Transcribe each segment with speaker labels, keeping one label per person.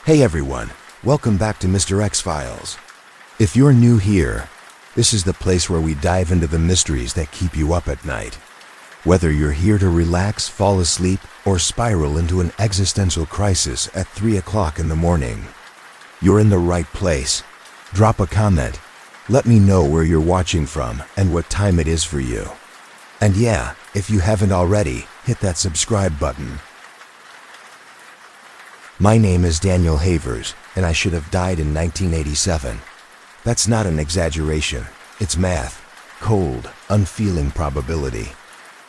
Speaker 1: Hey everyone, welcome back to Mr.X Files. If you're new here, this is the place where we dive into the mysteries that keep you up at night. Whether you're here to relax, fall asleep, or spiral into an existential crisis at 3 o'clock in the morning, you're in the right place. Drop a comment. Let me know where you're watching from and what time it is for you. And yeah, if you haven't already, hit that subscribe button. My name is Daniel Havers, and I should have died in 1987. That's not an exaggeration. It's math. Cold, unfeeling probability.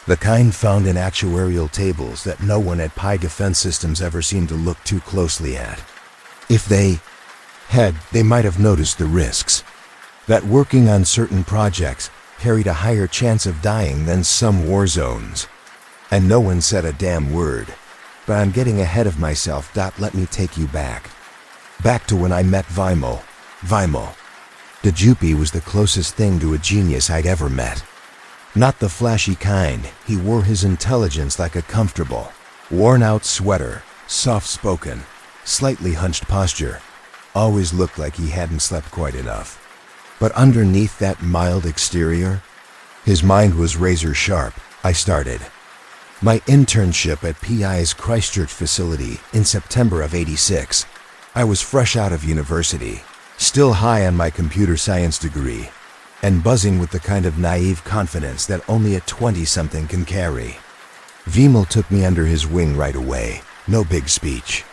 Speaker 1: The kind found in actuarial tables that no one at Pi Defense Systems ever seemed to look too closely at. If they had, they might have noticed the risks. That working on certain projects carried a higher chance of dying than some war zones. And no one said a damn word. But I'm getting ahead of myself. Let me take you back. Back to when I met Vimal. The Jupi was the closest thing to a genius I'd ever met. Not the flashy kind. He wore his intelligence like a comfortable, worn-out sweater, soft-spoken, slightly hunched posture. Always looked like he hadn't slept quite enough. But underneath that mild exterior, his mind was razor-sharp. I started my internship at PI's Christchurch facility in September of '86. I was fresh out of university, still high on my computer science degree, and buzzing with the kind of naive confidence that only a 20-something can carry. Vimal took me under his wing right away. No big speech.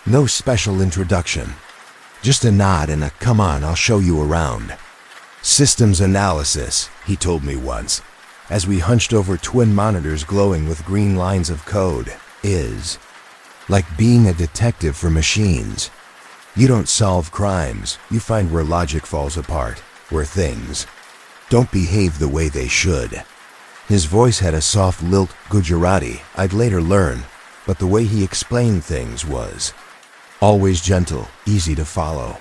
Speaker 1: No special introduction. Just a nod and a "come on, I'll show you around." Systems analysis, he told me once, as we hunched over twin monitors glowing with green lines of code, is like being a detective for machines. You don't solve crimes, you find where logic falls apart, where things don't behave the way they should. His voice had a soft lilt Gujarati, I'd later learn, but the way he explained things was always gentle, easy to follow.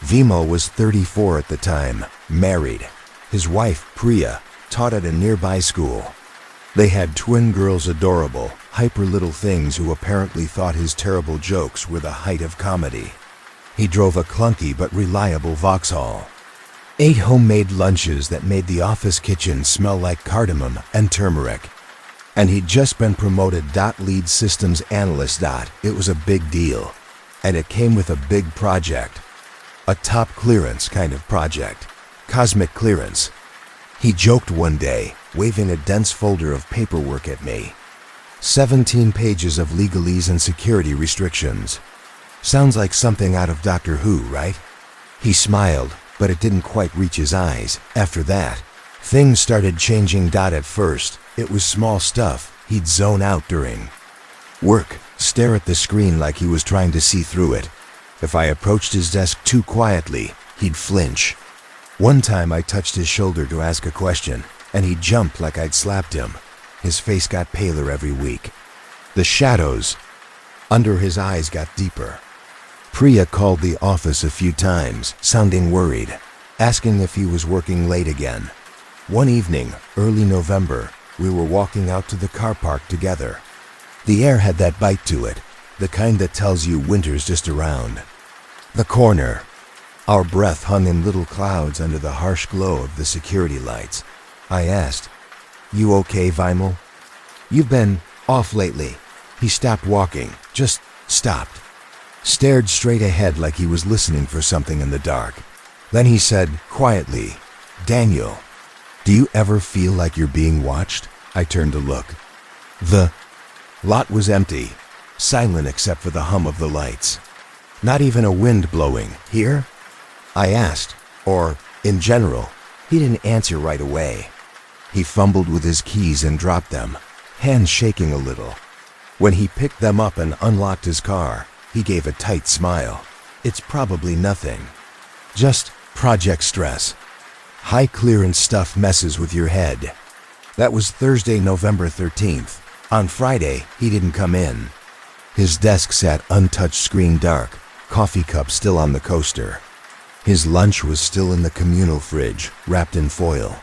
Speaker 1: Vimal was 34 at the time, married. His wife, Priya, taught at a nearby school. They had twin girls, adorable, hyper little things who apparently thought his terrible jokes were the height of comedy. He drove a clunky but reliable Vauxhall. Ate homemade lunches that made the office kitchen smell like cardamom and turmeric. And he'd just been promoted lead systems analyst. It was a big deal. And it came with a big project. A top clearance kind of project. Cosmic clearance. He joked one day, waving a dense folder of paperwork at me. 17 pages of legalese and security restrictions. Sounds like something out of Doctor Who, right? He smiled, but it didn't quite reach his eyes. After that, things started changing. At first, it was small stuff. He'd zone out during work, stare at the screen like he was trying to see through it. If I approached his desk too quietly, he'd flinch. One time I touched his shoulder to ask a question, and he jumped like I'd slapped him. His face got paler every week. The shadows under his eyes got deeper. Priya called the office a few times, sounding worried, asking if he was working late again. One evening, early November, we were walking out to the car park together. The air had that bite to it, the kind that tells you winter's just around the corner. Our breath hung in little clouds under the harsh glow of the security lights. I asked, "You okay, Vimal? You've been off lately." He stopped walking, just stopped. Stared straight ahead like he was listening for something in the dark. Then he said, quietly, "Daniel, do you ever feel like you're being watched?" I turned to look. The lot was empty, silent except for the hum of the lights. Not even a wind blowing. Here? I asked, or in general. He didn't answer right away. He fumbled with his keys and dropped them, hands shaking a little. When he picked them up and unlocked his car, he gave a tight smile. "It's probably nothing. Just project stress. High clearance stuff messes with your head." That was Thursday, November 13th. On Friday, he didn't come in. His desk sat untouched, screen dark, coffee cup still on the coaster. His lunch was still in the communal fridge, wrapped in foil.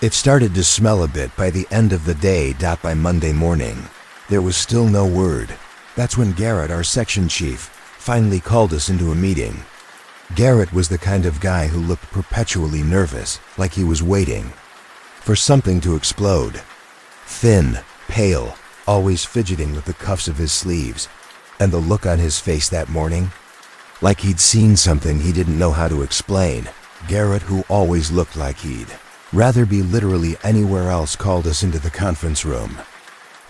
Speaker 1: It started to smell a bit by the end of the day. By Monday morning, there was still no word. That's when Garrett, our section chief, finally called us into a meeting. Garrett was the kind of guy who looked perpetually nervous, like he was waiting for something to explode. Thin, pale, always fidgeting with the cuffs of his sleeves, and the look on his face that morning, like he'd seen something he didn't know how to explain. Garrett, who always looked like he'd rather be literally anywhere else, called us into the conference room.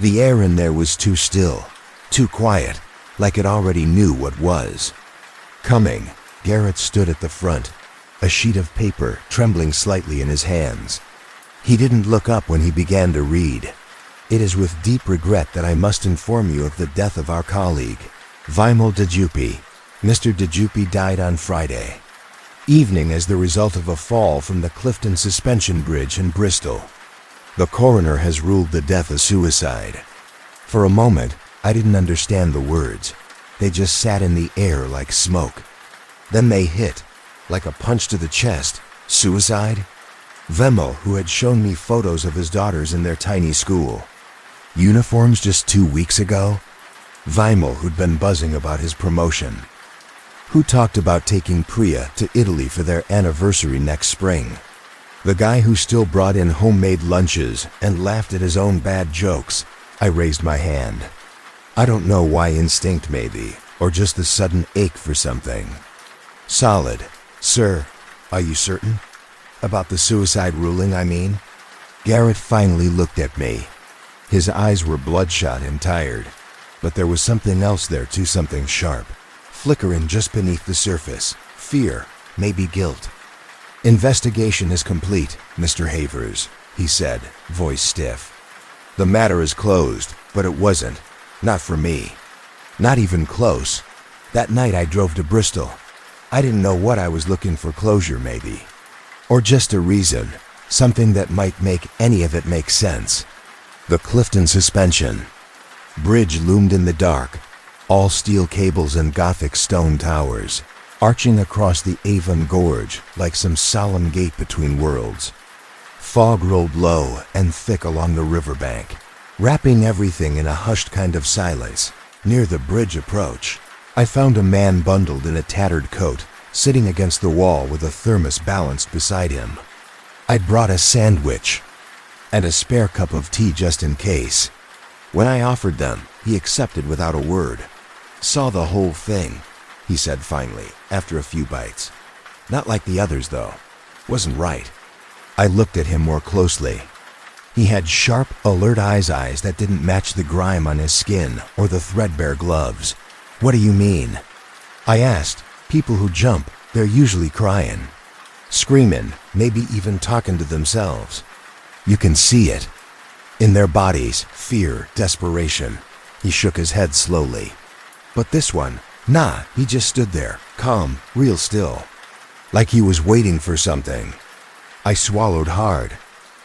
Speaker 1: The air in there was too still, too quiet, like it already knew what was coming. Garrett stood at the front, a sheet of paper trembling slightly in his hands. He didn't look up when he began to read. "It is with deep regret that I must inform you of the death of our colleague, Vimal Dejupi. Mr. Dejupi died on Friday evening as the result of a fall from the Clifton Suspension Bridge in Bristol. The coroner has ruled the death a suicide." For a moment, I didn't understand the words. They just sat in the air like smoke. Then they hit, like a punch to the chest. Suicide? Vimal, who had shown me photos of his daughters in their tiny school uniforms just 2 weeks ago? Vimal, who'd been buzzing about his promotion, who talked about taking Priya to Italy for their anniversary next spring. The guy who still brought in homemade lunches and laughed at his own bad jokes. I raised my hand. I don't know why, instinct maybe, or just the sudden ache for something. "Solid. Sir, are you certain? About the suicide ruling, I mean?" Garrett finally looked at me. His eyes were bloodshot and tired, but there was something else there too, something sharp, flickering just beneath the surface. Fear, maybe guilt. "Investigation is complete, Mr. Havers," he said, voice stiff. "The matter is closed, but it wasn't. Not for me. Not even close. That night I drove to Bristol. I didn't know what I was looking for, closure maybe. Or just a reason, something that might make any of it make sense. The Clifton Suspension Bridge loomed in the dark, all steel cables and Gothic stone towers, arching across the Avon Gorge like some solemn gate between worlds. Fog rolled low and thick along the riverbank, wrapping everything in a hushed kind of silence. Near the bridge approach, I found a man bundled in a tattered coat, sitting against the wall with a thermos balanced beside him. I'd brought a sandwich and a spare cup of tea just in case. When I offered them, he accepted without a word. "Saw the whole thing," he said finally, after a few bites. "Not like the others, though. Wasn't right." I looked at him more closely. He had sharp, alert eyes that didn't match the grime on his skin or the threadbare gloves. "What do you mean?" I asked. "People who jump, they're usually crying, screaming, maybe even talking to themselves. You can see it in their bodies, fear, desperation." He shook his head slowly. "But this one, nah, he just stood there, calm, real still, like he was waiting for something." I swallowed hard,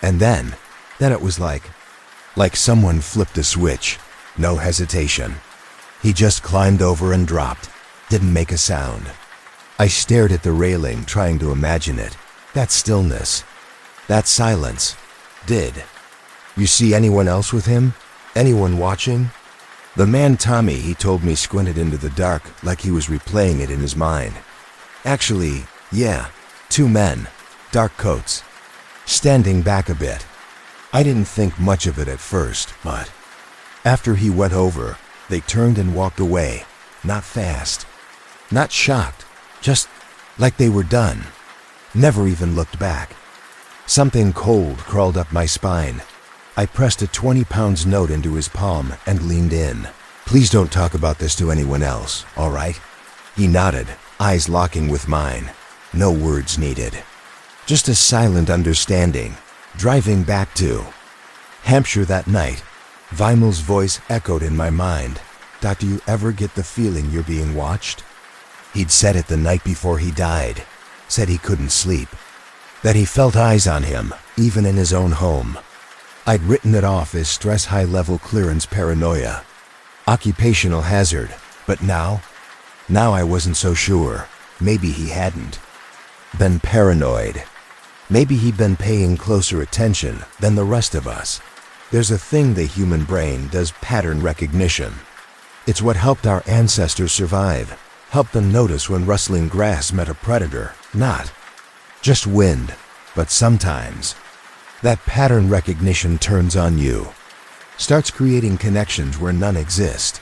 Speaker 1: and then it was like someone flipped a switch. No hesitation. He just climbed over and dropped, didn't make a sound. I stared at the railing, trying to imagine it. That stillness, that silence. "Did you see anyone else with him? Anyone watching?" "The man Tommy," he told me, squinted into the dark like he was replaying it in his mind. "Actually, yeah, 2 men, dark coats, standing back a bit." I didn't think much of it at first, but after he went over, they turned and walked away, not fast, not shocked, just like they were done. Never even looked back. Something cold crawled up my spine. I pressed a 20-pound note into his palm and leaned in. "Please don't talk about this to anyone else, all right?" He nodded, eyes locking with mine. No words needed. Just a silent understanding. Driving back to Hampshire that night, Vimal's voice echoed in my mind. "Doc, do you ever get the feeling you're being watched?" He'd said it the night before he died. Said he couldn't sleep. That he felt eyes on him, even in his own home. I'd written it off as stress high-level clearance paranoia. Occupational hazard. But now I wasn't so sure. Maybe he hadn't been paranoid. Maybe he'd been paying closer attention than the rest of us. There's a thing the human brain does, pattern recognition. It's what helped our ancestors survive. Help them notice when rustling grass met a predator, not just wind, but sometimes that pattern recognition turns on you, starts creating connections where none exist.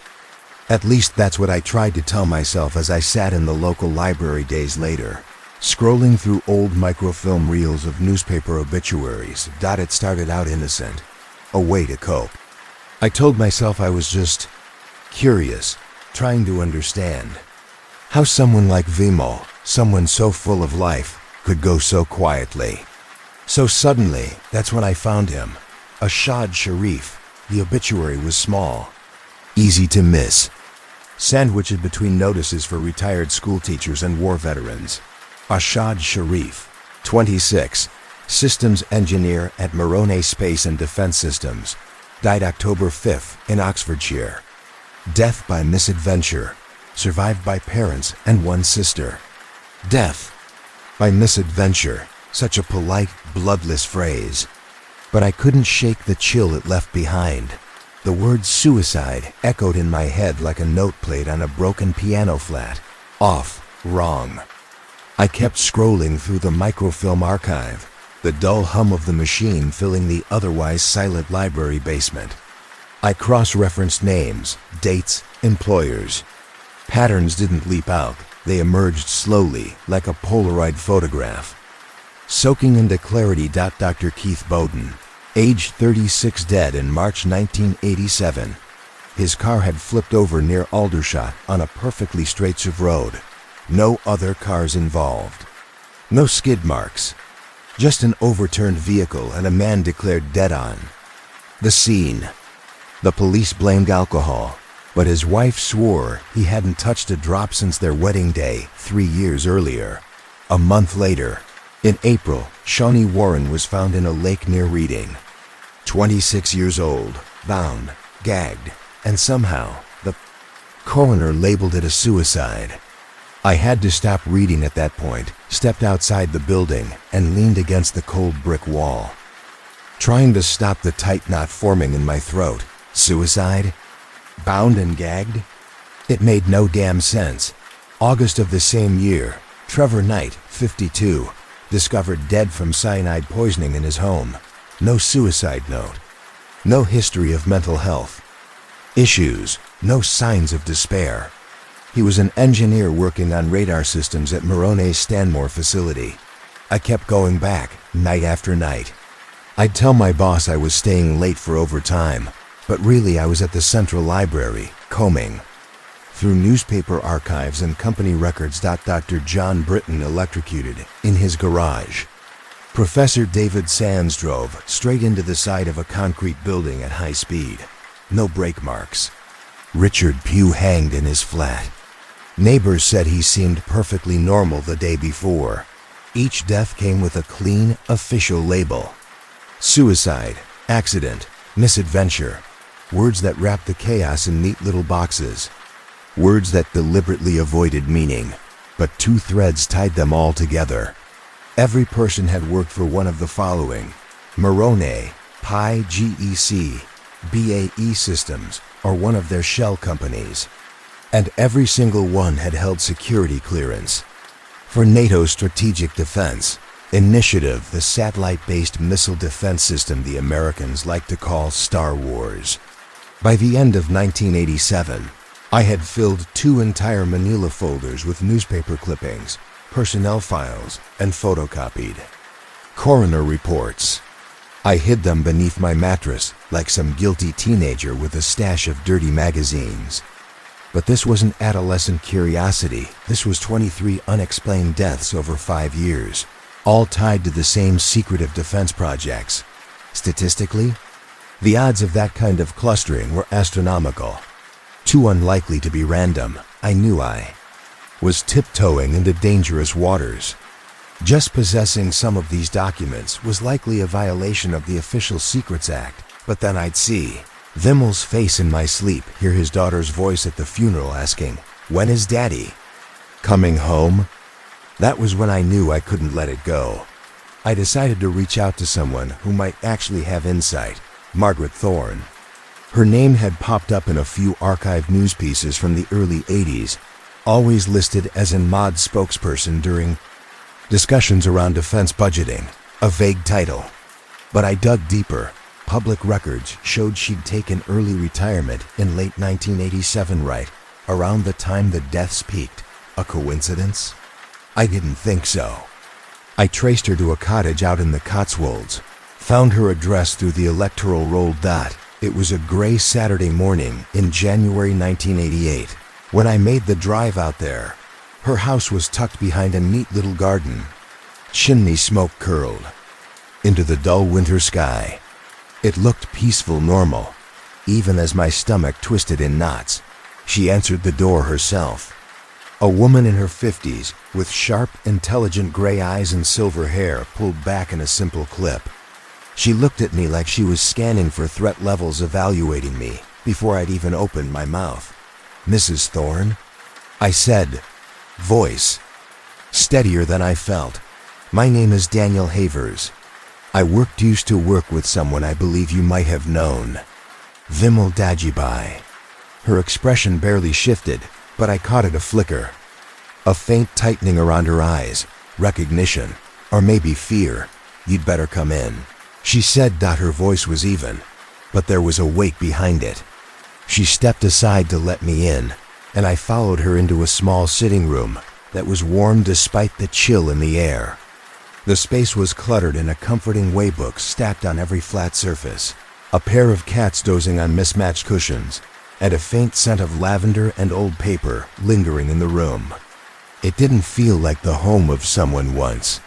Speaker 1: At least that's what I tried to tell myself as I sat in the local library days later, scrolling through old microfilm reels of newspaper obituaries. It started out innocent, a way to cope. I told myself I was just curious, trying to understand how someone like Vimal, someone so full of life, could go so quietly. So suddenly, that's when I found him. Ashad Sharif. The obituary was small, easy to miss, sandwiched between notices for retired school teachers and war veterans. Ashad Sharif, 26, systems engineer at Moroni Space and Defense Systems, died October 5th in Oxfordshire. Death by misadventure, survived by parents and one sister. Death by misadventure, such a polite, bloodless phrase. But I couldn't shake the chill it left behind. The word suicide echoed in my head like a note played on a broken piano flat. Off, wrong. I kept scrolling through the microfilm archive, the dull hum of the machine filling the otherwise silent library basement. I cross-referenced names, dates, employers. Patterns didn't leap out. They emerged slowly, like a Polaroid photograph. Soaking into clarity. Dr. Keith Bowden, age 36, dead in March 1987. His car had flipped over near Aldershot on a perfectly straight road. No other cars involved. No skid marks. Just an overturned vehicle and a man declared dead on the scene. The police blamed alcohol, but his wife swore he hadn't touched a drop since their wedding day 3 years earlier. A month later, in April, Shawnee Warren was found in a lake near Reading. 26 years old, bound, gagged, and somehow the coroner labeled it a suicide. I had to stop reading at that point, stepped outside the building, and leaned against the cold brick wall, trying to stop the tight knot forming in my throat. Suicide? Bound and gagged? It made no damn sense. August of the same year, Trevor Knight, 52, discovered dead from cyanide poisoning in his home. No suicide note. No history of mental health issues. No signs of despair. He was an engineer working on radar systems at Moroni's Stanmore facility. I kept going back, night after night. I'd tell my boss I was staying late for overtime, but really I was at the Central Library, combing through newspaper archives and company records. Dr. John Britton electrocuted in his garage. Professor David Sands drove straight into the side of a concrete building at high speed. No brake marks. Richard Pugh hanged in his flat. Neighbors said he seemed perfectly normal the day before. Each death came with a clean, official label. Suicide, accident, misadventure. Words that wrapped the chaos in neat little boxes. Words that deliberately avoided meaning, but two threads tied them all together. Every person had worked for one of the following: Moroni, Pi GEC, BAE Systems, or one of their shell companies. And every single one had held security clearance for NATO's Strategic Defense Initiative, the satellite-based missile defense system the Americans like to call Star Wars. By the end of 1987, I had filled 2 entire manila folders with newspaper clippings, personnel files, and photocopied coroner reports. I hid them beneath my mattress like some guilty teenager with a stash of dirty magazines. But this wasn't adolescent curiosity. This was 23 unexplained deaths over 5 years, all tied to the same secretive defense projects. Statistically, the odds of that kind of clustering were astronomical. Too unlikely to be random. I knew I was tiptoeing into dangerous waters. Just possessing some of these documents was likely a violation of the Official Secrets Act, but then I'd see Vimal's face in my sleep, hear his daughter's voice at the funeral asking, "When is Daddy coming home?" That was when I knew I couldn't let it go. I decided to reach out to someone who might actually have insight. Margaret Thorne. Her name had popped up in a few archived news pieces from the early 80s, always listed as a mod spokesperson during discussions around defense budgeting, a vague title. But I dug deeper. Public records showed she'd taken early retirement in late 1987, right around the time the deaths peaked. A coincidence? I didn't think so. I traced her to a cottage out in the Cotswolds, found her address through the electoral roll. It was a gray Saturday morning in January 1988 when I made the drive out there. Her house was tucked behind a neat little garden. Chimney smoke curled into the dull winter sky. It looked peaceful, normal, even as my stomach twisted in knots. She answered the door herself. A woman in her 50s, with sharp, intelligent gray eyes and silver hair pulled back in a simple clip. She looked at me like she was scanning for threat levels, evaluating me before I'd even opened my mouth. "Mrs. Thorne?" I said, voice steadier than I felt. "My name is Daniel Havers. I used to work with someone I believe you might have known. Vimal Dajibai." Her expression barely shifted, but I caught it a flicker. A faint tightening around her eyes. Recognition, or maybe fear. "You'd better come in," she said. Her voice was even, but there was a weight behind it. She stepped aside to let me in, and I followed her into a small sitting room that was warm despite the chill in the air. The space was cluttered in a comforting way, books stacked on every flat surface, a pair of cats dozing on mismatched cushions, and a faint scent of lavender and old paper lingering in the room. It didn't feel like the home of someone once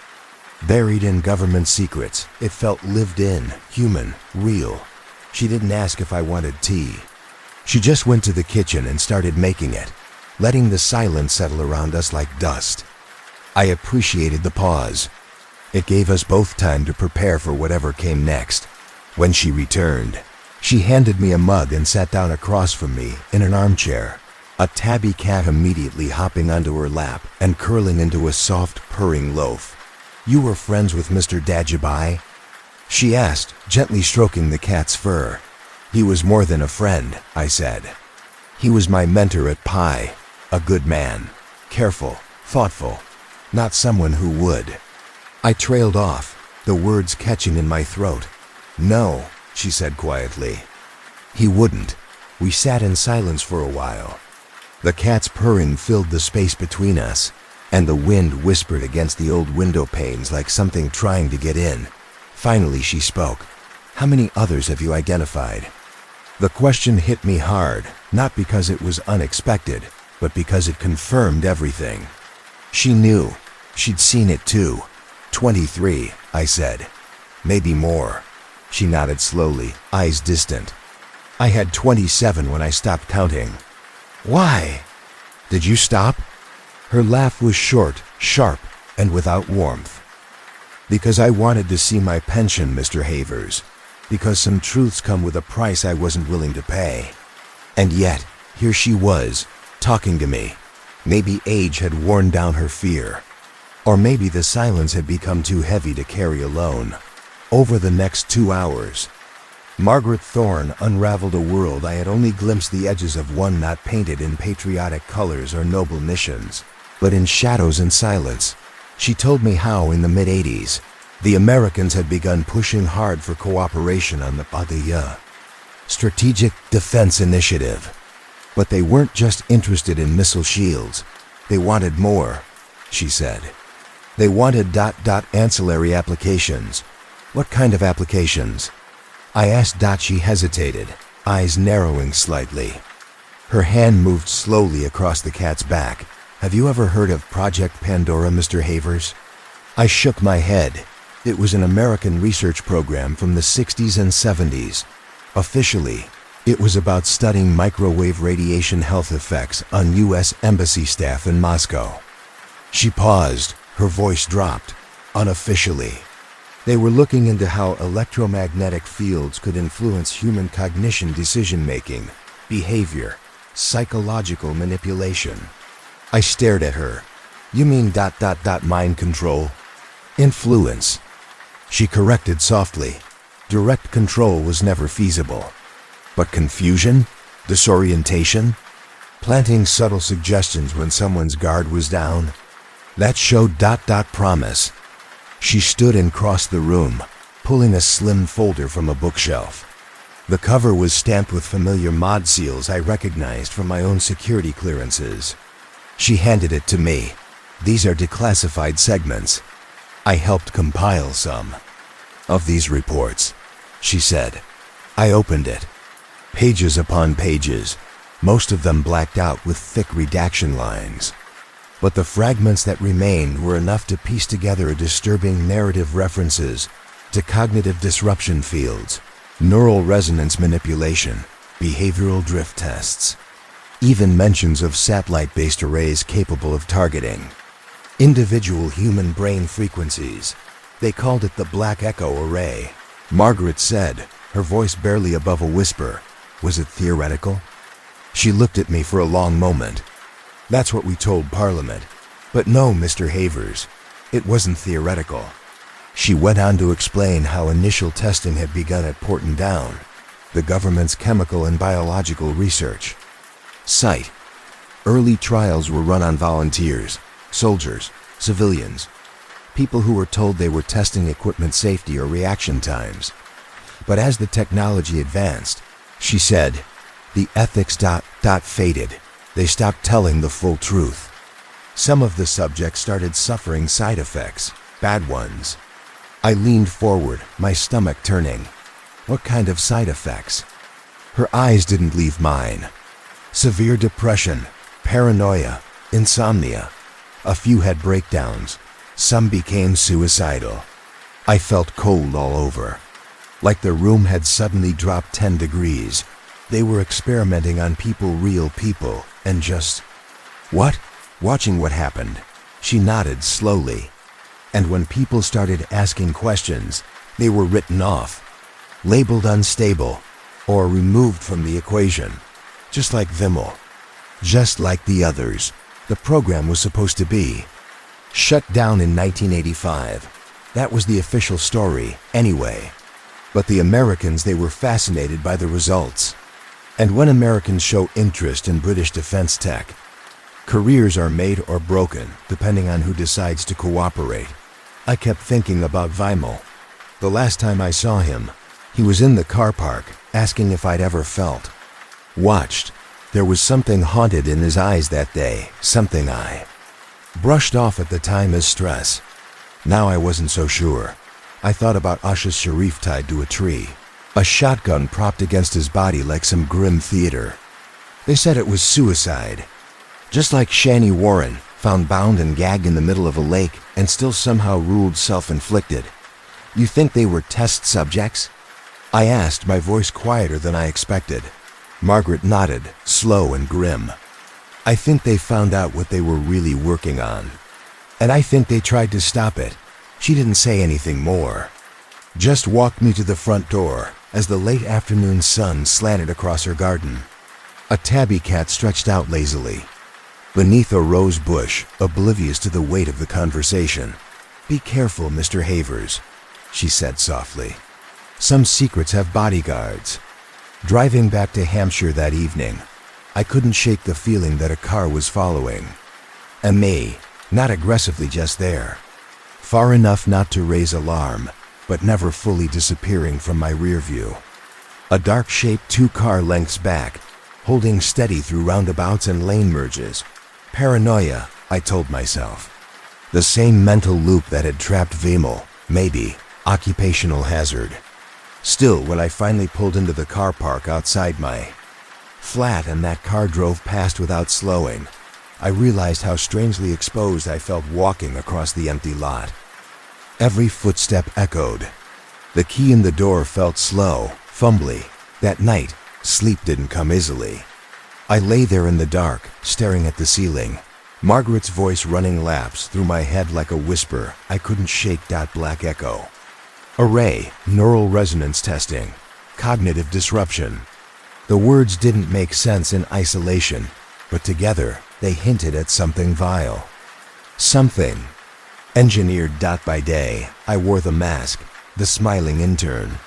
Speaker 1: buried in government secrets. It felt lived in, human, real. She didn't ask if I wanted tea. She just went to the kitchen and started making it, letting the silence settle around us like dust. I appreciated the pause. It gave us both time to prepare for whatever came next. When she returned, she handed me a mug and sat down across from me in an armchair, a tabby cat immediately hopping onto her lap and curling into a soft, purring loaf. "You were friends with Mr. Dajibai?" she asked, gently stroking the cat's fur. "He was more than a friend," I said. "He was my mentor at Pi, a good man, careful, thoughtful, not someone who would." I trailed off, the words catching in my throat. "No," she said quietly. "He wouldn't." We sat in silence for a while. The cat's purring filled the space between us, and the wind whispered against the old window panes like something trying to get in. Finally she spoke. "How many others have you identified?" The question hit me hard, not because it was unexpected, but because it confirmed everything. She knew. She'd seen it too. 23, I said. "Maybe more." She nodded slowly, eyes distant. "I had 27 when I stopped counting." "Why?" "Did you stop?" Her laugh was short, sharp, and without warmth. "Because I wanted to see my pension, Mr. Havers. Because some truths come with a price I wasn't willing to pay." And yet, here she was, talking to me. Maybe age had worn down her fear. Or maybe the silence had become too heavy to carry alone. Over the next 2 hours, Margaret Thorne unraveled a world I had only glimpsed the edges of, one not painted in patriotic colors or noble missions, but in shadows and silence. She told me how, in the mid-'80s, the Americans had begun pushing hard for cooperation on the PADIA, Strategic Defense Initiative. But they weren't just interested in missile shields. They wanted more, she said. They wanted ancillary applications. "What kind of applications?" I asked. She hesitated, eyes narrowing slightly. Her hand moved slowly across the cat's back. "Have you ever heard of Project Pandora, Mr. Havers?" I shook my head. It was an American research program from the 60s and 70s. Officially, it was about studying microwave radiation health effects on U.S. embassy staff in Moscow. She paused, her voice dropped. "Unofficially, they were looking into how electromagnetic fields could influence human cognition, decision-making, behavior, psychological manipulation." I stared at her. "You mean mind control?" "Influence," she corrected softly. "Direct control was never feasible." "But confusion? Disorientation?" planting subtle suggestions when someone's guard was down. That showed ... promise. She stood and crossed the room, pulling a slim folder from a bookshelf. The cover was stamped with familiar mod seals I recognized from my own security clearances. She handed it to me. These are declassified segments. I helped compile some of these reports, she said. I opened it. Pages upon pages, most of them blacked out with thick redaction lines. But the fragments that remained were enough to piece together a disturbing narrative references to cognitive disruption fields, neural resonance manipulation, behavioral drift tests, even mentions of satellite-based arrays capable of targeting individual human brain frequencies. They called it the Black Echo Array. Margaret said, her voice barely above a whisper, "Was it theoretical?" She looked at me for a long moment. "That's what we told Parliament. But no, Mr. Havers, it wasn't theoretical." She went on to explain how initial testing had begun at Porton Down, the government's chemical and biological research site. Early trials were run on volunteers, soldiers, civilians, people who were told they were testing equipment safety or reaction times. But as the technology advanced, she said, the ethics ... faded. They stopped telling the full truth. Some of the subjects started suffering side effects, bad ones. I leaned forward, my stomach turning. What kind of side effects? Her eyes didn't leave mine. Severe depression, paranoia, insomnia. A few had breakdowns. Some became suicidal. I felt cold all over. Like the room had suddenly dropped 10 degrees. They were experimenting on people, real people, and just... What? Watching what happened. She nodded slowly. And when people started asking questions, they were written off, labeled unstable, or removed from the equation. Just like Vimmel. Just like the others. The program was supposed to be. Shut down in 1985. That was the official story, anyway. But the Americans, they were fascinated by the results. And when Americans show interest in British defense tech, careers are made or broken, depending on who decides to cooperate. I kept thinking about Vimmel. The last time I saw him, he was in the car park, asking if I'd ever felt. Watched. There was something haunted in his eyes that day, something I brushed off at the time as stress. Now I wasn't so sure. I thought about Asha's Sharif tied to a tree, a shotgun propped against his body like some grim theater. They said it was suicide. Just like Shani Warren, found bound and gagged in the middle of a lake and still somehow ruled self-inflicted. You think they were test subjects? I asked, my voice quieter than I expected. Margaret nodded, slow and grim. I think they found out what they were really working on. And I think they tried to stop it. She didn't say anything more. Just walked me to the front door as the late afternoon sun slanted across her garden. A tabby cat stretched out lazily beneath a rose bush, oblivious to the weight of the conversation. "Be careful, Mr. Havers," she said softly. "Some secrets have bodyguards." Driving back to Hampshire that evening, I couldn't shake the feeling that a car was following. And me, not aggressively, just there. Far enough not to raise alarm, but never fully disappearing from my rear view. A dark shape 2 car lengths back, holding steady through roundabouts and lane merges. Paranoia, I told myself. The same mental loop that had trapped Vimmel, maybe, occupational hazard. Still, when I finally pulled into the car park outside my flat and that car drove past without slowing, I realized how strangely exposed I felt walking across the empty lot. Every footstep echoed. The key in the door felt slow, fumbly. That night, sleep didn't come easily. I lay there in the dark, staring at the ceiling, Margaret's voice running laps through my head like a whisper I couldn't shake. Black Echo Array, neural resonance testing, cognitive disruption. The words didn't make sense in isolation, but together they hinted at something vile. Something engineered. By day, I wore the mask, the smiling intern.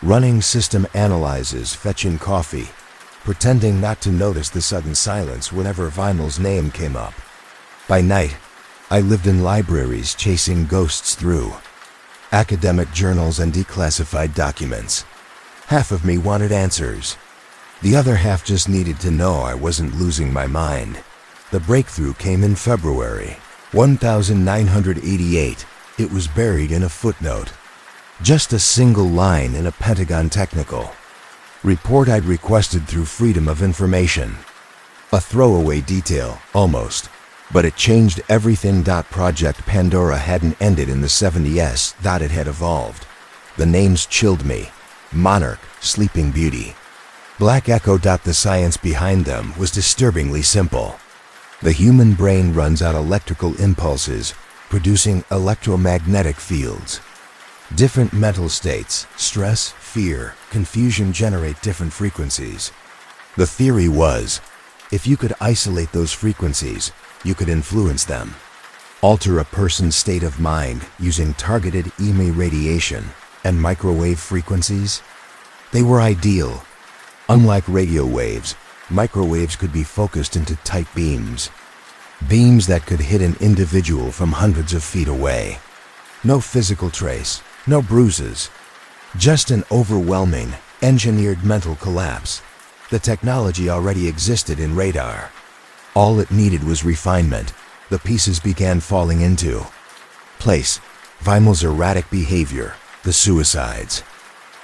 Speaker 1: Running system analyzes, fetching coffee. pretending not to notice the sudden silence whenever Vimal's name came up. By night, I lived in libraries chasing ghosts through academic journals and declassified documents. Half of me wanted answers. The other half just needed to know I wasn't losing my mind. The breakthrough came in February, 1988. It was buried in a footnote. Just a single line in a Pentagon technical report I'd requested through Freedom of Information. A throwaway detail, almost, but it changed everything. Project Pandora hadn't ended in the 70s. It had evolved. The names chilled me. Monarch, Sleeping Beauty, Black Echo. The science behind them was disturbingly simple. The human brain runs out electrical impulses, producing electromagnetic fields. Different mental states, stress, fear, confusion, generate different frequencies. The theory was, if you could isolate those frequencies, you could influence them. Alter a person's state of mind using targeted EMI radiation and microwave frequencies. They were ideal. Unlike radio waves, microwaves could be focused into tight beams. Beams that could hit an individual from hundreds of feet away. No physical trace, no bruises. Just an overwhelming, engineered mental collapse. The technology already existed in radar. All it needed was refinement. The pieces began falling into place. Vimal's erratic behavior, the suicides,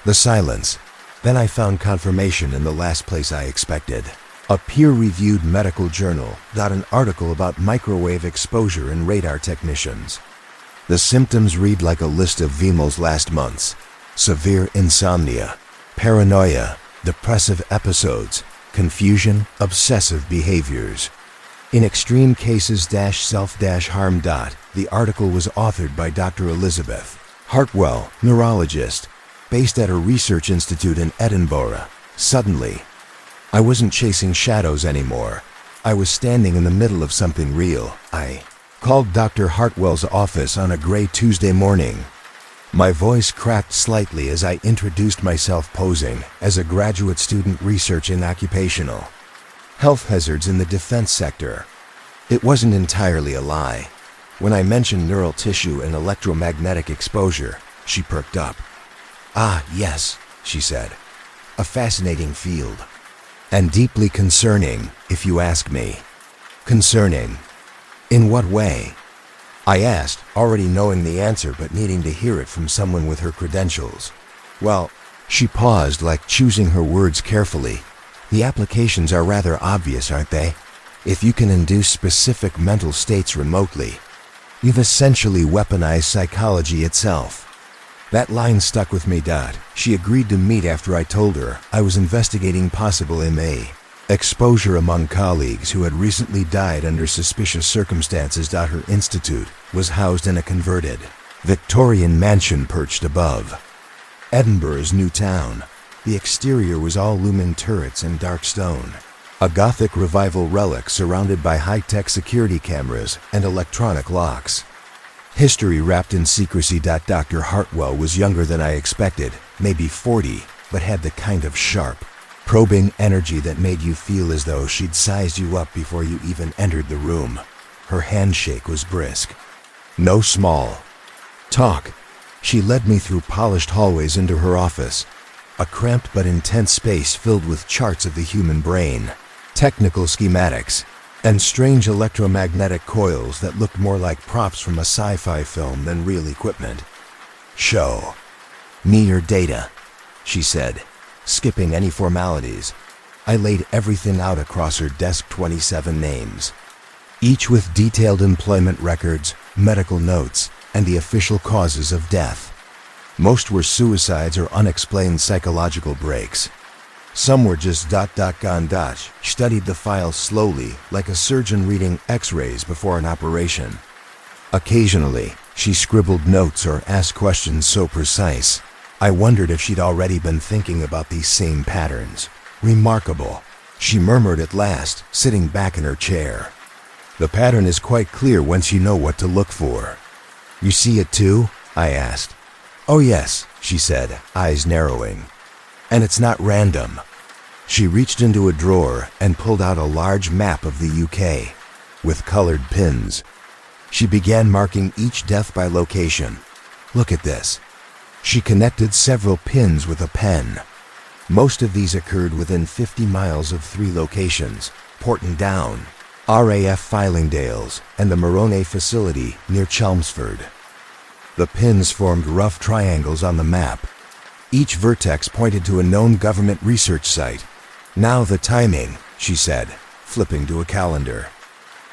Speaker 1: the silence. Then I found confirmation in the last place I expected. A peer-reviewed medical journal, an article about microwave exposure in radar technicians. The symptoms read like a list of Vimal's last months. Severe insomnia, paranoia, depressive episodes, confusion, obsessive behaviors. In extreme cases self-harm. The article was authored by Dr. Elizabeth Hartwell, neurologist, based at a research institute in Edinburgh. Suddenly, I wasn't chasing shadows anymore. I was standing in the middle of something real. I called Dr. Hartwell's office on a gray Tuesday morning. My voice cracked slightly as I introduced myself, posing as a graduate student researching occupational health hazards in the defense sector. It wasn't entirely a lie. When I mentioned neural tissue and electromagnetic exposure, she perked up. "Ah, yes," she said. "A fascinating field. And deeply concerning, if you ask me." Concerning? In what way? I asked, already knowing the answer but needing to hear it from someone with her credentials. Well, she paused, like choosing her words carefully. The applications are rather obvious, aren't they? If you can induce specific mental states remotely, you've essentially weaponized psychology itself. That line stuck with me. She agreed to meet after I told her I was investigating possible MA exposure among colleagues who had recently died under suspicious circumstances. Her institute was housed in a converted Victorian mansion perched above Edinburgh's new town. The exterior was all looming turrets and dark stone, a Gothic revival relic surrounded by high-tech security cameras and electronic locks. History wrapped in secrecy. Dr. Hartwell was younger than I expected, maybe 40, but had the kind of sharp, probing energy that made you feel as though she'd sized you up before you even entered the room. Her handshake was brisk. No small talk. She led me through polished hallways into her office, a cramped but intense space filled with charts of the human brain, technical schematics, and strange electromagnetic coils that looked more like props from a sci-fi film than real equipment. "Show me your data," she said, skipping any formalities. I laid everything out across her desk, 27 names, each with detailed employment records, medical notes, and the official causes of death. Most were suicides or unexplained psychological breaks. Some were just ... Studied the file slowly, like a surgeon reading X-rays before an operation. Occasionally, she scribbled notes or asked questions so precise, I wondered if she'd already been thinking about these same patterns. "Remarkable," she murmured at last, sitting back in her chair. "The pattern is quite clear once you know what to look for." "You see it too?" I asked. "Oh yes," she said, eyes narrowing. "And it's not random. She reached into a drawer and pulled out a large map of the UK with colored pins. She began marking each death by location. Look at this. She connected several pins with a pen. Most of these occurred within 50 miles of 3 locations: Porton Down, RAF Fylingdales, and the Morone facility near Chelmsford. The pins formed rough triangles on the map. Each vertex pointed to a known government research site. Now the timing, she said, flipping to a calendar.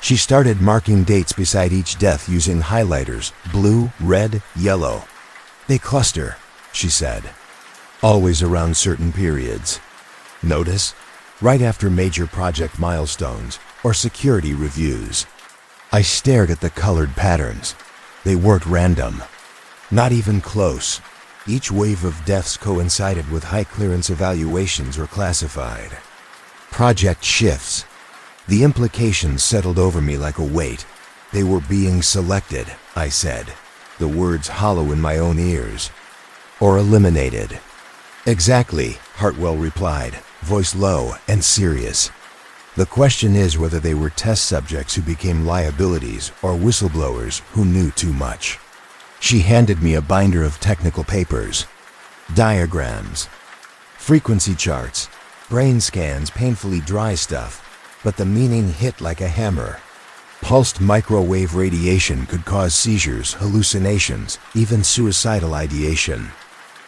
Speaker 1: She started marking dates beside each death using highlighters: blue, red, yellow. They cluster, she said, always around certain periods. Notice? Right after major project milestones or security reviews. I stared at the colored patterns. They weren't random. Not even close. Each wave of deaths coincided with high-clearance evaluations or classified. Project shifts. The implications settled over me like a weight. They were being selected, I said, the words hollow in my own ears. Or eliminated. Exactly, Hartwell replied, voice low and serious. The question is whether they were test subjects who became liabilities or whistleblowers who knew too much. She handed me a binder of technical papers. Diagrams. Frequency charts. Brain scans, painfully dry stuff. But the meaning hit like a hammer. Pulsed microwave radiation could cause seizures, hallucinations, even suicidal ideation.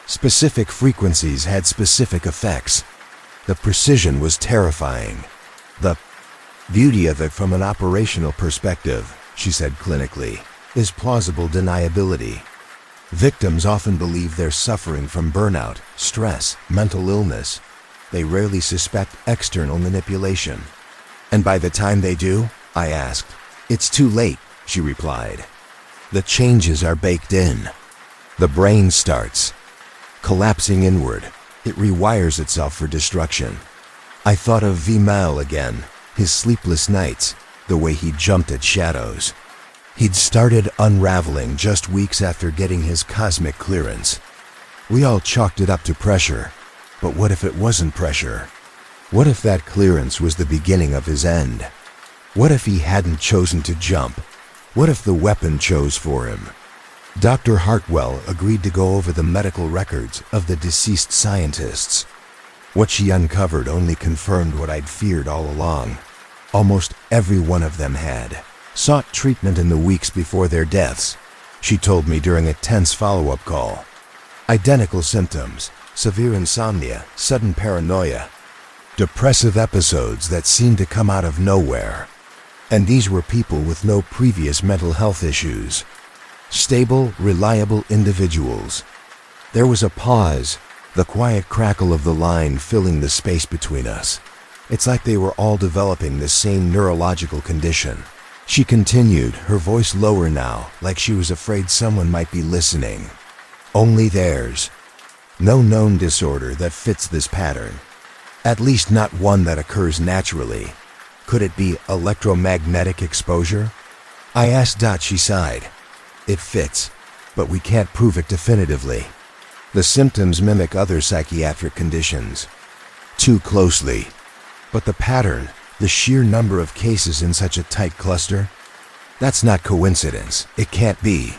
Speaker 1: Specific frequencies had specific effects. The precision was terrifying. The beauty of it from an operational perspective, she said clinically, is plausible deniability. Victims often believe they're suffering from burnout, stress, mental illness. They rarely suspect external manipulation. And by the time they do, I asked, it's too late, she replied. The changes are baked in. The brain starts collapsing inward. It rewires itself for destruction. I thought of Vimal again, his sleepless nights, the way he jumped at shadows. He'd started unraveling just weeks after getting his cosmic clearance. We all chalked it up to pressure, but what if it wasn't pressure? What if that clearance was the beginning of his end? What if he hadn't chosen to jump? What if the weapon chose for him? Dr. Hartwell agreed to go over the medical records of the deceased scientists. What she uncovered only confirmed what I'd feared all along. Almost every one of them had sought treatment in the weeks before their deaths, she told me during a tense follow-up call. Identical symptoms: severe insomnia, sudden paranoia, depressive episodes that seemed to come out of nowhere. And these were people with no previous mental health issues. Stable, reliable individuals. There was a pause, the quiet crackle of the line filling the space between us. It's like they were all developing the same neurological condition. She continued, her voice lower now, like she was afraid someone might be listening. Only theirs. No known disorder that fits this pattern. At least not one that occurs naturally. Could it be electromagnetic exposure? I asked. She sighed. It fits, but we can't prove it definitively. The symptoms mimic other psychiatric conditions. Too closely. But the pattern, the sheer number of cases in such a tight cluster, that's not coincidence. It can't be.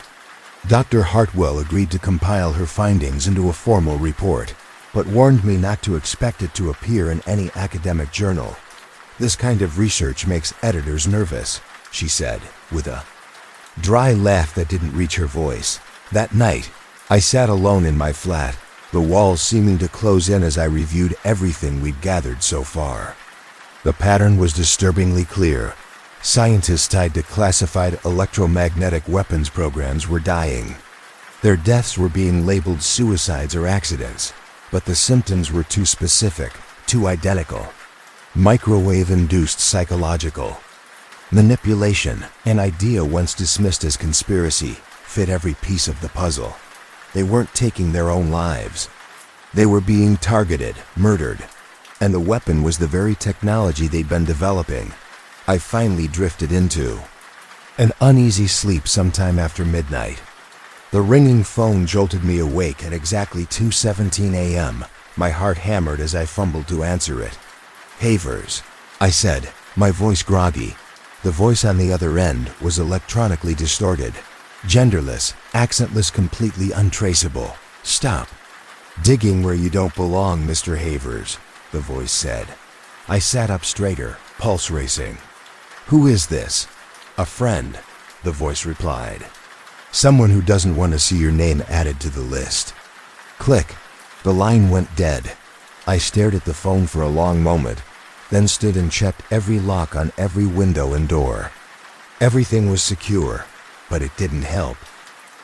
Speaker 1: Dr. Hartwell agreed to compile her findings into a formal report, but warned me not to expect it to appear in any academic journal. This kind of research makes editors nervous, she said, with a dry laugh that didn't reach her voice. That night, I sat alone in my flat, the walls seeming to close in as I reviewed everything we'd gathered so far. The pattern was disturbingly clear. Scientists tied to classified electromagnetic weapons programs were dying. Their deaths were being labeled suicides or accidents, but the symptoms were too specific, too identical. Microwave-induced psychological manipulation, an idea once dismissed as conspiracy, fit every piece of the puzzle. They weren't taking their own lives. They were being targeted, murdered, and the weapon was the very technology they'd been developing. I finally drifted into an uneasy sleep sometime after midnight. The ringing phone jolted me awake at exactly 2:17 a.m., My heart hammered as I fumbled to answer it. Havers, I said, my voice groggy. The voice on the other end was electronically distorted. Genderless, accentless, completely untraceable. Stop. Digging where you don't belong, Mr. Havers, the voice said. I sat up straighter, pulse racing. Who is this? A friend, the voice replied. Someone who doesn't want to see your name added to the list. Click. The line went dead. I stared at the phone for a long moment, then stood and checked every lock on every window and door. Everything was secure, but it didn't help.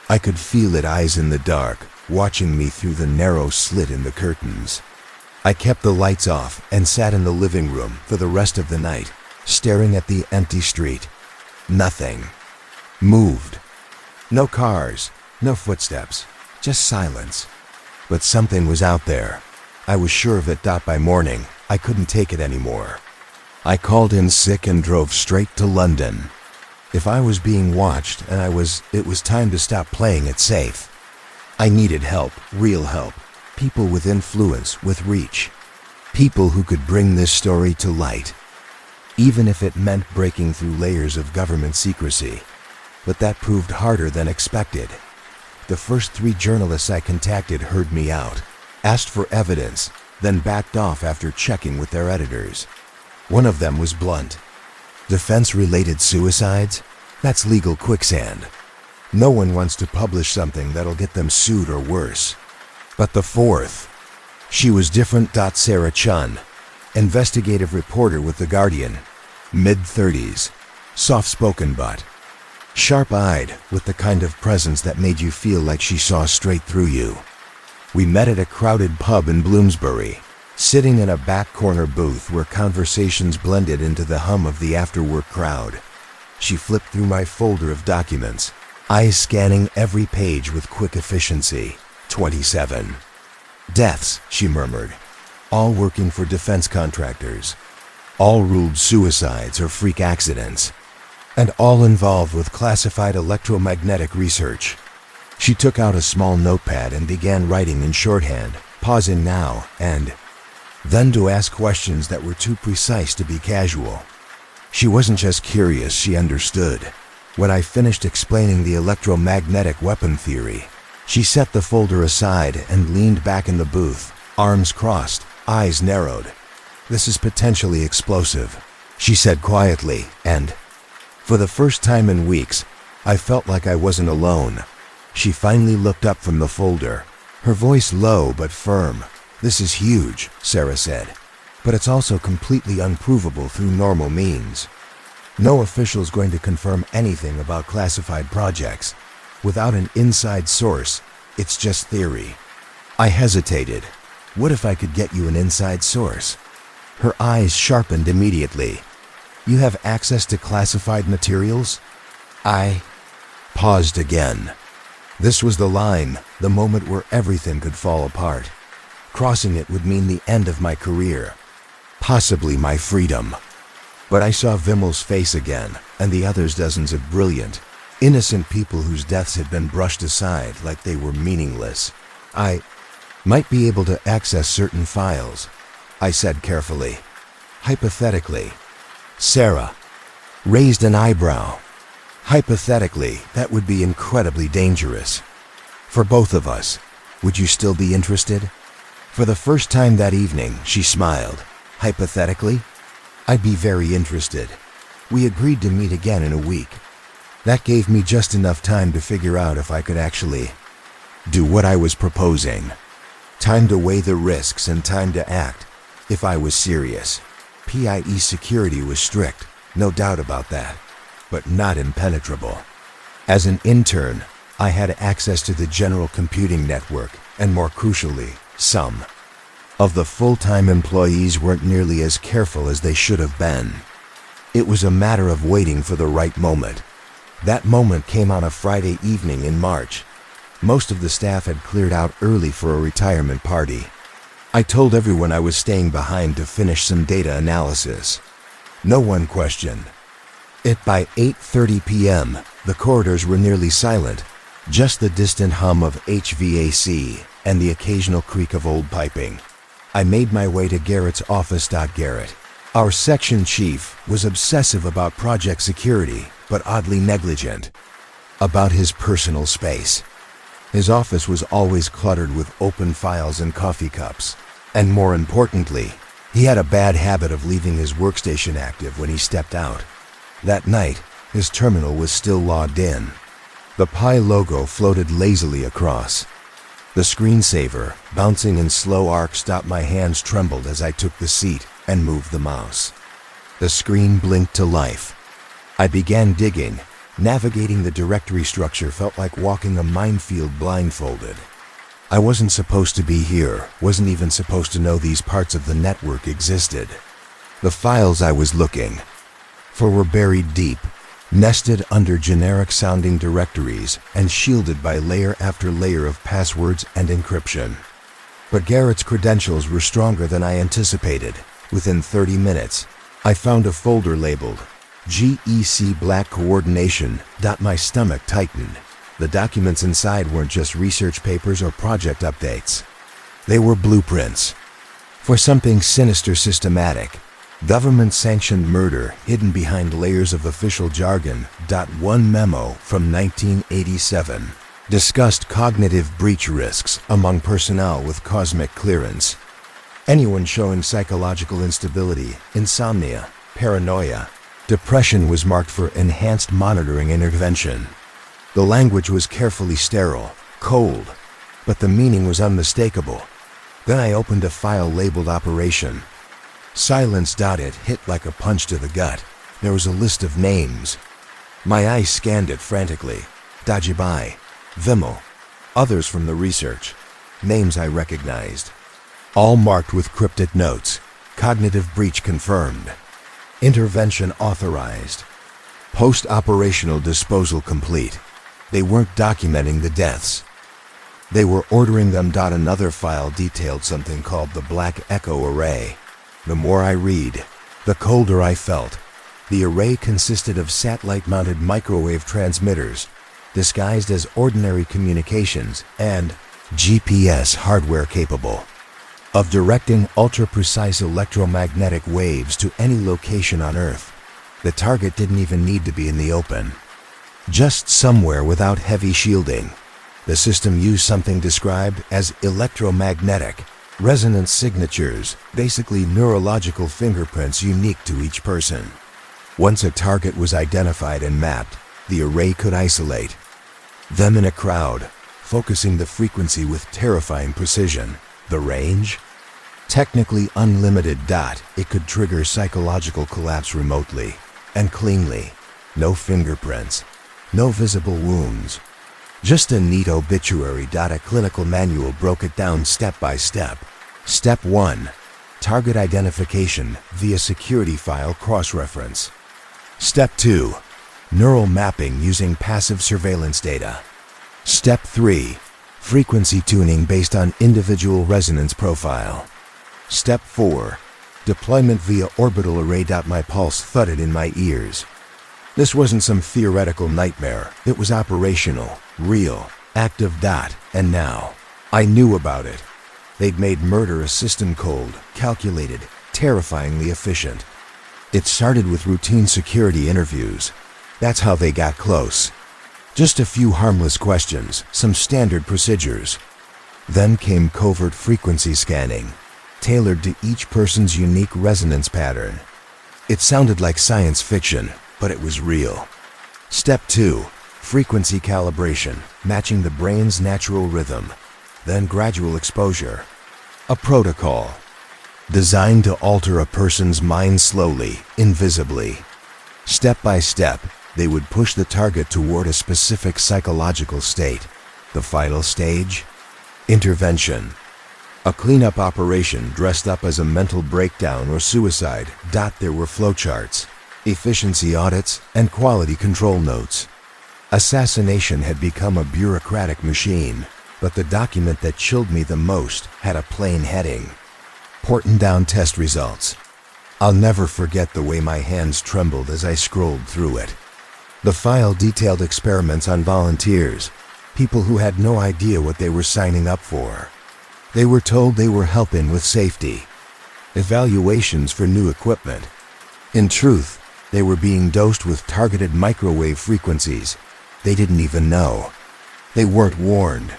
Speaker 1: I could feel it, eyes in the dark, watching me through the narrow slit in the curtains. I kept the lights off and sat in the living room for the rest of the night, staring at the empty street. Nothing moved. No cars, no footsteps, just silence. But something was out there. I was sure of it. By morning, I couldn't take it anymore. I called in sick and drove straight to London. If I was being watched and it was time to stop playing it safe. I needed help, real help. People with influence, with reach. People who could bring this story to light. Even if it meant breaking through layers of government secrecy. But that proved harder than expected. The first 3 journalists I contacted heard me out, asked for evidence, then backed off after checking with their editors. One of them was blunt. Defense-related suicides? That's legal quicksand. No one wants to publish something that'll get them sued or worse. But the fourth, she was different. Sarah Chun, investigative reporter with The Guardian, mid-30s, soft-spoken but sharp-eyed, with the kind of presence that made you feel like she saw straight through you. We met at a crowded pub in Bloomsbury, sitting in a back corner booth where conversations blended into the hum of the after-work crowd. She flipped through my folder of documents, eyes scanning every page with quick efficiency. 27 deaths, she murmured, all working for defense contractors, all ruled suicides or freak accidents, and all involved with classified electromagnetic research. She took out a small notepad and began writing in shorthand, pausing now and then to ask questions that were too precise to be casual. She wasn't just curious, she understood. When I finished explaining the electromagnetic weapon theory, she set the folder aside and leaned back in the booth, arms crossed, eyes narrowed. This is potentially explosive, she said quietly, and for the first time in weeks, I felt like I wasn't alone. She finally looked up from the folder, her voice low but firm. This is huge, Sarah said, but it's also completely unprovable through normal means. No official's going to confirm anything about classified projects. Without an inside source, it's just theory. I hesitated. What if I could get you an inside source? Her eyes sharpened immediately. You have access to classified materials? I paused again. This was the line, the moment where everything could fall apart. Crossing it would mean the end of my career, possibly my freedom. But I saw Vimmel's face again, and the others, dozens of brilliant, innocent people whose deaths had been brushed aside like they were meaningless. I might be able to access certain files, I said carefully. Hypothetically. Sarah raised an eyebrow. Hypothetically, that would be incredibly dangerous. For both of us, would you still be interested? For the first time that evening, she smiled. Hypothetically? I'd be very interested. We agreed to meet again in a week. That gave me just enough time to figure out if I could actually do what I was proposing. Time to weigh the risks and time to act, if I was serious. PIE security was strict, no doubt about that, but not impenetrable. As an intern, I had access to the general computing network, and more crucially, some of the full-time employees weren't nearly as careful as they should have been. It was a matter of waiting for the right moment. That moment came on a Friday evening in March. Most of the staff had cleared out early for a retirement party. I told everyone I was staying behind to finish some data analysis. No one questioned it. By 8:30 p.m., the corridors were nearly silent, just the distant hum of HVAC and the occasional creak of old piping. I made my way to Garrett's office. Garrett, our section chief, was obsessive about project security, but oddly negligent about his personal space. His office was always cluttered with open files and coffee cups. And more importantly, he had a bad habit of leaving his workstation active when he stepped out. That night, his terminal was still logged in. The Pi logo floated lazily across. The screensaver, bouncing in slow arcs. My hands trembled as I took the seat and moved the mouse. The screen blinked to life. I began digging. Navigating the directory structure felt like walking a minefield blindfolded. I wasn't supposed to be here, wasn't even supposed to know these parts of the network existed. The files I was looking for were buried deep, nested under generic-sounding directories and shielded by layer after layer of passwords and encryption. But Garrett's credentials were stronger than I anticipated. Within 30 minutes, I found a folder labeled GEC Black Coordination. My stomach tightened. The documents inside weren't just research papers or project updates. They were blueprints for something sinister, systematic, government-sanctioned murder hidden behind layers of official jargon. One memo from 1987 discussed cognitive breach risks among personnel with cosmic clearance. Anyone showing psychological instability, insomnia, paranoia, depression was marked for enhanced monitoring intervention. The language was carefully sterile, cold, but the meaning was unmistakable. Then I opened a file labeled Operation. Silence. It hit like a punch to the gut. There was a list of names. My eyes scanned it frantically. Dajibai, Vimal, others from the research. Names I recognized. All marked with cryptic notes. Cognitive breach confirmed. Intervention authorized. Post-operational disposal complete. They weren't documenting the deaths. They were ordering them. Another file detailed something called the Black Echo Array. The more I read, the colder I felt. The array consisted of satellite-mounted microwave transmitters, disguised as ordinary communications, and GPS hardware capable of directing ultra-precise electromagnetic waves to any location on Earth. The target didn't even need to be in the open. Just somewhere without heavy shielding. The system used something described as electromagnetic resonance signatures, basically neurological fingerprints unique to each person. Once a target was identified and mapped, the array could isolate them in a crowd, focusing the frequency with terrifying precision. The range? Technically unlimited. It could trigger psychological collapse remotely and cleanly. No fingerprints, no visible wounds. Just a neat obituary. A clinical manual broke it down step by step. Step 1. Target identification via security file cross-reference. Step 2. Neural mapping using passive surveillance data. Step 3. Frequency tuning based on individual resonance profile. Step 4. Deployment via orbital array. My pulse thudded in my ears. This wasn't some theoretical nightmare. It was operational, real, active. And now, I knew about it. They'd made murder a system cold, calculated, terrifyingly efficient. It started with routine security interviews. That's how they got close. Just a few harmless questions, some standard procedures. Then came covert frequency scanning, tailored to each person's unique resonance pattern. It sounded like science fiction, but it was real. Step 2. Frequency calibration, matching the brain's natural rhythm. Then gradual exposure. A protocol designed to alter a person's mind slowly, invisibly. Step by step, they would push the target toward a specific psychological state. The final stage? Intervention. A cleanup operation dressed up as a mental breakdown or suicide. There were flowcharts, efficiency audits, and quality control notes. Assassination had become a bureaucratic machine, but the document that chilled me the most had a plain heading. Porting down test results. I'll never forget the way my hands trembled as I scrolled through it. The file detailed experiments on volunteers, people who had no idea what they were signing up for. They were told they were helping with safety, evaluations for new equipment. In truth, they were being dosed with targeted microwave frequencies. They didn't even know. They weren't warned.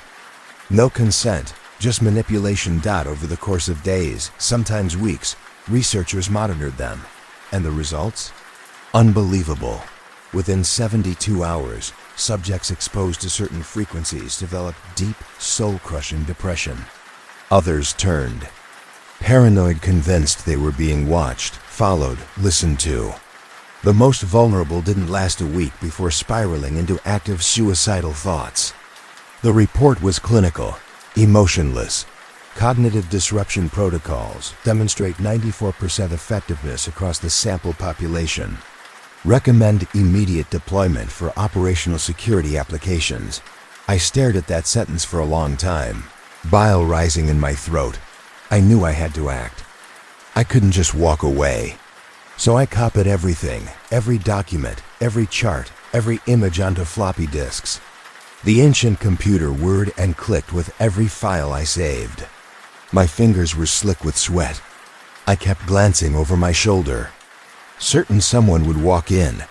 Speaker 1: No consent, just manipulation. Over the course of days, sometimes weeks, researchers monitored them. And the results? Unbelievable. Within 72 hours, subjects exposed to certain frequencies developed deep, soul-crushing depression. Others turned. Paranoid, convinced they were being watched, followed, listened to. The most vulnerable didn't last a week before spiraling into active suicidal thoughts. The report was clinical, emotionless. Cognitive disruption protocols demonstrate 94% effectiveness across the sample population. Recommend immediate deployment for operational security applications. I stared at that sentence for a long time, bile rising in my throat. I knew I had to act. I couldn't just walk away. So I copied everything, every document, every chart, every image onto floppy disks. The ancient computer whirred and clicked with every file I saved. My fingers were slick with sweat. I kept glancing over my shoulder. Certain someone would walk in.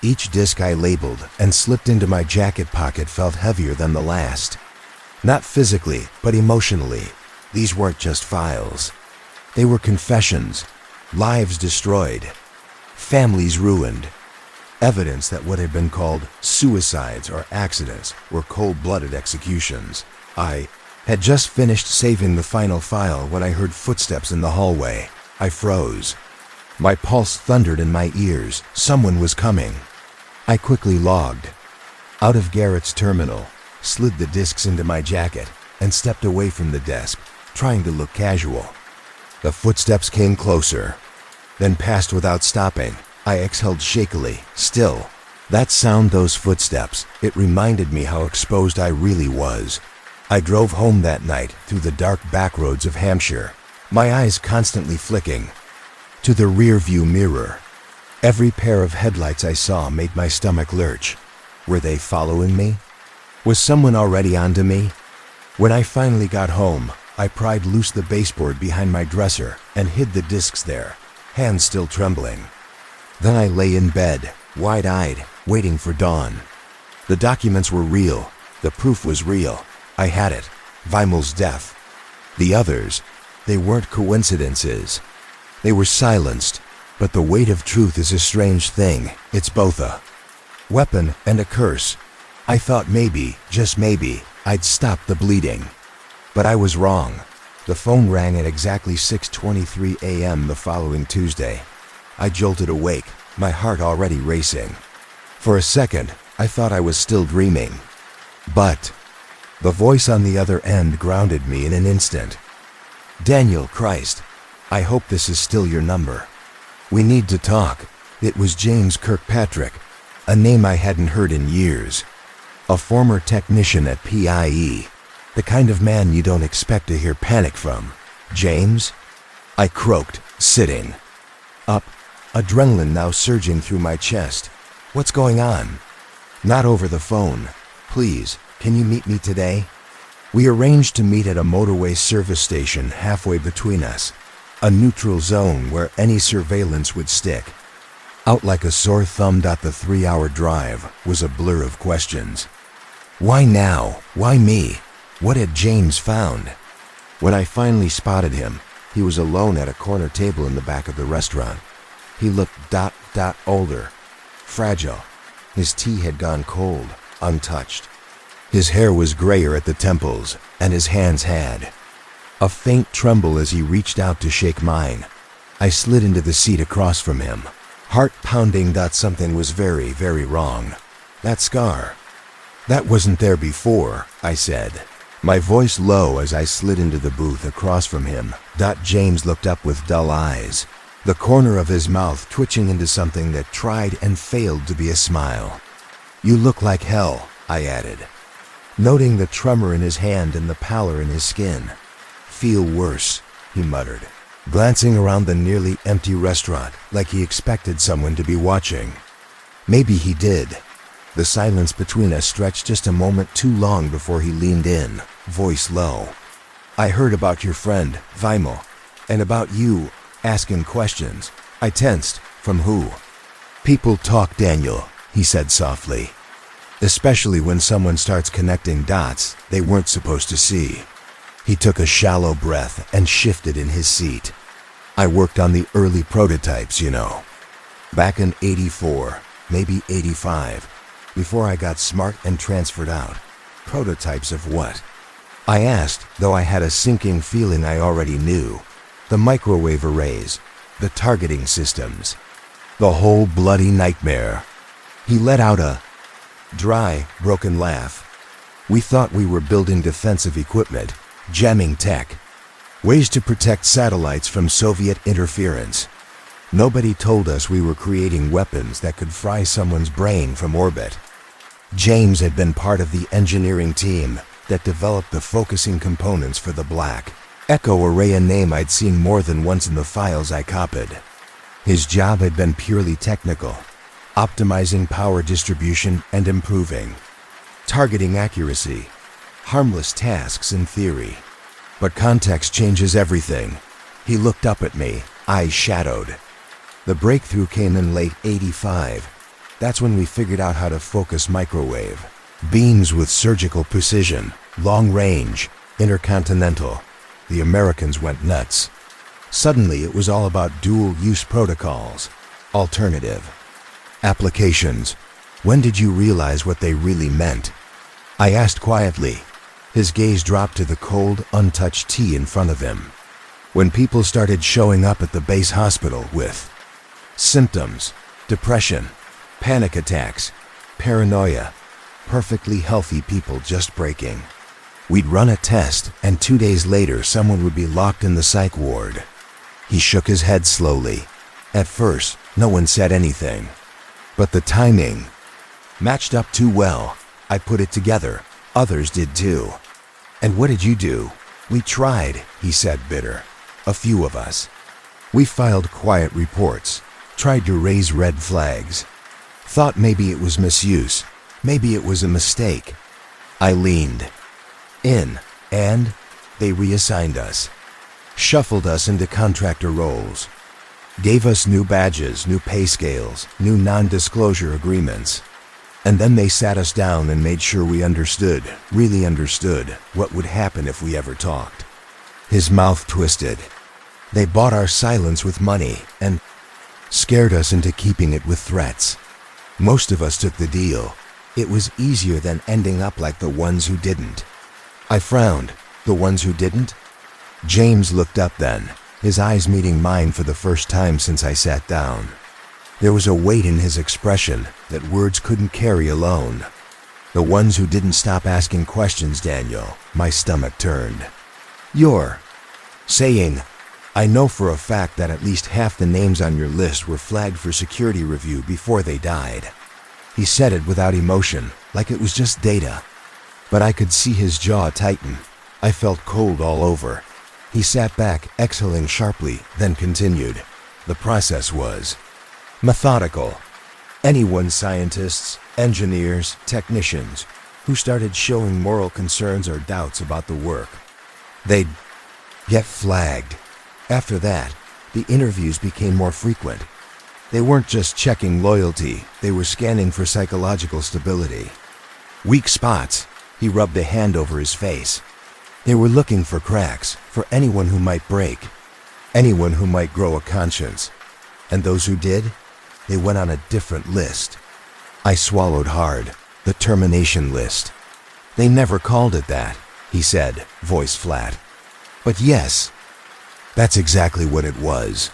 Speaker 1: Each disk I labeled and slipped into my jacket pocket felt heavier than the last. Not physically, but emotionally. These weren't just files. They were confessions, lives destroyed, families ruined, evidence that what had been called suicides or accidents were cold-blooded executions. I had just finished saving the final file when I heard footsteps in the hallway. I froze. My pulse thundered in my ears. Someone was coming. I quickly logged out of Garrett's terminal, slid the disks into my jacket, and stepped away from the desk, trying to look casual. The footsteps came closer, then passed without stopping. I exhaled shakily. Still, that sound, those footsteps, it reminded me how exposed I really was. I drove home that night through the dark backroads of Hampshire, my eyes constantly flicking to the rear-view mirror. Every pair of headlights I saw made my stomach lurch. Were they following me? Was someone already onto me? When I finally got home, I pried loose the baseboard behind my dresser and hid the disks there, hands still trembling. Then I lay in bed, wide-eyed, waiting for dawn. The documents were real. The proof was real. I had it. Vimal's death. The others, they weren't coincidences. They were silenced, but the weight of truth is a strange thing. It's both a weapon and a curse. I thought maybe, just maybe, I'd stop the bleeding. But I was wrong. The phone rang at exactly 6:23 a.m. the following Tuesday. I jolted awake, my heart already racing. For a second, I thought I was still dreaming. But the voice on the other end grounded me in an instant. "Daniel, Christ, I hope this is still your number. We need to talk." It was James Kirkpatrick, a name I hadn't heard in years. A former technician at PIE, the kind of man you don't expect to hear panic from. "James?" I croaked, sitting up, adrenaline now surging through my chest. "What's going on?" "Not over the phone. Please, can you meet me today?" We arranged to meet at a motorway service station halfway between us, a neutral zone where any surveillance would stick. Out like a sore thumb. The 3-hour drive was a blur of questions. Why now? Why me? What had James found? When I finally spotted him, he was alone at a corner table in the back of the restaurant. He looked older, fragile. His tea had gone cold, untouched. His hair was grayer at the temples, and his hands had a faint tremble as he reached out to shake mine. I slid into the seat across from him, heart pounding. Something was very, very wrong. That scar, that wasn't there before, I said, my voice low as I slid into the booth across from him. James looked up with dull eyes, the corner of his mouth twitching into something that tried and failed to be a smile. "You look like hell," I added, noting the tremor in his hand and the pallor in his skin. "Feel worse," he muttered, glancing around the nearly empty restaurant like he expected someone to be watching. Maybe he did. The silence between us stretched just a moment too long before he leaned in, voice low. I heard about your friend, Vimal, and about you asking questions. I tensed. From who? People talk, Daniel, he said softly. Especially when someone starts connecting dots they weren't supposed to see. He took a shallow breath and shifted in his seat. I worked on the early prototypes, you know. Back in '84, maybe '85, before I got smart and transferred out. Prototypes of what? I asked, though I had a sinking feeling I already knew. The microwave arrays, the targeting systems, the whole bloody nightmare. He let out a dry, broken laugh. We thought we were building defensive equipment, jamming tech, ways to protect satellites from Soviet interference. Nobody told us we were creating weapons that could fry someone's brain from orbit. James had been part of the engineering team that developed the focusing components for the Black Echo array, a name I'd seen more than once in the files I copied. His job had been purely technical, optimizing power distribution and improving targeting accuracy. Harmless tasks in theory. But context changes everything. He looked up at me, eyes shadowed. The breakthrough came in late '85. That's when we figured out how to focus microwave beams with surgical precision, long range, intercontinental. The Americans went nuts. Suddenly it was all about dual-use protocols, alternative applications. When did you realize what they really meant? I asked quietly. His gaze dropped to the cold, untouched tea in front of him. When people started showing up at the base hospital with symptoms, depression, panic attacks, paranoia, perfectly healthy people just breaking. We'd run a test, and 2 days later someone would be locked in the psych ward. He shook his head slowly. At first, no one said anything. But the timing matched up too well. I put it together. Others did too. And what did you do? We tried, he said bitter. A few of us. We filed quiet reports, tried to raise red flags. Thought maybe it was misuse. Maybe it was a mistake. I leaned in, and they reassigned us. Shuffled us into contractor roles. Gave us new badges, new pay scales, new non-disclosure agreements. And then they sat us down and made sure we understood, really understood, what would happen if we ever talked. His mouth twisted. They bought our silence with money and scared us into keeping it with threats. Most of us took the deal. It was easier than ending up like the ones who didn't. I frowned. The ones who didn't? James looked up then, his eyes meeting mine for the first time since I sat down. There was a weight in his expression that words couldn't carry alone. The ones who didn't stop asking questions, Daniel. My stomach turned. You're saying, I know for a fact that at least half the names on your list were flagged for security review before they died. He said it without emotion, like it was just data. But I could see his jaw tighten. I felt cold all over. He sat back, exhaling sharply, then continued. The process was methodical. Anyone, scientists, engineers, technicians, who started showing moral concerns or doubts about the work, they'd get flagged. After that, the interviews became more frequent. They weren't just checking loyalty, they were scanning for psychological stability. Weak spots. He rubbed a hand over his face. They were looking for cracks, for anyone who might break, anyone who might grow a conscience. And those who did, they went on a different list. I swallowed hard. The termination list. They never called it that, he said, voice flat. But yes, that's exactly what it was.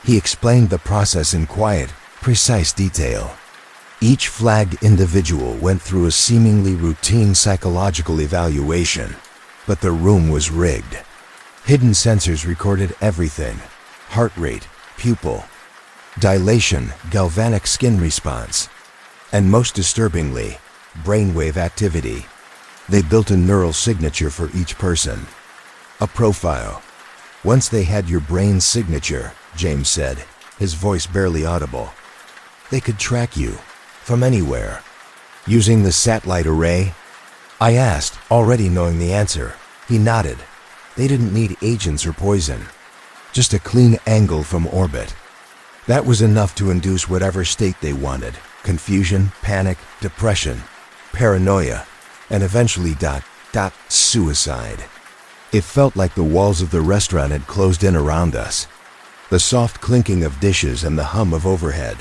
Speaker 1: He explained the process in quiet, precise detail. Each flagged individual went through a seemingly routine psychological evaluation, but the room was rigged. Hidden sensors recorded everything: heart rate, pupil, dilation, galvanic skin response, and most disturbingly, brainwave activity. They built a neural signature for each person, a profile. Once they had your brain's signature, James said, his voice barely audible, they could track you from anywhere. Using the satellite array? I asked, already knowing the answer. He nodded. They didn't need agents or poison. Just a clean angle from orbit. That was enough to induce whatever state they wanted. Confusion, panic, depression, paranoia, and eventually suicide. It felt like the walls of the restaurant had closed in around us. The soft clinking of dishes and the hum of overhead.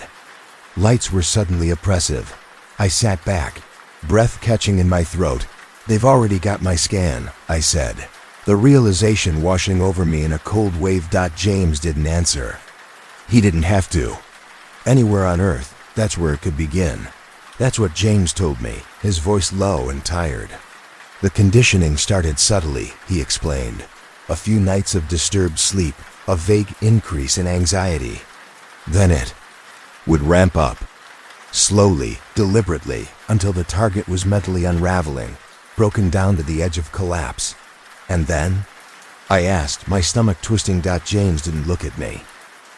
Speaker 1: Lights were suddenly oppressive. I sat back, breath catching in my throat. They've already got my scan, I said, the realization washing over me in a cold wave. James didn't answer. He didn't have to. Anywhere on Earth, that's where it could begin. That's what James told me, his voice low and tired. The conditioning started subtly, he explained. A few nights of disturbed sleep, a vague increase in anxiety. Then it would ramp up. Slowly, deliberately, until the target was mentally unraveling, broken down to the edge of collapse. And then? I asked, my stomach twisting. James didn't look at me.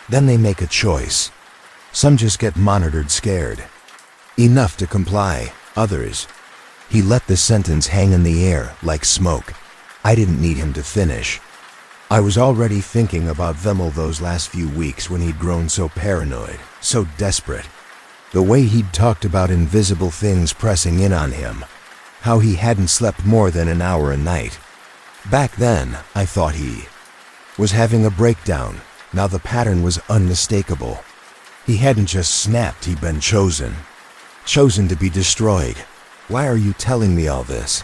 Speaker 1: Then they make a choice. Some just get monitored scared. Enough to comply, others. He let the sentence hang in the air like smoke. I didn't need him to finish. I was already thinking about Vimmel those last few weeks when he'd grown so paranoid, so desperate. The way he'd talked about invisible things pressing in on him. How he hadn't slept more than an hour a night. Back then, I thought he was having a breakdown. Now the pattern was unmistakable. He hadn't just snapped, he'd been chosen. Chosen to be destroyed. Why are you telling me all this?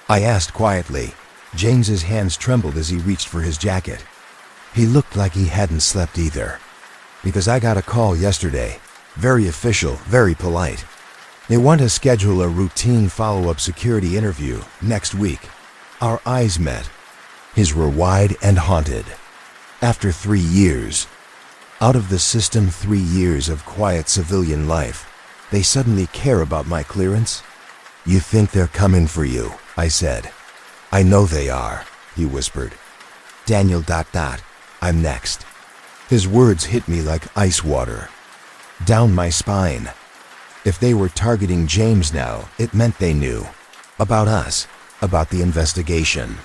Speaker 1: I asked quietly. James's hands trembled as he reached for his jacket. He looked like he hadn't slept either. Because I got a call yesterday. Very official, very polite. They want to schedule a routine follow-up security interview next week. Our eyes met. His were wide and haunted. After 3 years. Out of the system, 3 years of quiet civilian life. They suddenly care about my clearance? You think they're coming for you, I said. I know they are, he whispered. Daniel ... I'm next. His words hit me like ice water. Down my spine. If they were targeting James now, it meant they knew. About us, about the investigation.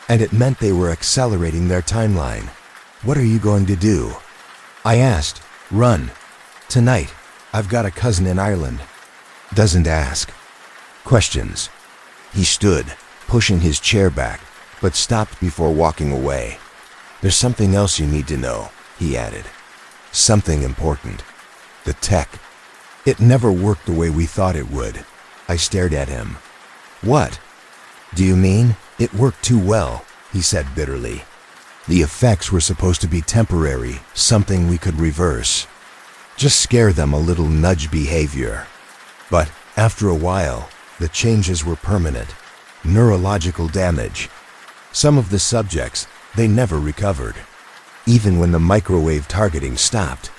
Speaker 1: And it meant they were accelerating their timeline. What are you going to do? I asked. Run. Tonight. I've got a cousin in Ireland. Doesn't ask questions. He stood, pushing his chair back, but stopped before walking away. There's something else you need to know, he added. Something important. The tech. It never worked the way we thought it would. I stared at him. What? Do you mean? It worked too well, he said bitterly. The effects were supposed to be temporary, something we could reverse. Just scare them a little, nudge behavior. But after a while, the changes were permanent. Neurological damage. Some of the subjects, they never recovered. Even when the microwave targeting stopped.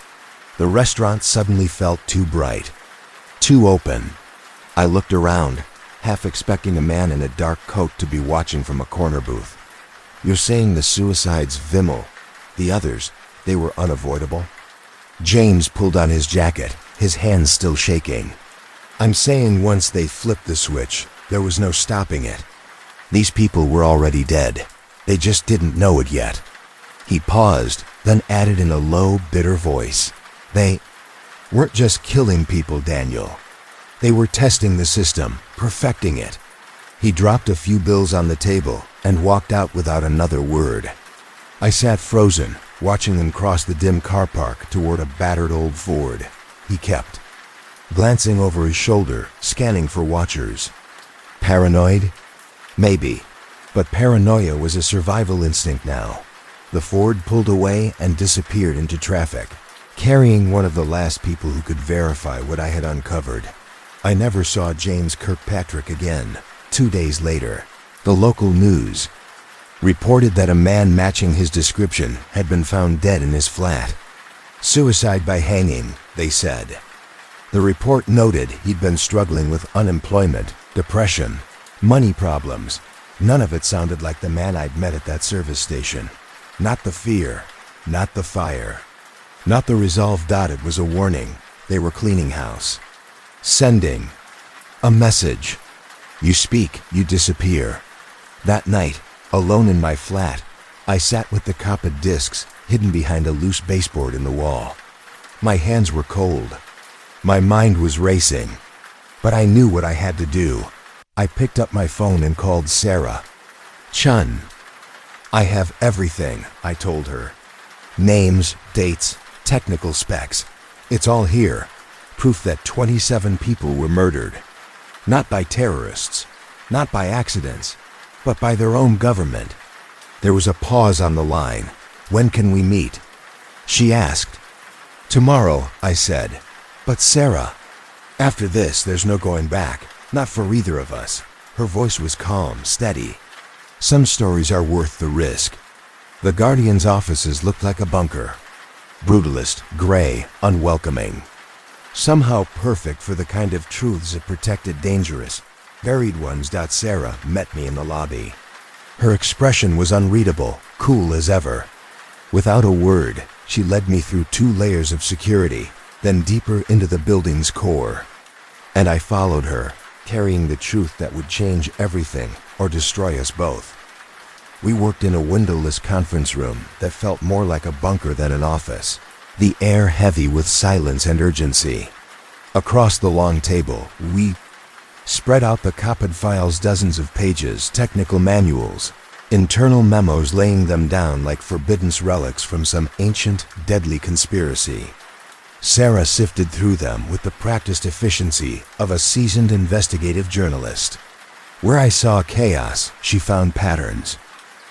Speaker 1: The restaurant suddenly felt too bright. Too open. I looked around, half expecting a man in a dark coat to be watching from a corner booth. You're saying the suicides, Vimmel, the others, they were unavoidable? James pulled on his jacket, his hands still shaking. I'm saying once they flipped the switch, there was no stopping it. These people were already dead. They just didn't know it yet. He paused, then added in a low, bitter voice. They weren't just killing people, Daniel. They were testing the system, perfecting it. He dropped a few bills on the table and walked out without another word. I sat frozen, watching him cross the dim car park toward a battered old Ford. He kept glancing over his shoulder, scanning for watchers. Paranoid? Maybe. But paranoia was a survival instinct now. The Ford pulled away and disappeared into traffic, carrying one of the last people who could verify what I had uncovered. I never saw James Kirkpatrick again. 2 days later, the local news reported that a man matching his description had been found dead in his flat. Suicide by hanging, they said. The report noted he'd been struggling with unemployment, depression, money problems. None of it sounded like the man I'd met at that service station. Not the fear, not the fire, not the resolve. It was a warning. They were cleaning house. Sending a message. You speak, you disappear. That night, Alone in my flat, I sat with the copied discs hidden behind a loose baseboard in the wall. My hands were cold. My mind was racing. But I knew what I had to do. I picked up my phone and called Sarah. "Chun, I have everything," I told her. "Names, dates, technical specs. It's all here. Proof that 27 people were murdered. Not by terrorists, not by accidents, but by their own government." There was a pause on the line. "When can we meet?" she asked. "Tomorrow," I said. "But Sarah, after this, there's no going back. Not for either of us." Her voice was calm, steady. "Some stories are worth the risk." The Guardian's offices looked like a bunker. Brutalist, gray, unwelcoming. Somehow perfect for the kind of truths that protected dangerous, buried ones. Sarah met me in the lobby. Her expression was unreadable, cool as ever. Without a word, she led me through 2 layers of security, then deeper into the building's core. And I followed her, carrying the truth that would change everything or destroy us both. We worked in a windowless conference room that felt more like a bunker than an office, the air heavy with silence and urgency. Across the long table, we spread out the copied files, dozens of pages, technical manuals, internal memos, laying them down like forbidden relics from some ancient, deadly conspiracy. Sarah sifted through them with the practiced efficiency of a seasoned investigative journalist. Where I saw chaos, she found patterns.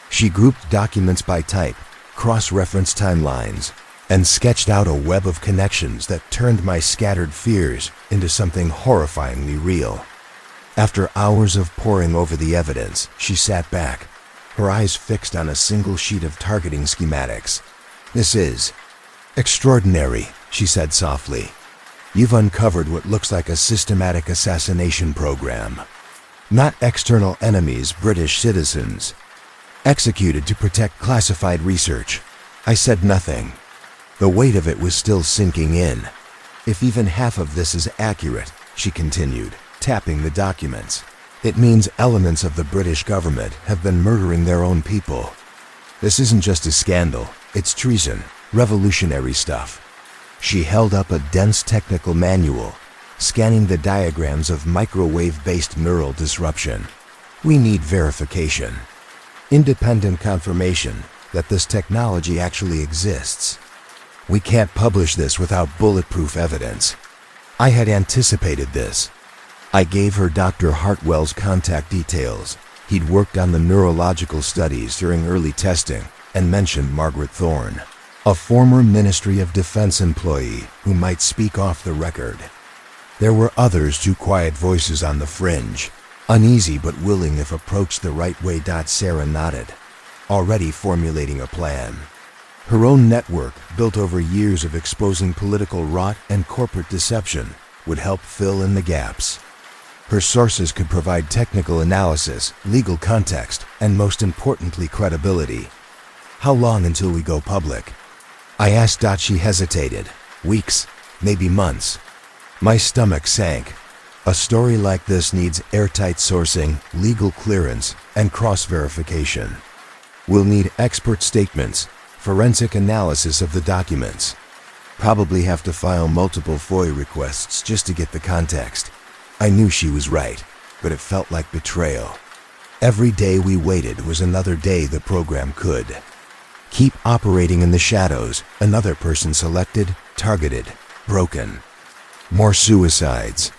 Speaker 1: She grouped documents by type, cross-referenced timelines, and sketched out a web of connections that turned my scattered fears into something horrifyingly real. After hours of poring over the evidence, she sat back, her eyes fixed on a single sheet of targeting schematics. "This is extraordinary," she said softly. "You've uncovered what looks like a systematic assassination program. Not external enemies, British citizens. Executed to protect classified research." I said nothing. The weight of it was still sinking in. "If even half of this is accurate," she continued, tapping the documents, "it means elements of the British government have been murdering their own people. This isn't just a scandal, it's treason, revolutionary stuff." She held up a dense technical manual, scanning the diagrams of microwave-based neural disruption. "We need verification. Independent confirmation that this technology actually exists. We can't publish this without bulletproof evidence." I had anticipated this. I gave her Dr. Hartwell's contact details. He'd worked on the neurological studies during early testing and mentioned Margaret Thorne, a former Ministry of Defense employee who might speak off the record. There were others, 2 quiet voices on the fringe, uneasy but willing if approached the right way. Sarah nodded, already formulating a plan. Her own network, built over years of exposing political rot and corporate deception, would help fill in the gaps. Her sources could provide technical analysis, legal context, and most importantly, credibility. "How long until we go public?" I asked. She hesitated. "Weeks, maybe months." My stomach sank. A story like this needs airtight sourcing, legal clearance, and cross-verification. "We'll need expert statements, forensic analysis of the documents. Probably have to file multiple FOIA requests just to get the context." I knew she was right, but it felt like betrayal. Every day we waited was another day the program could keep operating in the shadows. Another person selected, targeted, broken. More suicides.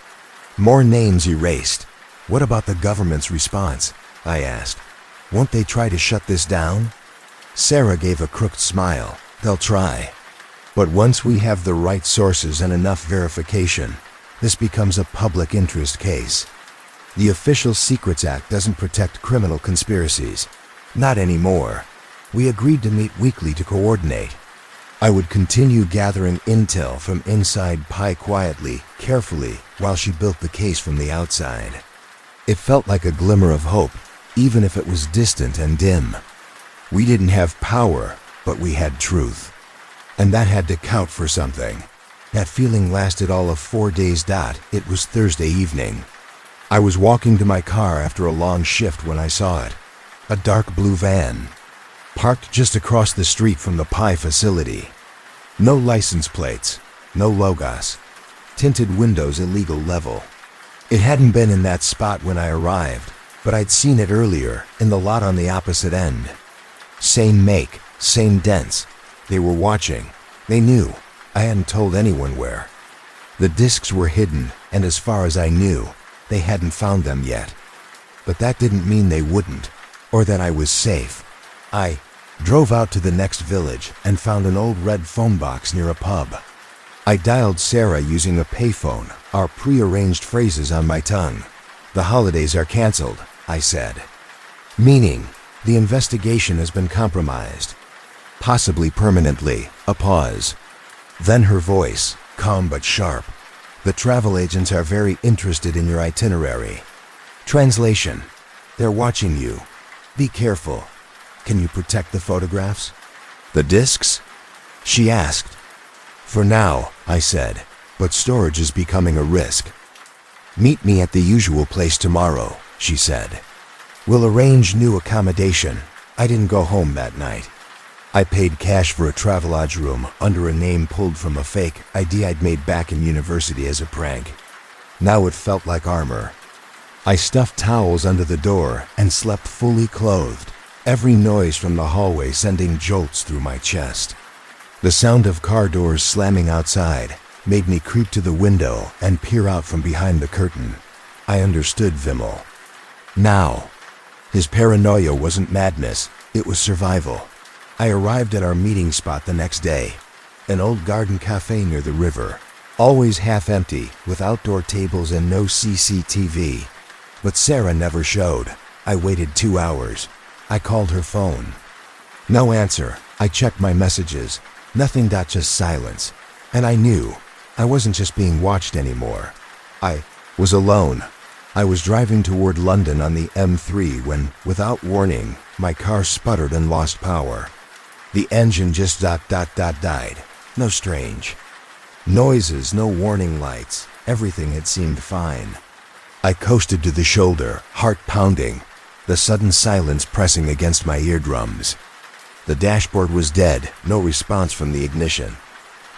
Speaker 1: More names erased. "What about the government's response?" I asked. "Won't they try to shut this down?" Sarah gave a crooked smile. "They'll try. But once we have the right sources and enough verification, this becomes a public interest case. The Official Secrets Act doesn't protect criminal conspiracies. Not anymore." We agreed to meet weekly to coordinate. I would continue gathering intel from inside Pi quietly, carefully, while she built the case from the outside. It felt like a glimmer of hope, even if it was distant and dim. We didn't have power, but we had truth. And that had to count for something. That feeling lasted all of 4 days. It was Thursday evening. I was walking to my car after a long shift when I saw it. A dark blue van, parked just across the street from the pie facility. No license plates, no logos, tinted windows illegal level. It hadn't been in that spot when I arrived, but I'd seen it earlier in the lot on the opposite end. Same make, same dents. They were watching. They knew. I hadn't told anyone where. The discs were hidden, and as far as I knew, they hadn't found them yet. But that didn't mean they wouldn't, or that I was safe. I drove out to the next village and found an old red phone box near a pub. I dialed Sarah using a payphone, our pre-arranged phrases on my tongue. "The holidays are canceled," I said. Meaning, the investigation has been compromised. Possibly permanently. A pause. Then her voice, calm but sharp. "The travel agents are very interested in your itinerary." Translation: "They're watching you. Be careful. Can you protect the photographs?" "The discs?" she asked. "For now," I said, "but storage is becoming a risk." "Meet me at the usual place tomorrow," she said. "We'll arrange new accommodation." I didn't go home that night. I paid cash for a Travelodge room under a name pulled from a fake ID I'd made back in university as a prank. Now it felt like armor. I stuffed towels under the door and slept fully clothed, every noise from the hallway sending jolts through my chest. The sound of car doors slamming outside made me creep to the window and peer out from behind the curtain. I understood Vimmel. Now, his paranoia wasn't madness, it was survival. I arrived at our meeting spot the next day, an old garden cafe near the river, always half empty, with outdoor tables and no CCTV. But Sarah never showed. I waited 2 hours. I called her phone. No answer. I checked my messages. Nothing. Just silence. And I knew I wasn't just being watched anymore. I was alone. I was driving toward London on the M3 when, without warning, my car sputtered and lost power. The engine just died. No strange noises, no warning lights. Everything had seemed fine. I coasted to the shoulder, heart pounding, the sudden silence pressing against my eardrums. The dashboard was dead, no response from the ignition.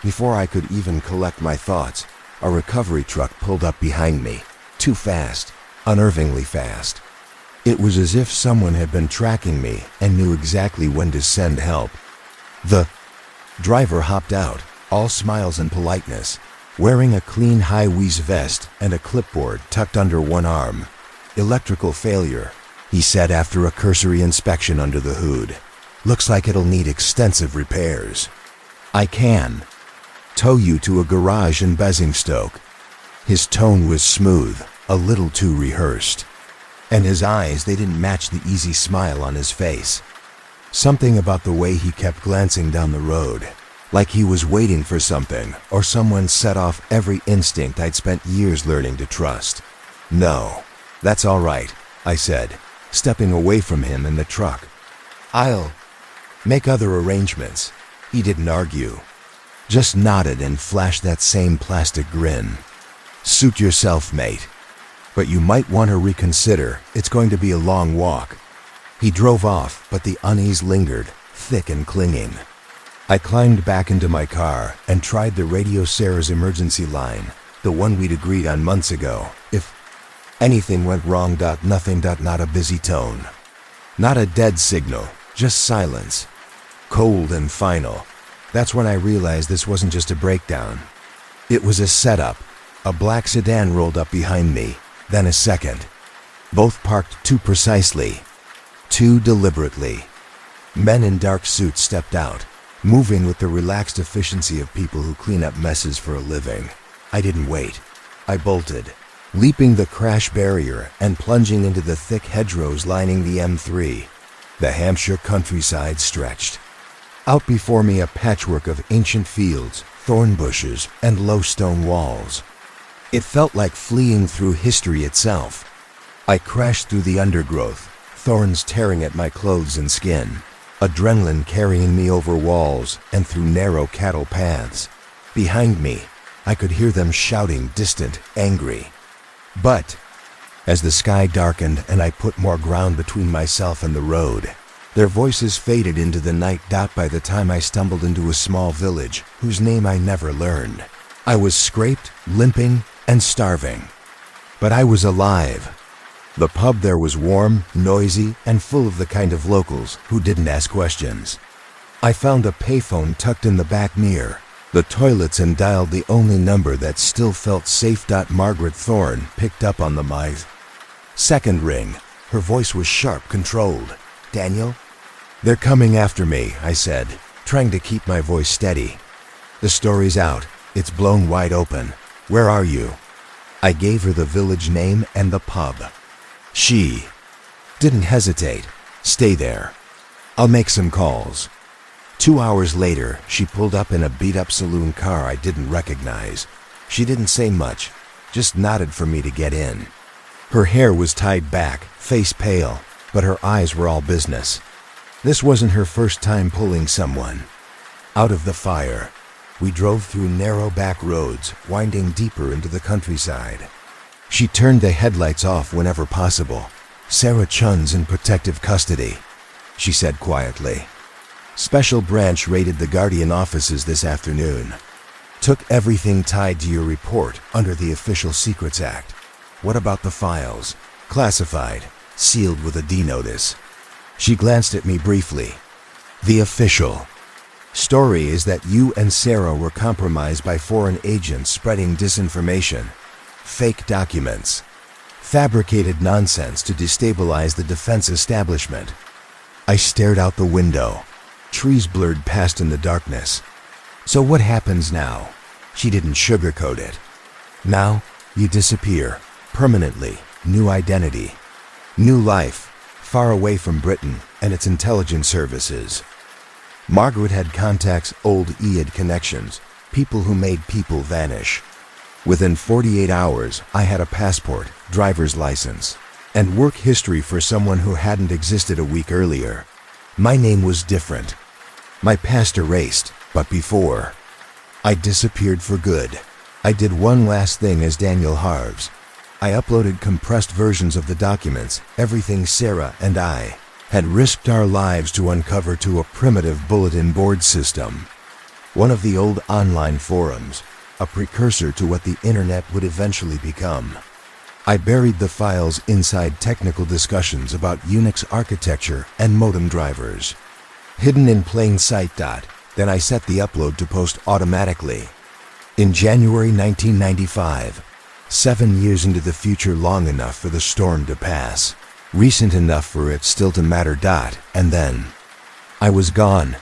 Speaker 1: Before I could even collect my thoughts, a recovery truck pulled up behind me, too fast, unnervingly fast. It was as if someone had been tracking me and knew exactly when to send help. The driver hopped out, all smiles and politeness, wearing a clean high-vis vest and a clipboard tucked under one arm. "Electrical failure," he said after a cursory inspection under the hood. "Looks like it'll need extensive repairs. I can tow you to a garage in Basingstoke." His tone was smooth, a little too rehearsed. And his eyes, they didn't match the easy smile on his face. Something about the way he kept glancing down the road, like he was waiting for something, or someone set off every instinct I'd spent years learning to trust. "No, that's all right," I said, stepping away from him in the truck. "I'll make other arrangements." He didn't argue, just nodded and flashed that same plastic grin. "Suit yourself, mate. But you might want to reconsider. It's going to be a long walk." He drove off, but the unease lingered, thick and clinging. I climbed back into my car and tried the Radio Sarah's emergency line, the one we'd agreed on months ago. If anything went wrong. Nothing. Not a busy tone. Not a dead signal, just silence. Cold and final. That's when I realized this wasn't just a breakdown. It was a setup. A black sedan rolled up behind me, then a second. Both parked too precisely, too deliberately. Men in dark suits stepped out, moving with the relaxed efficiency of people who clean up messes for a living. I didn't wait. I bolted, leaping the crash barrier and plunging into the thick hedgerows lining the M3. The Hampshire countryside stretched. Out before me a patchwork of ancient fields, thorn bushes, and low stone walls. It felt like fleeing through history itself. I crashed through the undergrowth, thorns tearing at my clothes and skin, adrenaline carrying me over walls and through narrow cattle paths. Behind me, I could hear them shouting, distant, angry. But As the sky darkened and I put more ground between myself and the road, their voices faded into the night. By the time I stumbled into a small village whose name I never learned, I was scraped, limping, and starving. But I was alive. The pub there was warm, noisy, and full of the kind of locals who didn't ask questions. I found a payphone tucked in the back near the toilets and dialed the only number that still felt safe. Margaret Thorne picked up on my second ring. Her voice was sharp, controlled. "Daniel?" "They're coming after me," I said, trying to keep my voice steady. "The story's out. It's blown wide open. Where are you?" I gave her the village name and the pub. She didn't hesitate. "Stay there. I'll make some calls." 2 hours later, she pulled up in a beat-up saloon car I didn't recognize. She didn't say much, just nodded for me to get in. Her hair was tied back, face pale, but her eyes were all business. This wasn't her first time pulling someone out of the fire. We drove through narrow back roads, winding deeper into the countryside. She turned the headlights off whenever possible. "Sarah Chun's in protective custody," she said quietly. "Special branch raided the Guardian offices this afternoon. Took everything tied to your report under the Official Secrets Act." "What about the files?" "Classified, sealed with a D notice." She glanced at me briefly. "The official story is that you and Sarah were compromised by foreign agents spreading disinformation, fake documents, fabricated nonsense to destabilize the defense establishment." I stared out the window. Trees blurred past in the darkness. "So what happens now?" She didn't sugarcoat it. "Now, you disappear. Permanently. New identity. New life. Far away from Britain and its intelligence services." Margaret had contacts, old EID connections, people who made people vanish. Within 48 hours, I had a passport, driver's license, and work history for someone who hadn't existed a week earlier. My name was different. My past erased, but before I disappeared for good, I did one last thing as Daniel Harves. I uploaded compressed versions of the documents, everything Sarah and I had risked our lives to uncover, to a primitive bulletin board system. One of the old online forums, a precursor to what the internet would eventually become. I buried the files inside technical discussions about Unix architecture and modem drivers. Hidden in plain sight. Then I set the upload to post automatically. In January 1995, 7 years into the future, long enough for the storm to pass, recent enough for it still to matter. And then I was gone.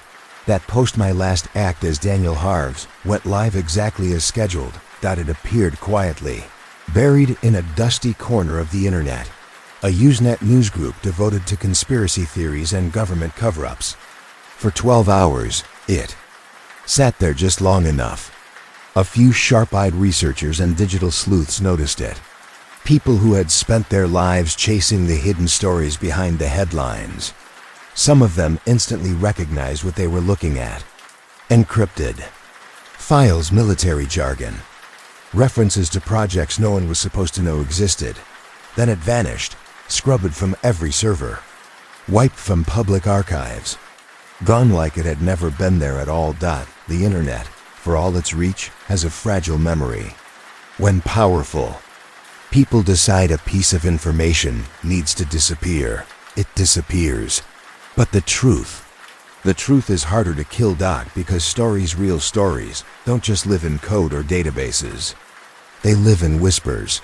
Speaker 1: That post, my last act as Daniel Harves, went live exactly as scheduled. It appeared quietly, buried in a dusty corner of the internet, a Usenet newsgroup devoted to conspiracy theories and government cover-ups. For 12 hours, it sat there just long enough. A few sharp-eyed researchers and digital sleuths noticed it. People who had spent their lives chasing the hidden stories behind the headlines. Some of them instantly recognized what they were looking at. Encrypted files, military jargon, references to projects no one was supposed to know existed. Then it vanished, scrubbed from every server, wiped from public archives, gone like it had never been there at all. The internet, for all its reach, has a fragile memory. When powerful people decide a piece of information needs to disappear, it disappears. But the truth is harder to kill. Because stories, real stories, don't just live in code or databases. They live in whispers,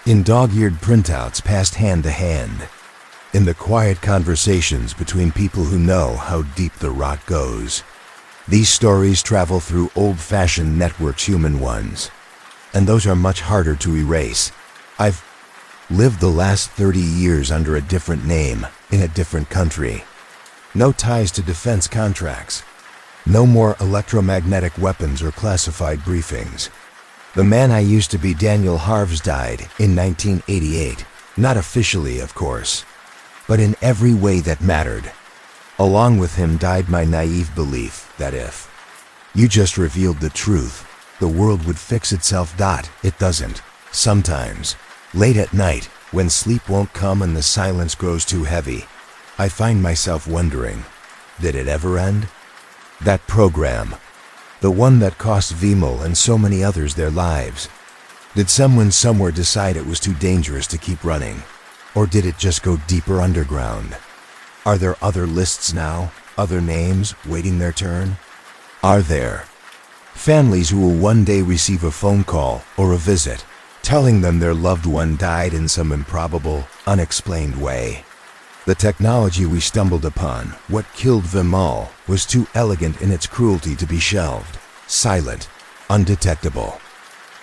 Speaker 1: in dog-eared printouts passed hand to hand, in the quiet conversations between people who know how deep the rot goes. These stories travel through old-fashioned networks, human ones, and those are much harder to erase. I've lived the last 30 years under a different name, in a different country. No ties to defense contracts. No more electromagnetic weapons or classified briefings. The man I used to be, Daniel Harves, died in 1988. Not officially, of course, but in every way that mattered. Along with him died my naive belief that if you just revealed the truth, the world would fix itself. It doesn't. Sometimes, late at night, When sleep won't come and the silence grows too heavy, I find myself wondering, did it ever end? That program, the one that cost Vimal and so many others their lives, did someone somewhere decide it was too dangerous to keep running? Or did it just go deeper underground? Are there other lists now, other names waiting their turn? Are there families who will one day receive a phone call or a visit telling them their loved one died in some improbable, unexplained way? The technology we stumbled upon, what killed Vimal, was too elegant in its cruelty to be shelved. Silent, undetectable.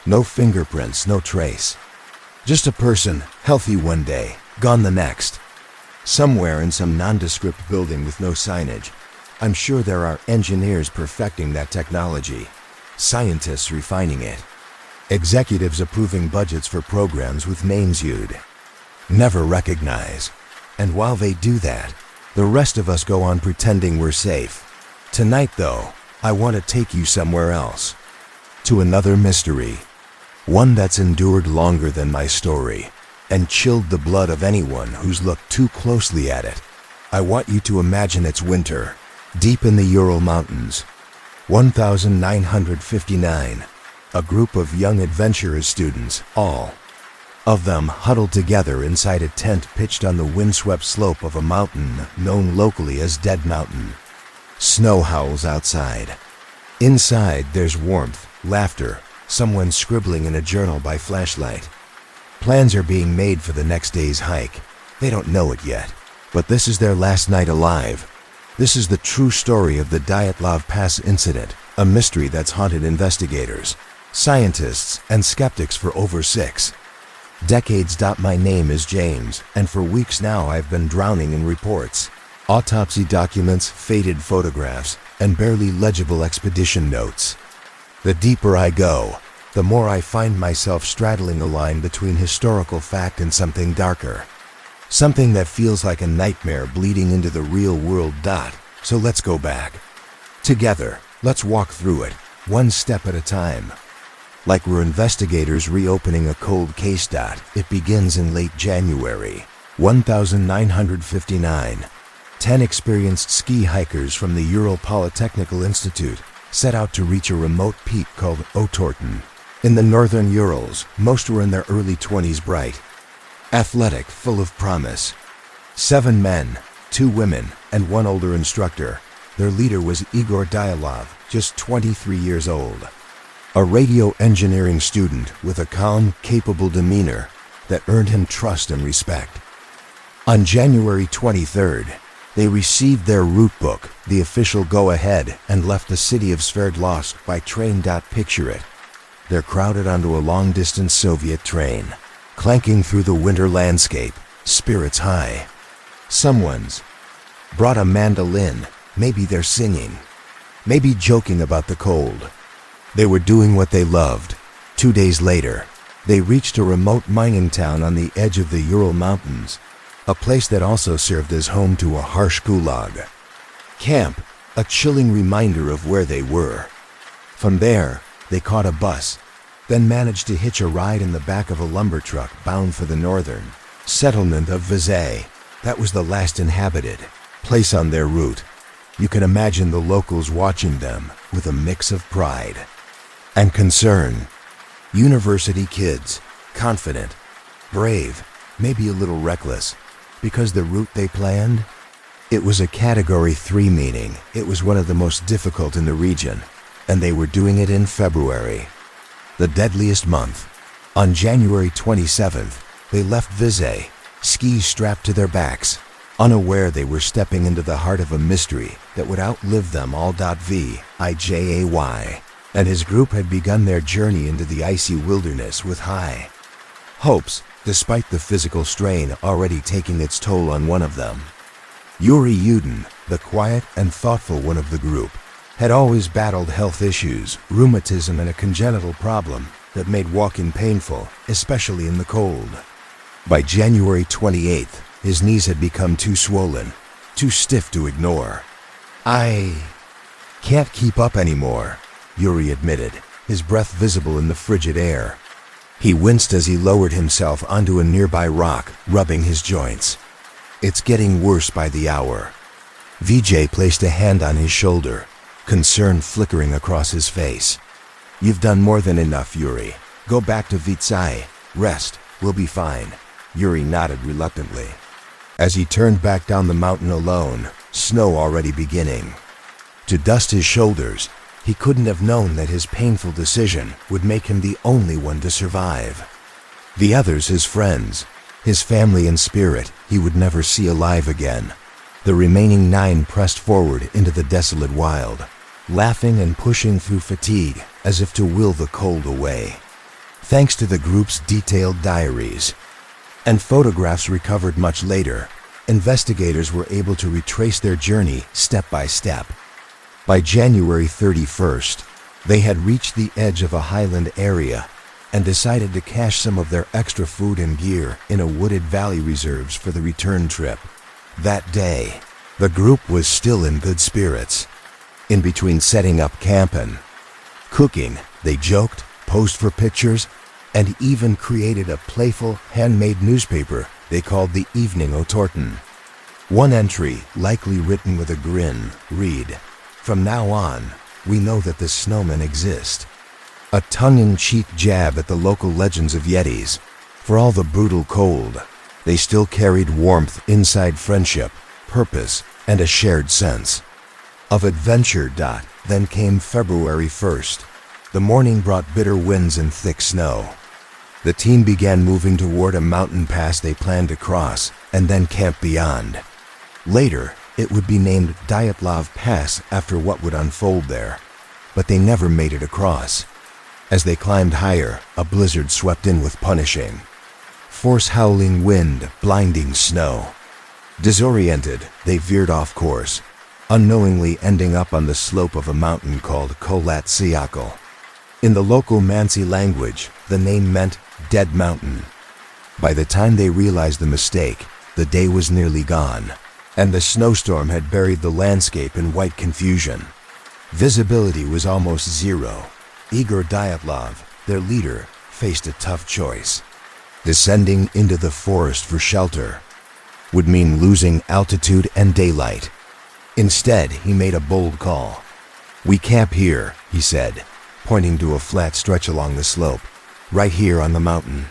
Speaker 1: No fingerprints, no trace. Just a person, healthy one day, gone the next. Somewhere in some nondescript building with no signage, I'm sure there are engineers perfecting that technology, scientists refining it, executives approving budgets for programs with names you'd never recognize. And while they do that, the rest of us go on pretending we're safe. Tonight, though, I want to take you somewhere else. To another mystery. One that's endured longer than my story, and chilled the blood of anyone who's looked too closely at it. I want you to imagine it's winter, deep in the Ural Mountains. 1959. A group of young adventurous students, all of them huddled together inside a tent pitched on the windswept slope of a mountain known locally as Dead Mountain. Snow howls outside. Inside, there's warmth, laughter, someone scribbling in a journal by flashlight. Plans are being made for the next day's hike. They don't know it yet, but this is their last night alive. This is the true story of the Dyatlov Pass incident, a mystery that's haunted investigators, scientists, and skeptics for over 6 decades. My name is James, and for weeks now I've been drowning in reports, autopsy documents, faded photographs, and barely legible expedition notes. The deeper I go, the more I find myself straddling a line between historical fact and something darker. Something that feels like a nightmare bleeding into the real world. So let's go back. Together, let's walk through it, one step at a time. Like we're investigators reopening a cold case. It begins in late January, 1959. 10 experienced ski hikers from the Ural Polytechnical Institute set out to reach a remote peak called Otorten. In the northern Urals, most were in their early 20s, bright, athletic, full of promise. 7 men, 2 women, and 1 older instructor. Their leader was Igor Dyatlov, just 23 years old. A radio engineering student with a calm, capable demeanor that earned him trust and respect. On January 23rd, they received their route book, the official go-ahead, and left the city of Sverdlovsk by train. Picture it. They're crowded onto a long-distance Soviet train, clanking through the winter landscape, spirits high. Someone's brought a mandolin. Maybe they're singing, maybe joking about the cold. They were doing what they loved. 2 days later, they reached a remote mining town on the edge of the Ural Mountains, a place that also served as home to a harsh gulag camp, a chilling reminder of where they were. From there, they caught a bus, then managed to hitch a ride in the back of a lumber truck bound for the northern settlement of Vizay. That was the last inhabited place on their route. You can imagine the locals watching them with a mix of pride and concern. University kids, confident, brave, maybe a little reckless, because the route they planned, it was a Category 3, meaning it was one of the most difficult in the region, and they were doing it in February, the deadliest month. On January 27th, they left Vizay, skis strapped to their backs, unaware they were stepping into the heart of a mystery that would outlive them all. Vijay and his group had begun their journey into the icy wilderness with high hopes, despite the physical strain already taking its toll on one of them. Yuri Yudin, the quiet and thoughtful one of the group, had always battled health issues, rheumatism, and a congenital problem that made walking painful, especially in the cold. By January 28th, his knees had become too swollen, too stiff to ignore. "I can't keep up anymore," Yuri admitted, his breath visible in the frigid air. He winced as he lowered himself onto a nearby rock, rubbing his joints. It's getting worse by the hour. Vijay placed a hand on his shoulder, concern flickering across his face. You've done more than enough, Yuri. Go back to Vitsai. Rest. We'll be fine. Yuri nodded reluctantly. As he turned back down the mountain alone, snow already beginning. To dust his shoulders, he couldn't have known that his painful decision would make him the only one to survive. The others, his friends, his family and spirit, he would never see alive again. The remaining 9 pressed forward into the desolate wild, laughing and pushing through fatigue as if to will the cold away. Thanks to the group's detailed diaries and photographs recovered much later, investigators were able to retrace their journey step by step. By January 31st, they had reached the edge of a highland area and decided to cache some of their extra food and gear in a wooded valley reserves for the return trip. That day, the group was still in good spirits. In between setting up camp and cooking, they joked, posed for pictures, and even created a playful, handmade newspaper they called the Evening O'Torton. One entry, likely written with a grin, read, "From now on, we know that the snowmen exist." A tongue-in-cheek jab at the local legends of Yetis. For all the brutal cold, they still carried warmth inside friendship, purpose, and a shared sense of adventure. Then came February 1st. The morning brought bitter winds and thick snow. The team began moving toward a mountain pass they planned to cross, and then camp beyond. Later, it would be named Dyatlov Pass after what would unfold there, but they never made it across. As they climbed higher, a blizzard swept in with punishing force, howling wind, blinding snow. Disoriented, they veered off course, unknowingly ending up on the slope of a mountain called Kholat Syakhl. In the local Mansi language, the name meant Dead Mountain. By the time they realized the mistake, the day was nearly gone, and the snowstorm had buried the landscape in white confusion. Visibility was almost zero. Igor Dyatlov, their leader, faced a tough choice. Descending into the forest for shelter would mean losing altitude and daylight. Instead, he made a bold call. "We camp here," he said, pointing to a flat stretch along the slope, "right here on the mountain."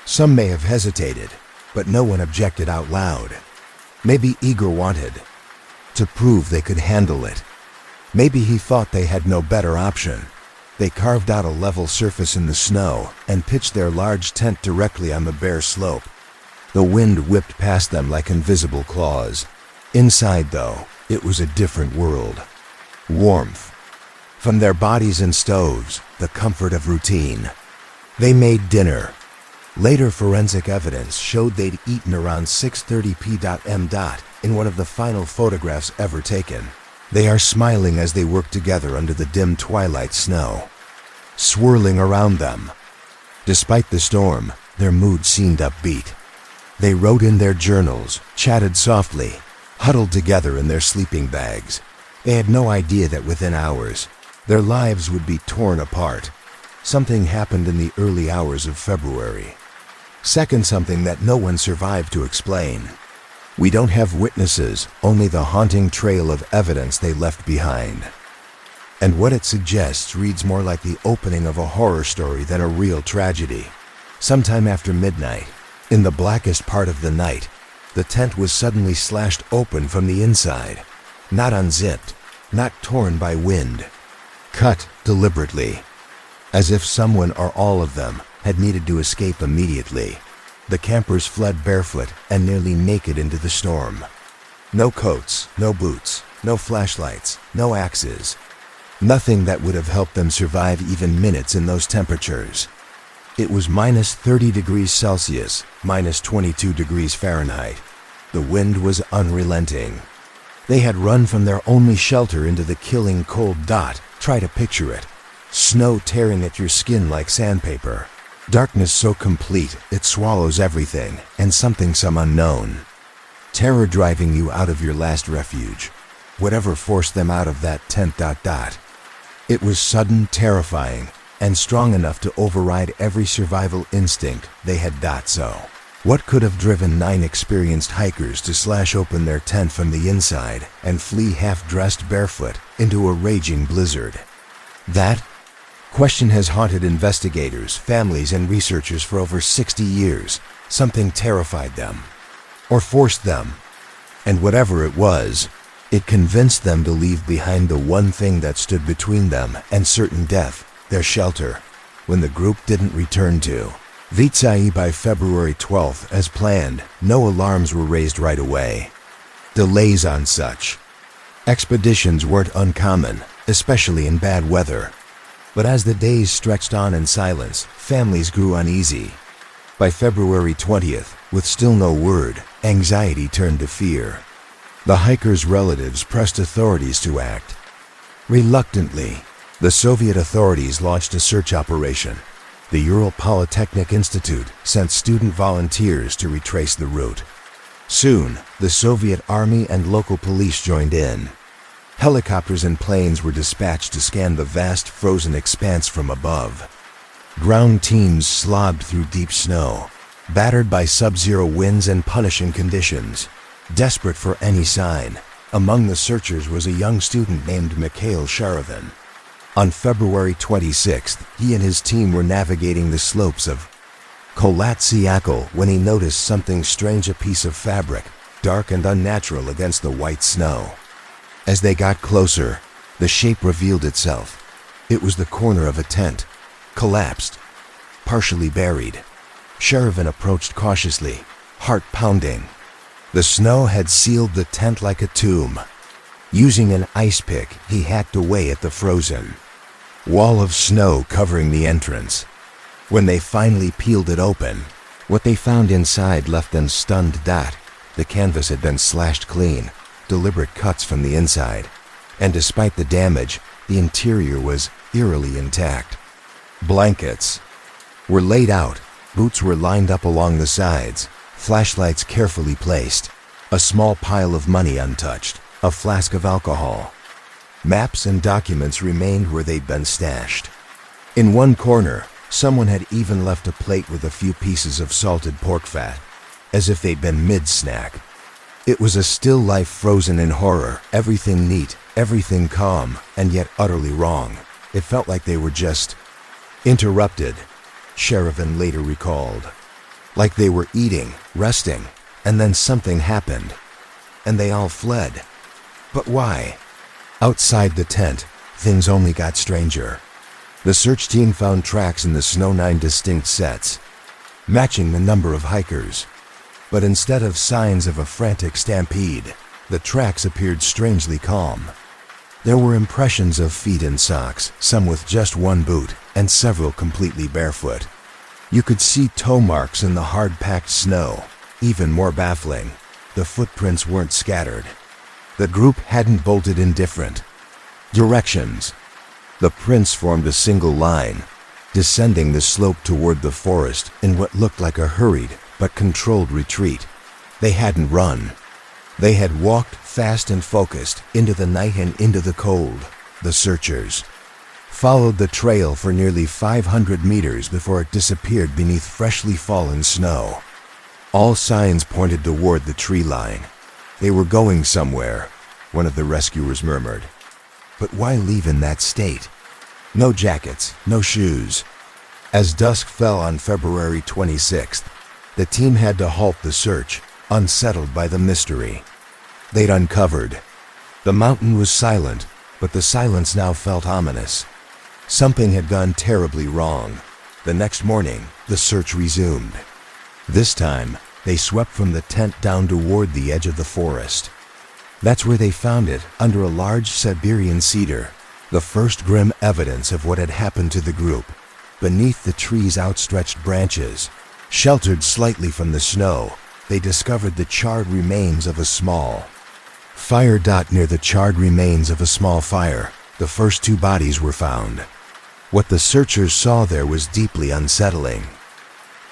Speaker 1: Some may have hesitated, but no one objected out loud. Maybe Igor wanted to prove they could handle it. Maybe he thought they had no better option. They carved out a level surface in the snow and pitched their large tent directly on the bare slope. The wind whipped past them like invisible claws. Inside, though, it was a different world. Warmth from their bodies and stoves, the comfort of routine. They made dinner. Later forensic evidence showed they'd eaten around 6:30 p.m. in one of the final photographs ever taken. They are smiling as they work together under the dim twilight snow, swirling around them. Despite the storm, their mood seemed upbeat. They wrote in their journals, chatted softly, huddled together in their sleeping bags. They had no idea that within hours, their lives would be torn apart. Something happened in the early hours of February. Second, something that no one survived to explain. We don't have witnesses, only the haunting trail of evidence they left behind. And what it suggests reads more like the opening of a horror story than a real tragedy. Sometime after midnight, in the blackest part of the night, the tent was suddenly slashed open from the inside. Not unzipped, not torn by wind. Cut deliberately, as if someone or all of them had needed to escape immediately. The campers fled barefoot and nearly naked into the storm. No coats, no boots, no flashlights, no axes. Nothing that would have helped them survive even minutes in those temperatures. It was minus 30 degrees Celsius, minus 22 degrees Fahrenheit. The wind was unrelenting. They had run from their only shelter into the killing cold. Try to picture it. Snow tearing at your skin like sandpaper. Darkness so complete it swallows everything, and something some unknown. Terror driving you out of your last refuge. Whatever forced them out of that tent. It was sudden, terrifying, and strong enough to override every survival instinct they had. So, what could have driven 9 experienced hikers to slash open their tent from the inside and flee half-dressed barefoot into a raging blizzard? That question has haunted investigators, families, and researchers for over 60 years. Something terrified them, or forced them, and whatever it was, it convinced them to leave behind the one thing that stood between them and certain death, their shelter. When the group didn't return to Vitsai by February 12th as planned, no alarms were raised right away. Delays on such expeditions weren't uncommon, especially in bad weather. But as the days stretched on in silence, families grew uneasy. By February 20th, with still no word, anxiety turned to fear. The hikers' relatives pressed authorities to act. Reluctantly, the Soviet authorities launched a search operation. The Ural Polytechnic Institute sent student volunteers to retrace the route. Soon, the Soviet army and local police joined in. Helicopters and planes were dispatched to scan the vast frozen expanse from above. Ground teams slogged through deep snow, battered by sub-zero winds and punishing conditions, desperate for any sign. Among the searchers was a young student named Mikhail Sharovin. On February 26th, he and his team were navigating the slopes of Kolatsiakal when he noticed something strange, a piece of fabric, dark and unnatural against the white snow. As they got closer, the shape revealed itself. It was the corner of a tent, collapsed, partially buried. Sharovin approached cautiously, heart pounding. The snow had sealed the tent like a tomb. Using an ice pick, he hacked away at the frozen wall of snow covering the entrance. When they finally peeled it open, what they found inside left them stunned. The canvas had been slashed clean, deliberate cuts from the inside, and despite the damage, the interior was eerily intact. Blankets were laid out, boots were lined up along the sides, flashlights carefully placed, a small pile of money untouched, a flask of alcohol. Maps and documents remained where they'd been stashed. In one corner, someone had even left a plate with a few pieces of salted pork fat, as if they'd been mid-snack. It was a still life frozen in horror, everything neat, everything calm, and yet utterly wrong. It felt like they were just interrupted, Sharovin later recalled. Like they were eating, resting, and then something happened, and they all fled. But why? Outside the tent, things only got stranger. The search team found tracks in the snow, 9 distinct sets, matching the number of hikers. But instead of signs of a frantic stampede, the tracks appeared strangely calm. There were impressions of feet in socks, some with just one boot, and several completely barefoot. You could see toe marks in the hard-packed snow. Even more baffling, the footprints weren't scattered. The group hadn't bolted in different directions. The prints formed a single line, descending the slope toward the forest in what looked like a hurried but controlled retreat. They hadn't run. They had walked fast and focused into the night and into the cold. The searchers followed the trail for nearly 500 meters before it disappeared beneath freshly fallen snow. All signs pointed toward the tree line. They were going somewhere, one of the rescuers murmured. But why leave in that state? No jackets, no shoes. As dusk fell on February 26th, the team had to halt the search, unsettled by the mystery they'd uncovered. The mountain was silent, but the silence now felt ominous. Something had gone terribly wrong. The next morning, the search resumed. This time, they swept from the tent down toward the edge of the forest. That's where they found it, under a large Siberian cedar, the first grim evidence of what had happened to the group. Beneath the tree's outstretched branches, sheltered slightly from the snow, they discovered the charred remains of a small fire. Near the charred remains of a small fire, the first 2 bodies were found. What the searchers saw there was deeply unsettling.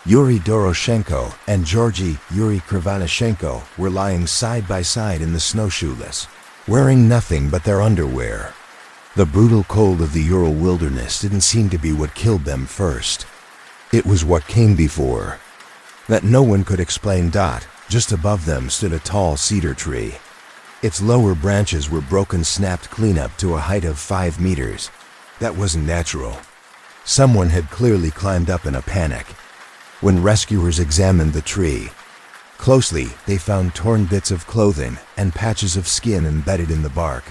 Speaker 1: Yuri Doroshenko and Georgy Yuri Krivanashenko were lying side by side in the snowshoeless, wearing nothing but their underwear. The brutal cold of the Ural wilderness didn't seem to be what killed them first. It was what came before. That no one could explain. Just above them stood a tall cedar tree. Its lower branches were broken, snapped clean up to a height of 5 meters. That wasn't natural. Someone had clearly climbed up in a panic. When rescuers examined the tree closely, they found torn bits of clothing and patches of skin embedded in the bark.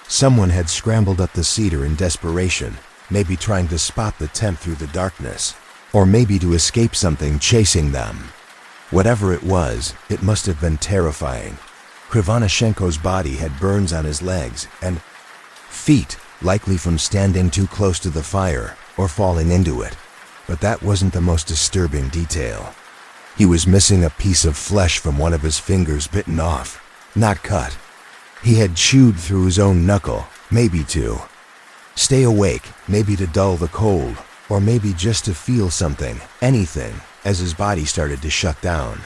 Speaker 1: Someone had scrambled up the cedar in desperation, maybe trying to spot the tent through the darkness, or maybe to escape something chasing them. Whatever it was, it must have been terrifying. Krivonishenko's body had burns on his legs and feet, likely from standing too close to the fire or falling into it. But that wasn't the most disturbing detail. He was missing a piece of flesh from one of his fingers, bitten off, not cut. He had chewed through his own knuckle, maybe to stay awake, maybe to dull the cold, or maybe just to feel something, anything, as his body started to shut down.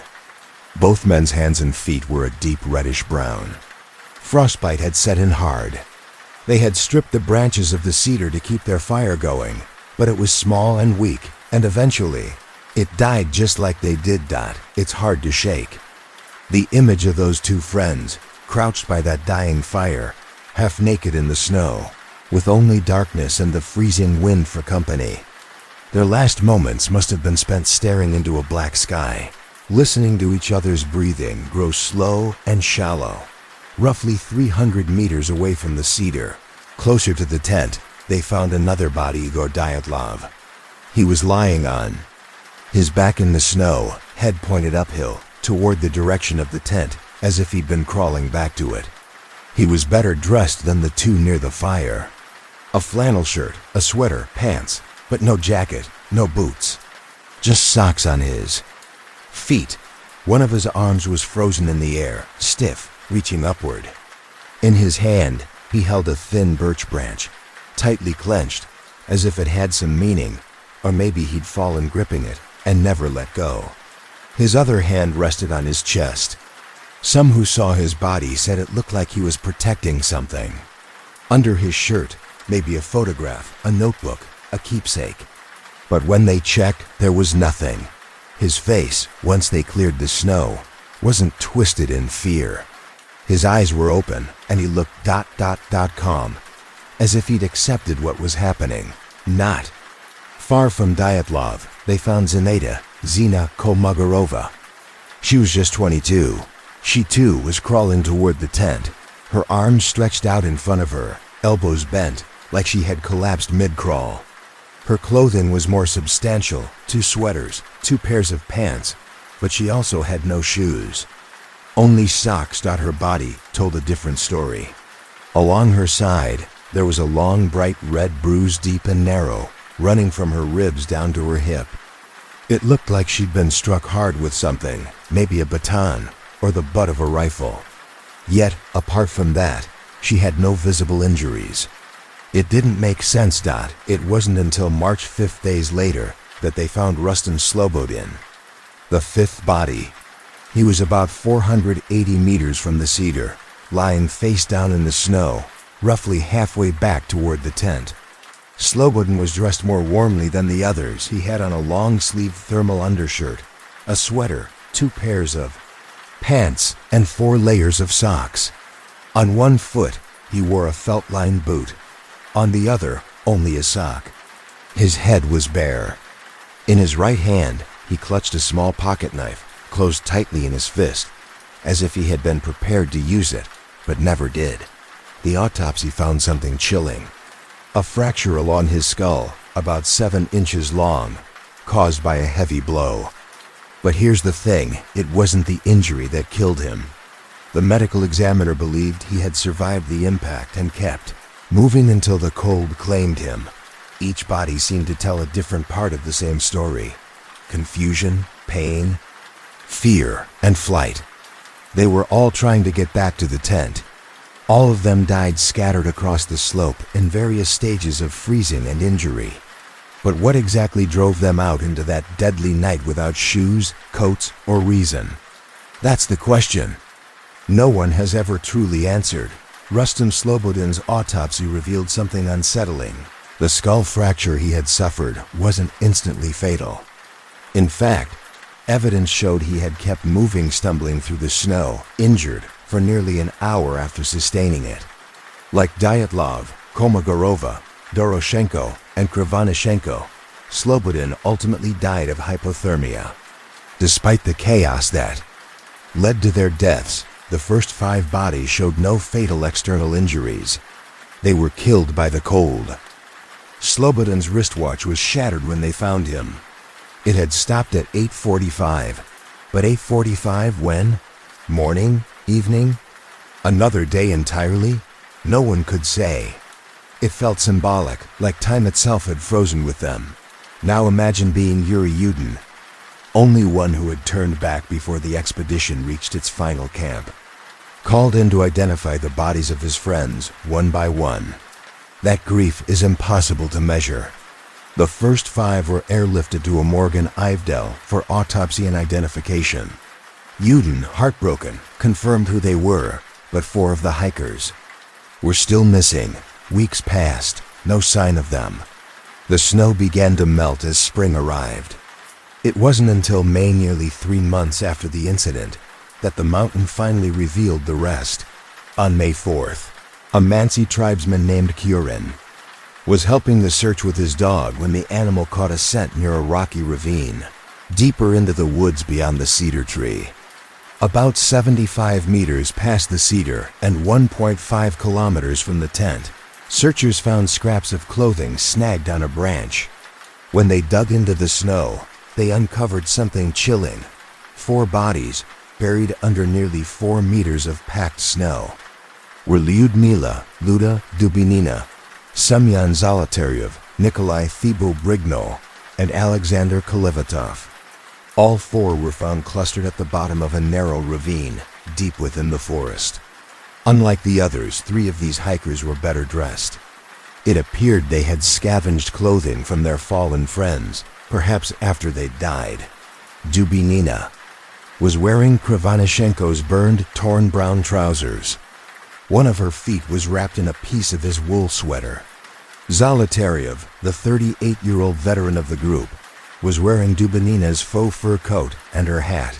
Speaker 1: Both men's hands and feet were a deep reddish brown. Frostbite had set in hard. They had stripped the branches of the cedar to keep their fire going, but it was small and weak, and eventually, it died just like they did. It's hard to shake. The image of those two friends, crouched by that dying fire, half naked in the snow, with only darkness and the freezing wind for company. Their last moments must have been spent staring into a black sky, listening to each other's breathing grow slow and shallow. Roughly 300 meters away from the cedar, closer to the tent, they found another body, Igor Dyatlov. He was lying on his back in the snow, head pointed uphill, toward the direction of the tent, as if he'd been crawling back to it. He was better dressed than the two near the fire. A flannel shirt, a sweater, pants, but no jacket, no boots. Just socks on his feet. One of his arms was frozen in the air, stiff, reaching upward. In his hand, he held a thin birch branch, tightly clenched, as if it had some meaning, or maybe he'd fallen gripping it and never let go. His other hand rested on his chest. Some who saw his body said it looked like he was protecting something. Under his shirt, maybe a photograph, a notebook, a keepsake. But when they checked, there was nothing. His face, once they cleared the snow, wasn't twisted in fear. His eyes were open, and he looked calm, as if he'd accepted what was happening. Not far from Dyatlov, they found Zina Kolmogorova. She was just 22. She too was crawling toward the tent, her arms stretched out in front of her, elbows bent, like she had collapsed mid-crawl. Her clothing was more substantial, 2 sweaters, 2 pairs of pants, but she also had no shoes. Only socks. Her body told a different story. Along her side, there was a long, bright red bruise, deep and narrow, running from her ribs down to her hip. It looked like she'd been struck hard with something, maybe a baton, or the butt of a rifle. Yet, apart from that, she had no visible injuries. It didn't make sense. It wasn't until March 5th, days later, that they found Rustin Slobodin, the 5th body. He was about 480 meters from the cedar, lying face down in the snow, roughly halfway back toward the tent. Slobodin was dressed more warmly than the others. He had on a long-sleeved thermal undershirt, a sweater, 2 pairs of pants, and 4 layers of socks. On one foot, he wore a felt-lined boot. On the other, only a sock. His head was bare. In his right hand, he clutched a small pocket knife, closed tightly in his fist, as if he had been prepared to use it, but never did. The autopsy found something chilling. A fracture along his skull, about 7 inches long, caused by a heavy blow. But here's the thing, it wasn't the injury that killed him. The medical examiner believed he had survived the impact and kept moving until the cold claimed him. Each body seemed to tell a different part of the same story. Confusion, pain, fear, and flight. They were all trying to get back to the tent. All of them died scattered across the slope in various stages of freezing and injury. But what exactly drove them out into that deadly night without shoes, coats, or reason? That's the question. No one has ever truly answered. Rustam Slobodin's autopsy revealed something unsettling. The skull fracture he had suffered wasn't instantly fatal. In fact, evidence showed he had kept moving, stumbling through the snow, injured, for nearly an hour after sustaining it. Like Dyatlov, Kolmogorova, Doroshenko, and Krivonischenko, Slobodin ultimately died of hypothermia. Despite the chaos that led to their deaths, the first 5 bodies showed no fatal external injuries. They were killed by the cold. Slobodin's wristwatch was shattered when they found him. It had stopped at 8:45. But 8:45 when? Morning? Evening? Another day entirely? No one could say. It felt symbolic, like time itself had frozen with them. Now imagine being Yuri Yudin, only one who had turned back before the expedition reached its final camp. Called in to identify the bodies of his friends, one by one. That grief is impossible to measure. The first 5 were airlifted to a morgue in Ivdel for autopsy and identification. Yudin, heartbroken, confirmed who they were, but 4 of the hikers were still missing. Weeks passed, no sign of them. The snow began to melt as spring arrived. It wasn't until May, nearly 3 months after the incident, that the mountain finally revealed the rest. On May 4th, a Mansi tribesman named Kurin was helping the search with his dog when the animal caught a scent near a rocky ravine, deeper into the woods beyond the cedar tree. About 75 meters past the cedar and 1.5 kilometers from the tent, searchers found scraps of clothing snagged on a branch. When they dug into the snow, they uncovered something chilling. 4 bodies, buried under nearly 4 meters of packed snow, were Lyudmila Luda Dubinina, Semyon Zolotaryov, Nikolai Thibault-Brignol, and Alexander Kolevatov. All 4 were found clustered at the bottom of a narrow ravine, deep within the forest. Unlike the others, 3 of these hikers were better dressed. It appeared they had scavenged clothing from their fallen friends, perhaps after they'd died. Dubinina was wearing Krivonischenko's burned, torn brown trousers. One of her feet was wrapped in a piece of his wool sweater. Zolotaryov, the 38-year-old veteran of the group, was wearing Dubinina's faux fur coat and her hat.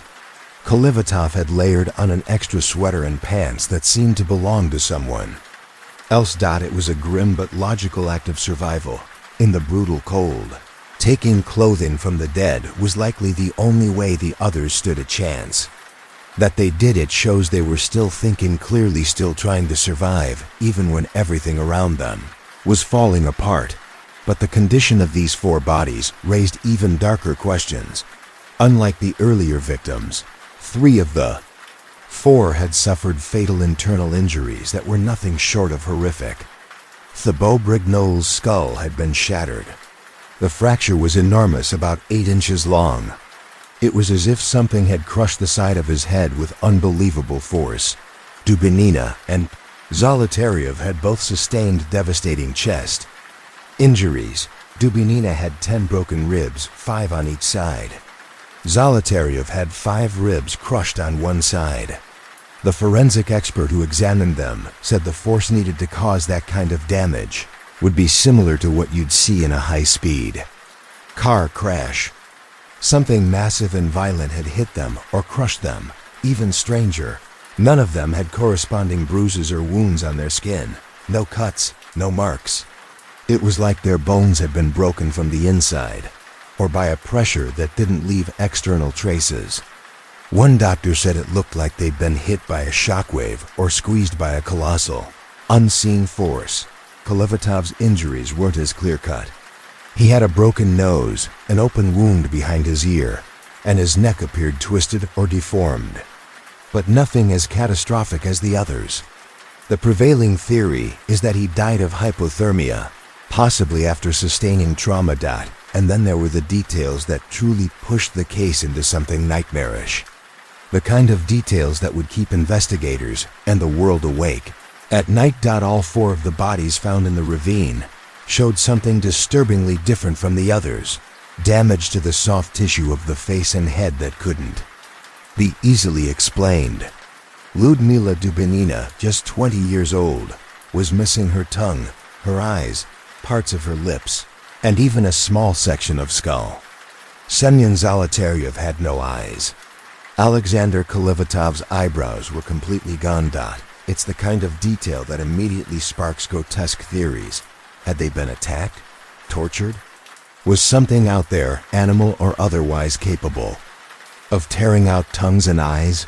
Speaker 1: Kolevatov had layered on an extra sweater and pants that seemed to belong to someone else. It was a grim but logical act of survival in the brutal cold. Taking clothing from the dead was likely the only way the others stood a chance. That they did it shows they were still thinking clearly, still trying to survive, even when everything around them was falling apart. But the condition of these 4 bodies raised even darker questions. Unlike the earlier victims, 3 of the 4 had suffered fatal internal injuries that were nothing short of horrific. Thibault-Brignol's skull had been shattered. The fracture was enormous, about 8 inches long. It was as if something had crushed the side of his head with unbelievable force. Dubinina and Zolotaryov had both sustained devastating chest injuries. Dubinina had 10 broken ribs, 5 on each side. Zolotaryov had 5 ribs crushed on one side. The forensic expert who examined them said the force needed to cause that kind of damage would be similar to what you'd see in a high-speed car crash. Something massive and violent had hit them or crushed them. Even stranger, none of them had corresponding bruises or wounds on their skin. No cuts, no marks. It was like their bones had been broken from the inside, or by a pressure that didn't leave external traces. One doctor said it looked like they'd been hit by a shockwave or squeezed by a colossal, unseen force. Kolevatov's injuries weren't as clear-cut. He had a broken nose, an open wound behind his ear, and his neck appeared twisted or deformed. But nothing as catastrophic as the others. The prevailing theory is that he died of hypothermia, possibly after sustaining trauma. And then there were the details that truly pushed the case into something nightmarish. The kind of details that would keep investigators and the world awake. At night, all 4 of the bodies found in the ravine showed something disturbingly different from the others. Damage to the soft tissue of the face and head that couldn't be easily explained. Ludmila Dubinina, just 20 years old, was missing her tongue, her eyes, parts of her lips, and even a small section of skull. Semyon Zolotaryov had no eyes. Alexander Kolivatov's eyebrows were completely gone. It's the kind of detail that immediately sparks grotesque theories. Had they been attacked? Tortured? Was something out there, animal or otherwise, capable of tearing out tongues and eyes?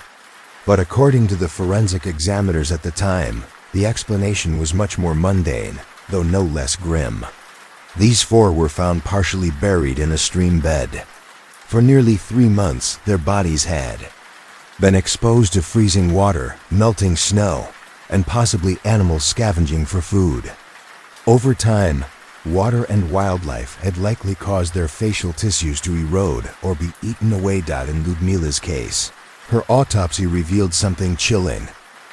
Speaker 1: But according to the forensic examiners at the time, the explanation was much more mundane, though no less grim. These four were found partially buried in a stream bed. For nearly 3 months, their bodies had been exposed to freezing water, melting snow, and possibly animals scavenging for food. Over time, water and wildlife had likely caused their facial tissues to erode or be eaten away. In Ludmila's case, her autopsy revealed something chilling.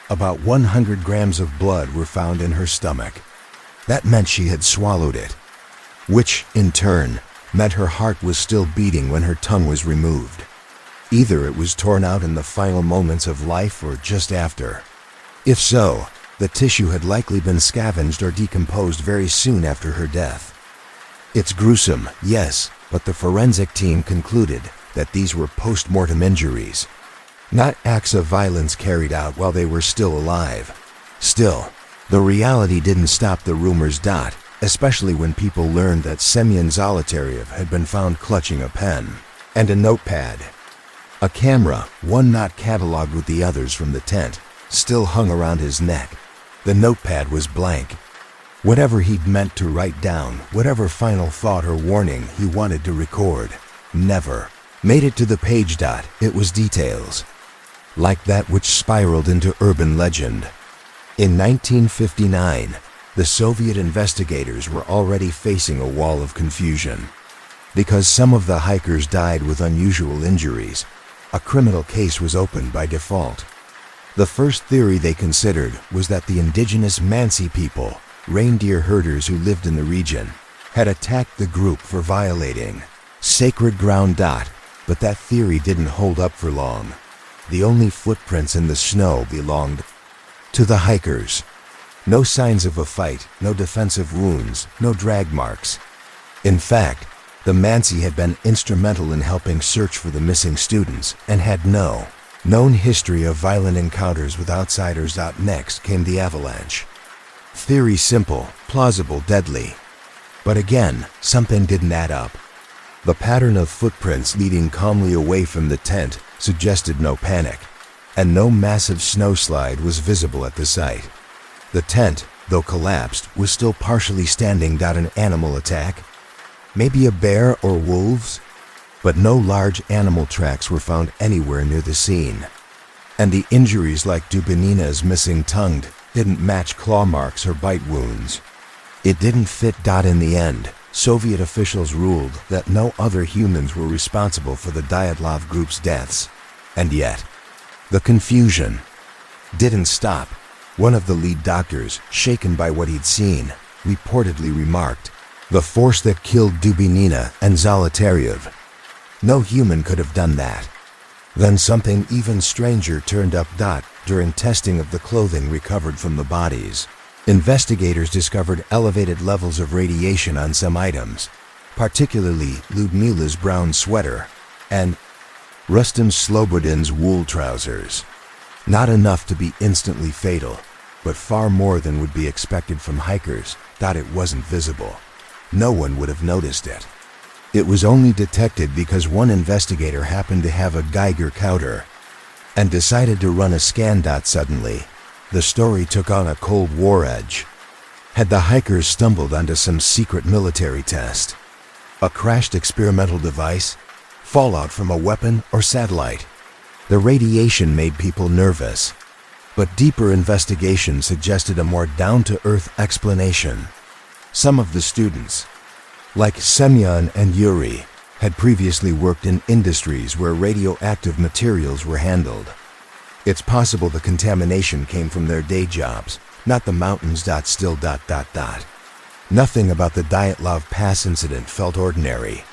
Speaker 1: About 100 grams of blood were found in her stomach. That meant she had swallowed it, which, in turn, meant her heart was still beating when her tongue was removed. Either it was torn out in the final moments of life or just after. If so, the tissue had likely been scavenged or decomposed very soon after her death. It's gruesome, yes, but the forensic team concluded that these were post-mortem injuries, not acts of violence carried out while they were still alive. Still, the reality didn't stop the rumors. Especially when people learned that Semyon Zolotaryov had been found clutching a pen and a notepad. A camera, one not cataloged with the others from the tent, still hung around his neck. The notepad was blank. Whatever he'd meant to write down, whatever final thought or warning he wanted to record, never made it to the page. It was details like that which spiraled into urban legend. In 1959, the Soviet investigators were already facing a wall of confusion. Because some of the hikers died with unusual injuries, a criminal case was opened by default. The first theory they considered was that the indigenous Mansi people, reindeer herders who lived in the region, had attacked the group for violating sacred ground. But that theory didn't hold up for long. The only footprints in the snow belonged to the hikers. No signs of a fight, no defensive wounds, no drag marks. In fact, the Mansi had been instrumental in helping search for the missing students and had no known history of violent encounters with outsiders. Next came the avalanche. Theory simple, plausible, deadly. But again, something didn't add up. The pattern of footprints leading calmly away from the tent suggested no panic, and no massive snowslide was visible at the site. The tent, though collapsed, was still partially standing. An animal attack? Maybe a bear or wolves? But no large animal tracks were found anywhere near the scene. And the injuries, like Dubinina's missing tongue, didn't match claw marks or bite wounds. It didn't fit. In the end, Soviet officials ruled that no other humans were responsible for the Dyatlov group's deaths. And yet, the confusion didn't stop. One of the lead doctors, shaken by what he'd seen, reportedly remarked, "The force that killed Dubinina and Zolotaryov. No human could have done that." Then something even stranger turned up. During testing of the clothing recovered from the bodies, investigators discovered elevated levels of radiation on some items, particularly Ludmila's brown sweater and Rustem Slobodin's wool trousers. Not enough to be instantly fatal, but far more than would be expected from hikers. It wasn't visible. No one would have noticed it. It was only detected because one investigator happened to have a Geiger counter and decided to run a scan. Suddenly, the story took on a Cold War edge. Had the hikers stumbled onto some secret military test? A crashed experimental device? Fallout from a weapon or satellite? The radiation made people nervous, but deeper investigation suggested a more down-to-earth explanation. Some of the students, like Semyon and Yuri, had previously worked in industries where radioactive materials were handled. It's possible the contamination came from their day jobs, not the mountains. Still. Nothing about the Dyatlov Pass incident felt ordinary.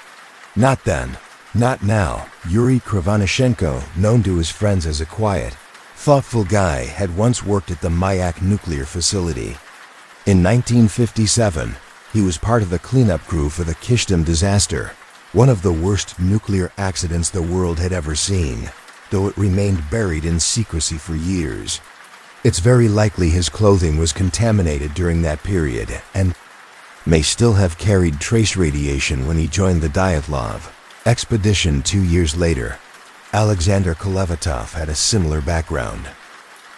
Speaker 1: Not then. Not now. Yuri Krivonashenko, known to his friends as a quiet, Thoughtful guy had once worked at the Mayak nuclear facility. In 1957, he was part of the cleanup crew for the Kishtim disaster, one of the worst nuclear accidents the world had ever seen, though it remained buried in secrecy for years. It's very likely his clothing was contaminated during that period and may still have carried trace radiation when he joined the Dyatlov expedition 2 years later. Alexander Kolevatov had a similar background.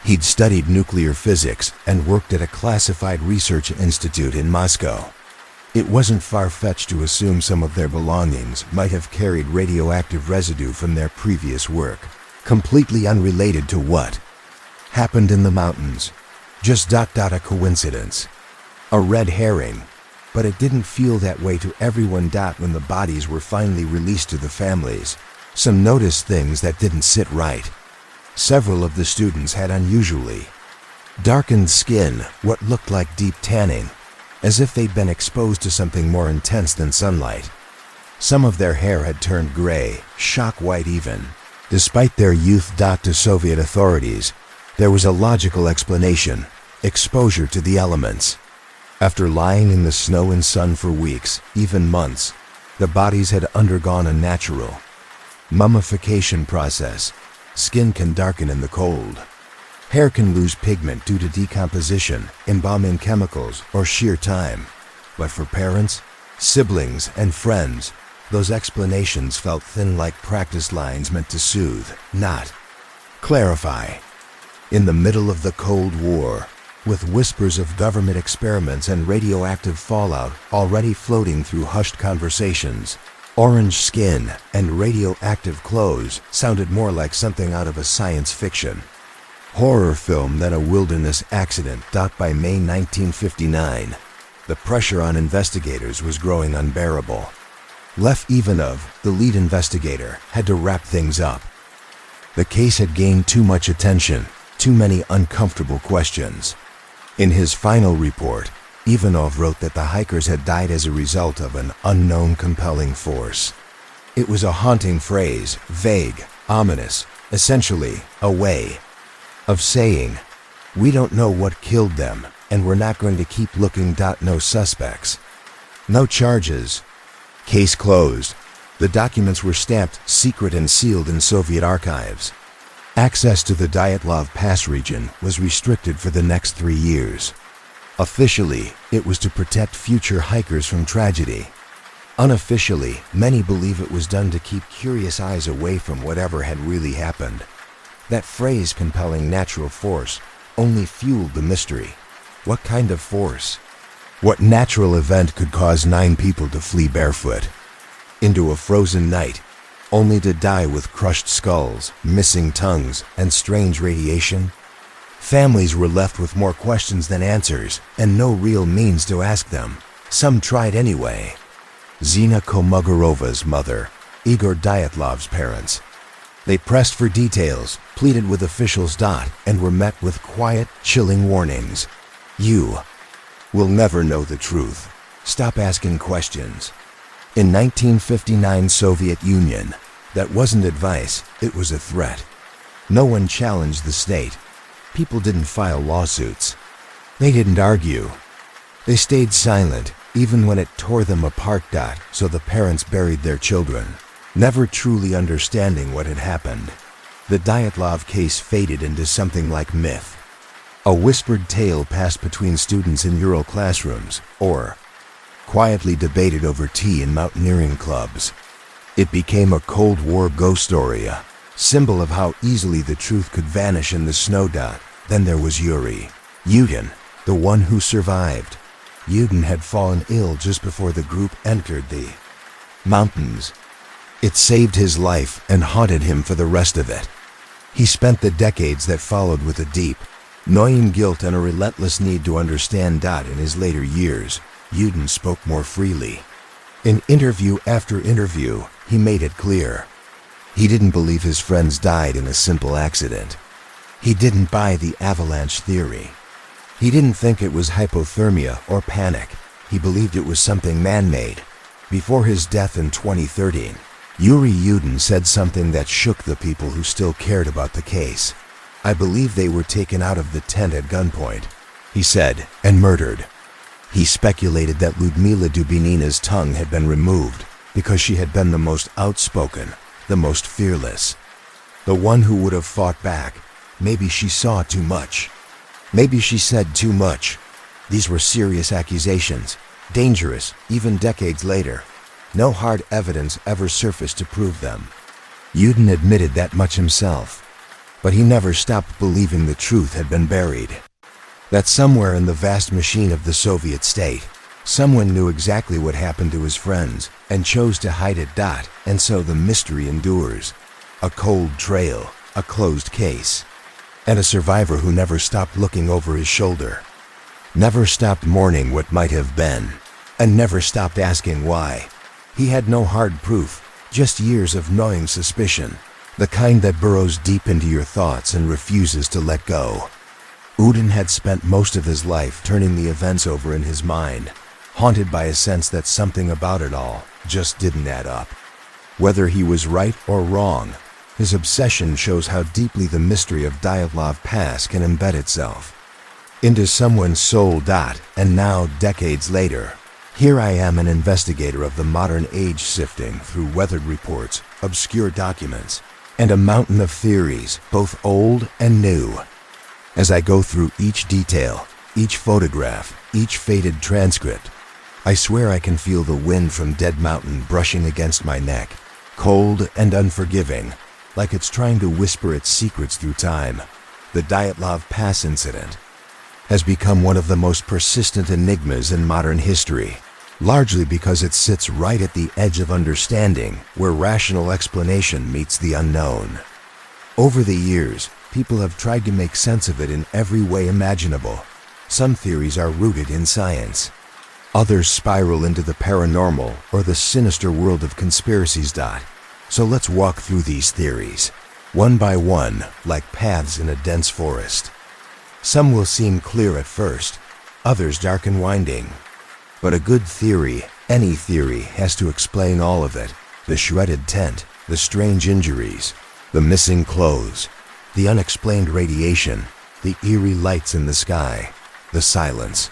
Speaker 1: He'd studied nuclear physics and worked at a classified research institute in Moscow. It wasn't far-fetched to assume some of their belongings might have carried radioactive residue from their previous work, completely unrelated to what happened in the mountains. Just a coincidence. A red herring. But it didn't feel that way to everyone. When the bodies were finally released to the families, some noticed things that didn't sit right. Several of the students had unusually darkened skin, what looked like deep tanning, as if they'd been exposed to something more intense than sunlight. Some of their hair had turned gray, shock white even. Despite their youth. To Soviet authorities, there was a logical explanation: exposure to the elements. After lying in the snow and sun for weeks, even months, the bodies had undergone a natural mummification process. Skin can darken in the cold. Hair can lose pigment due to decomposition, embalming chemicals, or sheer time. But for parents, siblings, and friends, those explanations felt thin, like practice lines meant to soothe, not clarify. In the middle of the Cold War, with whispers of government experiments and radioactive fallout already floating through hushed conversations, orange skin and radioactive clothes sounded more like something out of a science fiction horror film than a wilderness accident. By May 1959, the pressure on investigators was growing unbearable. Lev Ivanov, the lead investigator, had to wrap things up. The case had gained too much attention, too many uncomfortable questions. In his final report, Ivanov wrote that the hikers had died as a result of an unknown compelling force. It was a haunting phrase, vague, ominous, essentially a way of saying, we don't know what killed them, and we're not going to keep looking. No suspects. No charges. Case closed. The documents were stamped secret and sealed in Soviet archives. Access to the Dyatlov Pass region was restricted for the next 3 years. Officially, it was to protect future hikers from tragedy. Unofficially, many believe it was done to keep curious eyes away from whatever had really happened. That phrase, compelling natural force, only fueled the mystery. What kind of force? What natural event could cause 9 people to flee barefoot into a frozen night, only to die with crushed skulls, missing tongues, and strange radiation? Families were left with more questions than answers, and no real means to ask them. Some tried anyway. Zina Kolmogorov's mother, Igor Dyatlov's parents. They pressed for details, pleaded with officials. And were met with quiet, chilling warnings. You will never know the truth. Stop asking questions. In 1959 Soviet Union, that wasn't advice, it was a threat. No one challenged the state. People didn't file lawsuits. They didn't argue. They stayed silent, even when it tore them apart. So the parents buried their children, never truly understanding what had happened. The Dyatlov case faded into something like myth. A whispered tale passed between students in Ural classrooms, or quietly debated over tea in mountaineering clubs. It became a Cold War ghost story, a symbol of how easily the truth could vanish in the snow. Then there was Yuri Yudin, the one who survived. Yudin had fallen ill just before the group entered the mountains. It saved his life and haunted him for the rest of it. He spent the decades that followed with a deep, gnawing guilt and a relentless need to understand. In his later years, Yudin spoke more freely. In interview after interview, he made it clear. He didn't believe his friends died in a simple accident. He didn't buy the avalanche theory. He didn't think it was hypothermia or panic. He believed it was something man-made. Before his death in 2013, Yuri Yudin said something that shook the people who still cared about the case. I believe they were taken out of the tent at gunpoint, he said, and murdered. He speculated that Ludmila Dubinina's tongue had been removed because she had been the most outspoken, the most fearless. The one who would have fought back. Maybe she saw too much. Maybe she said too much. These were serious accusations, dangerous even decades later. No hard evidence ever surfaced to prove them. Yudin admitted that much himself. But he never stopped believing the truth had been buried. That somewhere in the vast machine of the Soviet state, someone knew exactly what happened to his friends and chose to hide it. And so the mystery endures. A cold trail, a closed case, and a survivor who never stopped looking over his shoulder. Never stopped mourning what might have been, and never stopped asking why. He had no hard proof, just years of gnawing suspicion, the kind that burrows deep into your thoughts and refuses to let go. Udin had spent most of his life turning the events over in his mind, haunted by a sense that something about it all just didn't add up. Whether he was right or wrong, his obsession shows how deeply the mystery of Dyatlov Pass can embed itself into someone's soul. And now, decades later, here I am, an investigator of the modern age, sifting through weathered reports, obscure documents, and a mountain of theories, both old and new. As I go through each detail, each photograph, each faded transcript, I swear I can feel the wind from Dead Mountain brushing against my neck, cold and unforgiving, like it's trying to whisper its secrets through time. The Dyatlov Pass incident has become one of the most persistent enigmas in modern history, largely because it sits right at the edge of understanding, where rational explanation meets the unknown. Over the years, people have tried to make sense of it in every way imaginable. Some theories are rooted in science. Others spiral into the paranormal or the sinister world of conspiracies. So let's walk through these theories, one by one, like paths in a dense forest. Some will seem clear at first, others dark and winding. But a good theory, any theory, has to explain all of it. The shredded tent, the strange injuries, the missing clothes, the unexplained radiation, the eerie lights in the sky, the silence.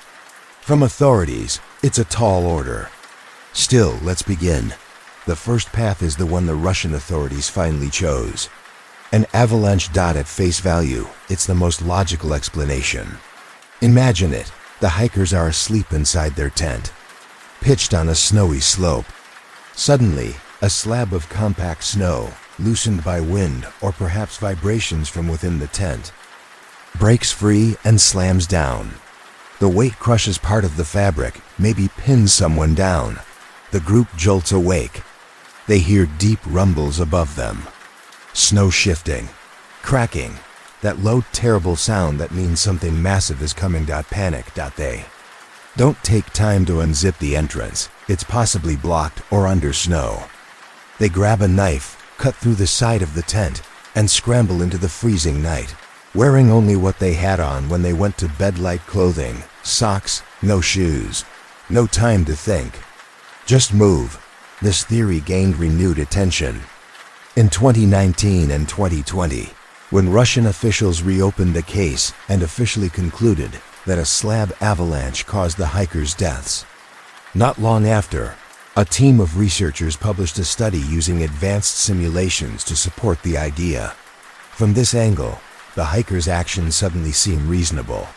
Speaker 1: From authorities, it's a tall order. Still, let's begin. The first path is the one the Russian authorities finally chose. An avalanche. At face value, it's the most logical explanation. Imagine it. The hikers are asleep inside their tent, pitched on a snowy slope. Suddenly, a slab of compact snow, loosened by wind or perhaps vibrations from within the tent, breaks free and slams down. The weight crushes part of the fabric, maybe pins someone down. The group jolts awake. They hear deep rumbles above them. Snow shifting, cracking, that low, terrible sound that means something massive is coming. Panic. They don't take time to unzip the entrance. It's possibly blocked or under snow. They grab a knife, cut through the side of the tent, and scramble into the freezing night, wearing only what they had on when they went to bed: light clothing, socks, no shoes. No time to think. Just move. This theory gained renewed attention in 2019 and 2020, when Russian officials reopened the case and officially concluded that a slab avalanche caused the hikers' deaths. Not long after, a team of researchers published a study using advanced simulations to support the idea. From this angle, the hikers' actions suddenly seem reasonable.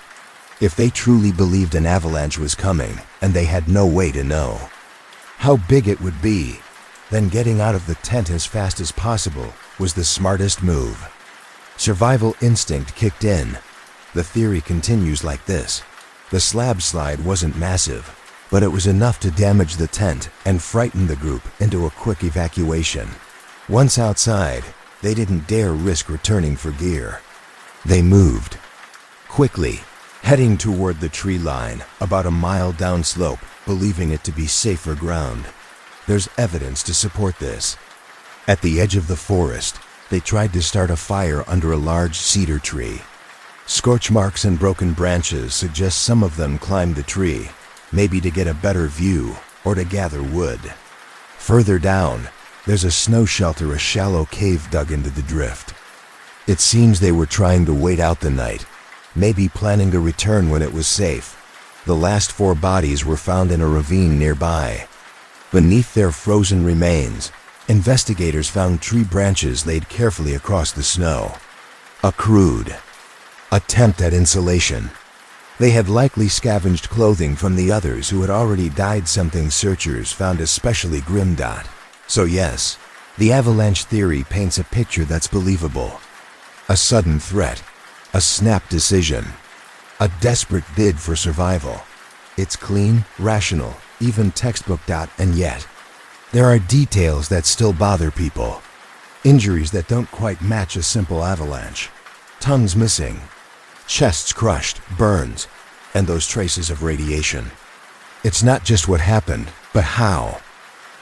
Speaker 1: If they truly believed an avalanche was coming and they had no way to know how big it would be, then getting out of the tent as fast as possible was the smartest move. Survival instinct kicked in. The theory continues like this. The slab slide wasn't massive, but it was enough to damage the tent and frighten the group into a quick evacuation. Once outside, they didn't dare risk returning for gear. They moved quickly, heading toward the tree line, about a mile downslope, believing it to be safer ground. There's evidence to support this. At the edge of the forest, they tried to start a fire under a large cedar tree. Scorch marks and broken branches suggest some of them climbed the tree, maybe to get a better view or to gather wood. Further down, there's a snow shelter, a shallow cave dug into the drift. It seems they were trying to wait out the night, maybe planning to return when it was safe. The last 4 bodies were found in a ravine nearby. Beneath their frozen remains, investigators found tree branches laid carefully across the snow. A crude attempt at insulation. They had likely scavenged clothing from the others who had already died, something searchers found especially grim. So yes, the avalanche theory paints a picture that's believable. A sudden threat, a snap decision, a desperate bid for survival. It's clean, rational, even textbook. And yet, there are details that still bother people. Injuries that don't quite match a simple avalanche. Tongues missing, chests crushed, burns, and those traces of radiation. It's not just what happened, but how.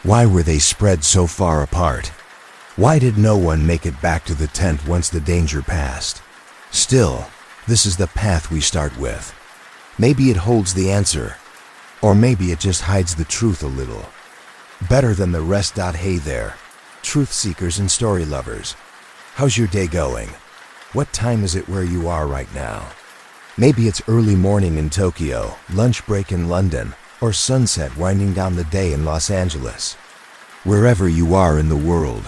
Speaker 1: Why were they spread so far apart? Why did no one make it back to the tent once the danger passed? Still, this is the path we start with. Maybe it holds the answer, or maybe it just hides the truth a little. Better than the rest. Hey there, truth seekers and story lovers. How's your day going? What time is it where you are right now? Maybe it's early morning in Tokyo, lunch break in London, or sunset winding down the day in Los Angeles. Wherever you are in the world,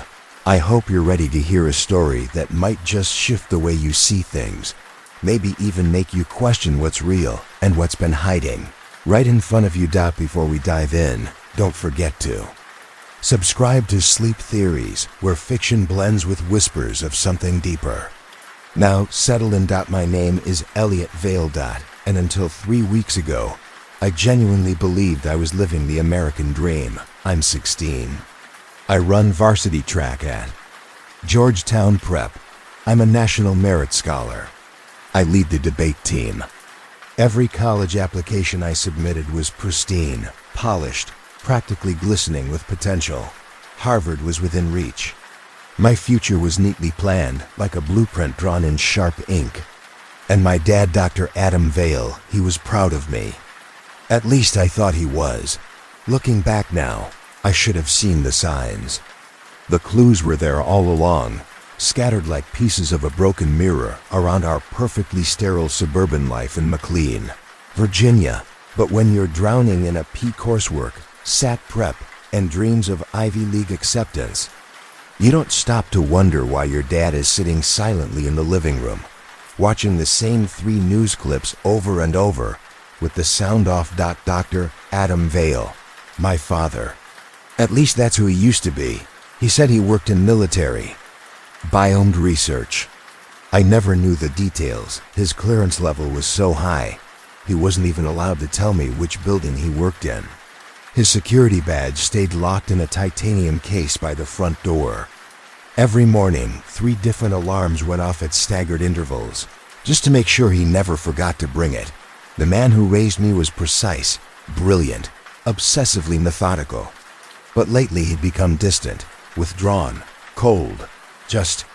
Speaker 1: I hope you're ready to hear a story that might just shift the way you see things, maybe even make you question what's real and what's been hiding right in front of you. Before we dive in, don't forget to subscribe to Sleep Theories, where fiction blends with whispers of something deeper. Now, settle in. My name is Elliot Vale. And until 3 weeks ago, I genuinely believed I was living the American dream. I'm 16. I run varsity track at Georgetown Prep. I'm a National Merit Scholar. I lead the debate team. Every college application I submitted was pristine, polished, practically glistening with potential. Harvard was within reach. My future was neatly planned, like a blueprint drawn in sharp ink. And my dad, Dr. Adam Vale, he was proud of me. At least I thought he was. Looking back now, I should have seen the signs. The clues were there all along, scattered like pieces of a broken mirror around our perfectly sterile suburban life in McLean, Virginia. But when you're drowning in a P coursework, SAT prep, and dreams of Ivy League acceptance, you don't stop to wonder why your dad is sitting silently in the living room, watching the same 3 news clips over and over, with the sound off. Dr. Adam Vale, my father. At least that's who he used to be. He said he worked in military, biomed research. I never knew the details. His clearance level was so high, he wasn't even allowed to tell me which building he worked in. His security badge stayed locked in a titanium case by the front door. Every morning, 3 different alarms went off at staggered intervals, just to make sure he never forgot to bring it. The man who raised me was precise, brilliant, obsessively methodical. But lately he'd become distant, withdrawn, cold. Just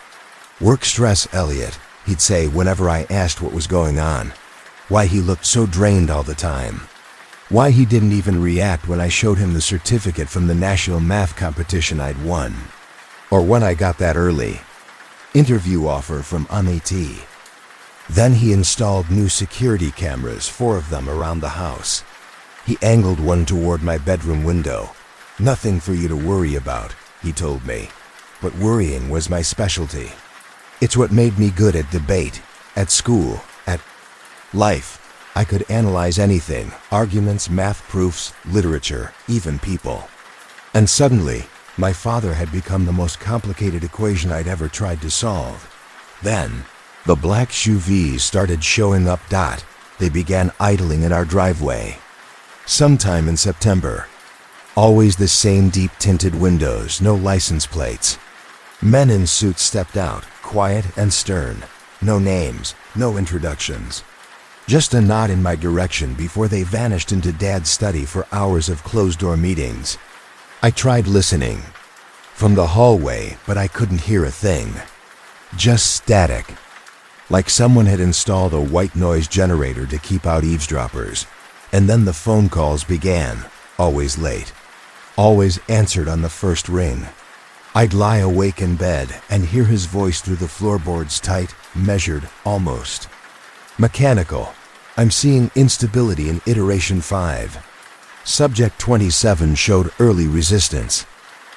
Speaker 1: work stress, Elliot, he'd say whenever I asked what was going on. Why he looked so drained all the time. Why he didn't even react when I showed him the certificate from the national math competition I'd won. Or when I got that early interview offer from MIT. Then he installed new security cameras, 4 of them around the house. He angled one toward my bedroom window. Nothing for you to worry about, he told me. But worrying was my specialty. It's what made me good at debate, at school, at life. I could analyze anything, arguments, math proofs, literature, even people. And suddenly, my father had become the most complicated equation I'd ever tried to solve. Then, the black SUVs started showing up. They began idling in our driveway. Sometime in September. Always the same deep tinted windows, no license plates. Men in suits stepped out, quiet and stern. No names, no introductions. Just a nod in my direction before they vanished into Dad's study for hours of closed-door meetings. I tried listening from the hallway, but I couldn't hear a thing. Just static. Like someone had installed a white noise generator to keep out eavesdroppers. And then the phone calls began, always late. Always answered on the first ring. I'd lie awake in bed and hear his voice through the floorboards, tight, measured, almost mechanical. I'm seeing instability in iteration 5. Subject 27 showed early resistance.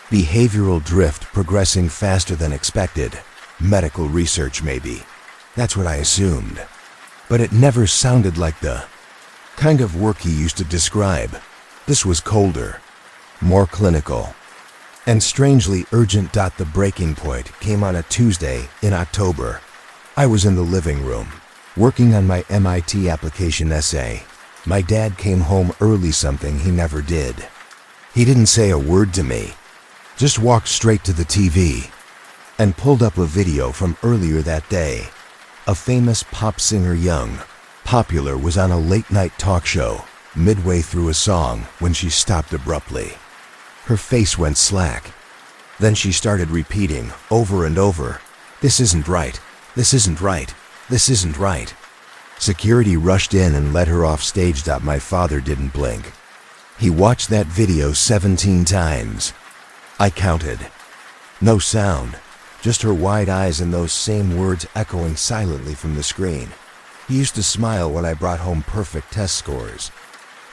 Speaker 1: Behavioral drift progressing faster than expected. Medical research, maybe. That's what I assumed. But it never sounded like the kind of work he used to describe. This was colder, more clinical, and strangely urgent. The breaking point came on a Tuesday in October. I was in the living room, working on my MIT application essay. My dad came home early, something he never did. He didn't say a word to me, just walked straight to the TV and pulled up a video from earlier that day. A famous pop singer, young, popular, was on a late-night talk show. Midway through a song when she stopped abruptly. Her face went slack. Then she started repeating over and over, "This isn't right, this isn't right, this isn't right." Security rushed in and let her off stage. My father didn't blink. He watched that video 17 times. I counted. No sound, just her wide eyes and those same words echoing silently from the screen. He used to smile when I brought home perfect test scores,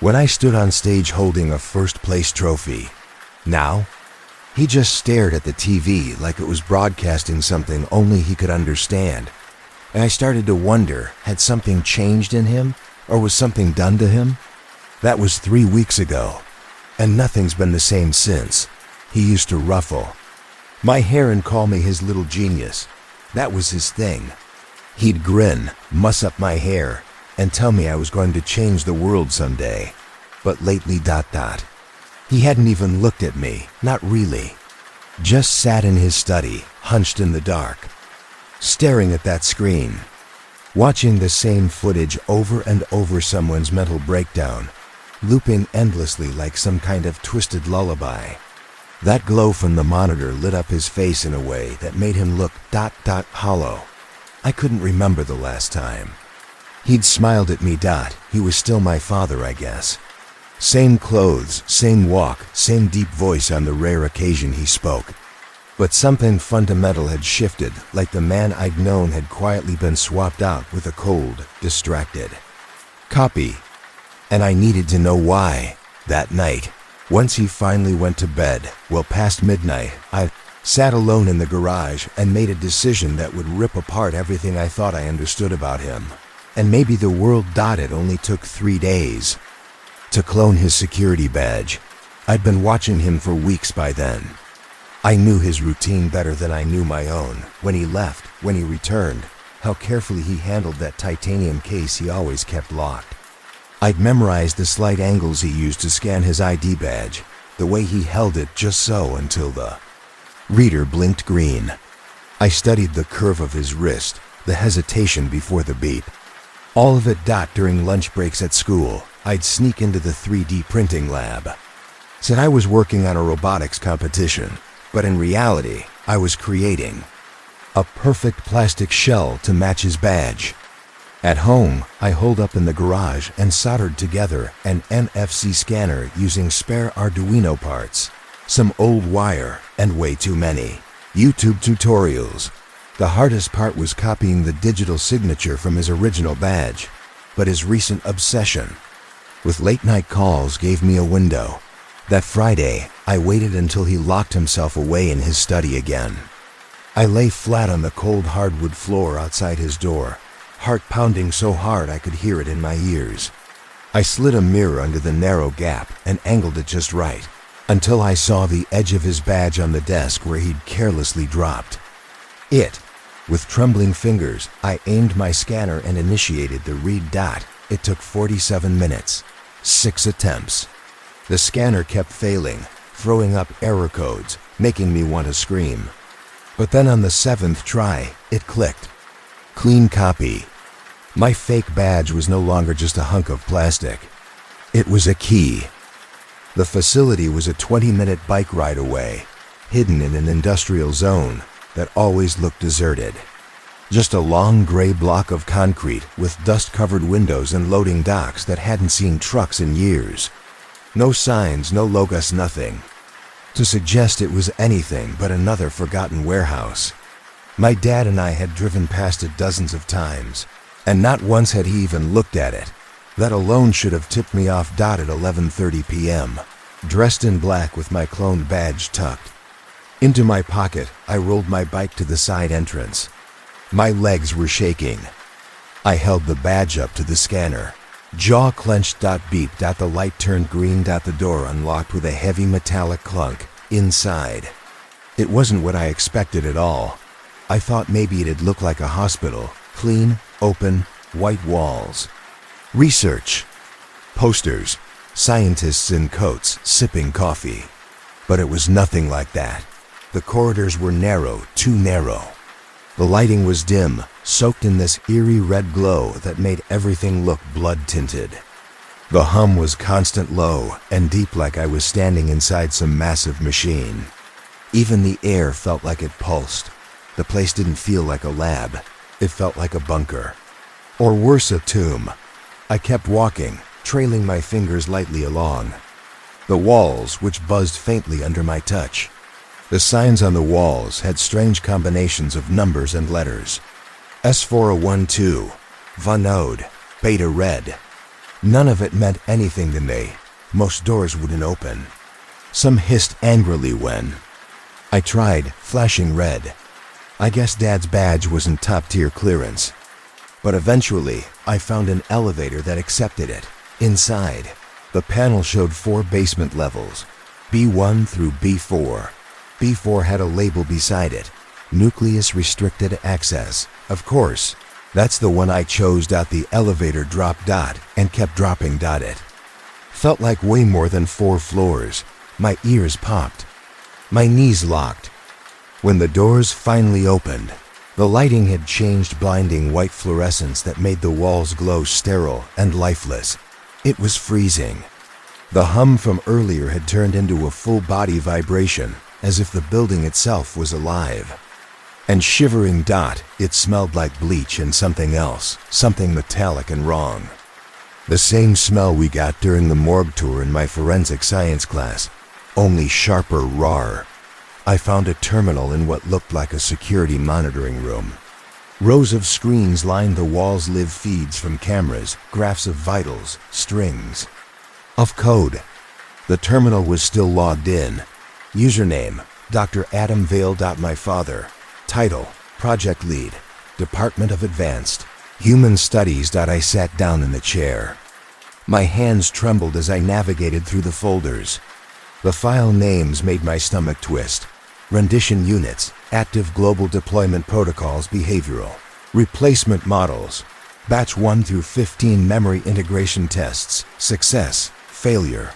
Speaker 1: when I stood on stage holding a first-place trophy. Now, he just stared at the TV like it was broadcasting something only he could understand. And I started to wonder, had something changed in him, or was something done to him? That was 3 weeks ago, and nothing's been the same since. He used to ruffle my hair and call me his little genius. That was his thing. He'd grin, muss up my hair, and tell me I was going to change the world someday. But lately, he hadn't even looked at me, not really. Just sat in his study, hunched in the dark, staring at that screen, watching the same footage over and over, someone's mental breakdown, looping endlessly like some kind of twisted lullaby. That glow from the monitor lit up his face in a way that made him look hollow. I couldn't remember the last time he'd smiled at me. He was still my father, I guess. Same clothes, same walk, same deep voice on the rare occasion he spoke. But something fundamental had shifted, like the man I'd known had quietly been swapped out with a cold, distracted copy. And I needed to know why. That night, once he finally went to bed, well past midnight, I sat alone in the garage and made a decision that would rip apart everything I thought I understood about him. And maybe the world. It only took 3 days to clone his security badge. I'd been watching him for weeks by then. I knew his routine better than I knew my own. When he left, when he returned, how carefully he handled that titanium case he always kept locked. I'd memorized the slight angles he used to scan his ID badge, the way he held it just so until the reader blinked green. I studied the curve of his wrist, the hesitation before the beep. All of it. During lunch breaks at school, I'd sneak into the 3D printing lab. Said I was working on a robotics competition, but in reality, I was creating a perfect plastic shell to match his badge. At home, I holed up in the garage and soldered together an NFC scanner using spare Arduino parts, some old wire, and way too many YouTube tutorials. The hardest part was copying the digital signature from his original badge, but his recent obsession with late-night calls gave me a window. That Friday, I waited until he locked himself away in his study again. I lay flat on the cold hardwood floor outside his door, heart pounding so hard I could hear it in my ears. I slid a mirror under the narrow gap and angled it just right, until I saw the edge of his badge on the desk where he'd carelessly dropped it. With trembling fingers, I aimed my scanner and initiated the read. It took 47 minutes, 6 attempts. The scanner kept failing, throwing up error codes, making me want to scream. But then on the 7th try, it clicked. Clean copy. My fake badge was no longer just a hunk of plastic. It was a key. The facility was a 20-minute bike ride away, hidden in an industrial zone that always looked deserted. Just a long gray block of concrete with dust-covered windows and loading docks that hadn't seen trucks in years. No signs, no logos, nothing. to suggest it was anything but another forgotten warehouse. My dad and I had driven past it dozens of times, and not once had he even looked at it. That alone should have tipped me off. At 11:30 p.m., dressed in black with my cloned badge tucked into my pocket, I rolled my bike to the side entrance. My legs were shaking. I held the badge up to the scanner, jaw clenched. Beep. The light turned green. The door unlocked with a heavy metallic clunk. Inside, it wasn't what I expected at all. I thought maybe it'd look like a hospital. Clean, open, white walls. Research. Posters. Scientists in coats, sipping coffee. But it was nothing like that. The corridors were narrow, too narrow. The lighting was dim, soaked in this eerie red glow that made everything look blood-tinted. The hum was constant, low and deep, like I was standing inside some massive machine. Even the air felt like it pulsed. The place didn't feel like a lab. It felt like a bunker. Or worse, a tomb. I kept walking, trailing my fingers lightly along the walls, which buzzed faintly under my touch. The signs on the walls had strange combinations of numbers and letters. S4012, Vanode, Beta Red. None of it meant anything to me. Most doors wouldn't open. Some hissed angrily when I tried, flashing red. I guess Dad's badge wasn't top-tier clearance. But eventually, I found an elevator that accepted it. Inside, the panel showed 4 basement levels, B1 through B4. B4 had a label beside it, Nucleus Restricted Access. Of course, that's the one I chose. The elevator dropped. And kept dropping. It felt like way more than 4 floors. My ears popped. My knees locked. When the doors finally opened, the lighting had changed, blinding white fluorescence that made the walls glow sterile and lifeless. It was freezing. The hum from earlier had turned into a full-body vibration, as if the building itself was alive. And shivering. It smelled like bleach and something else, something metallic and wrong. The same smell we got during the morgue tour in my forensic science class, only sharper, raw. I found a terminal in what looked like a security monitoring room. Rows of screens lined the walls, live feeds from cameras, graphs of vitals, strings of code. The terminal was still logged in. Username, Dr. Adam Vale. My father. Title, Project Lead, Department of Advanced Human Studies. I sat down in the chair. My hands trembled as I navigated through the folders. The file names made my stomach twist. Rendition units, active global deployment protocols, behavioral, replacement models, batch 1 through 15 memory integration tests, success, failure.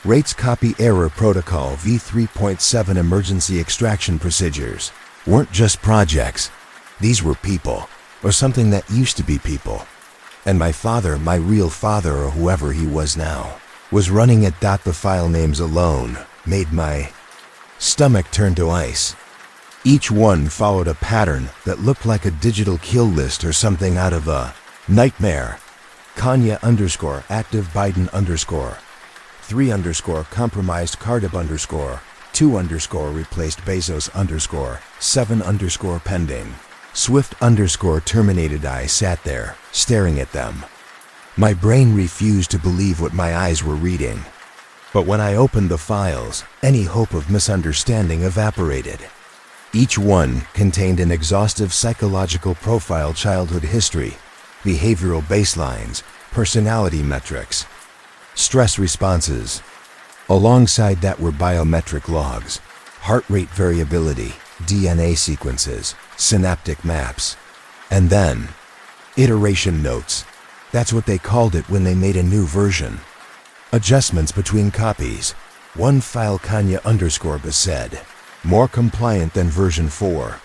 Speaker 1: Rates, copy error protocol, v3.7 emergency extraction procedures. Weren't just projects. These were people, or something that used to be people. And my father, my real father, or whoever he was now, was running it. The file names alone made my stomach turn to ice. Each one followed a pattern that looked like a digital kill list or something out of a nightmare. Kanye _ active Biden _ 3 _ compromised Kardab _ 2 _ replaced Bezos _ 7 _ pending. Swift _ terminated. I sat there, staring at them. My brain refused to believe what my eyes were reading. But when I opened the files, any hope of misunderstanding evaporated. Each one contained an exhaustive psychological profile, childhood history, behavioral baselines, personality metrics, stress responses. Alongside that were biometric logs, heart rate variability, DNA sequences, synaptic maps, and then iteration notes. That's what they called it when they made a new version. Adjustments between copies. One file, Kanye _ said, more compliant than version 4.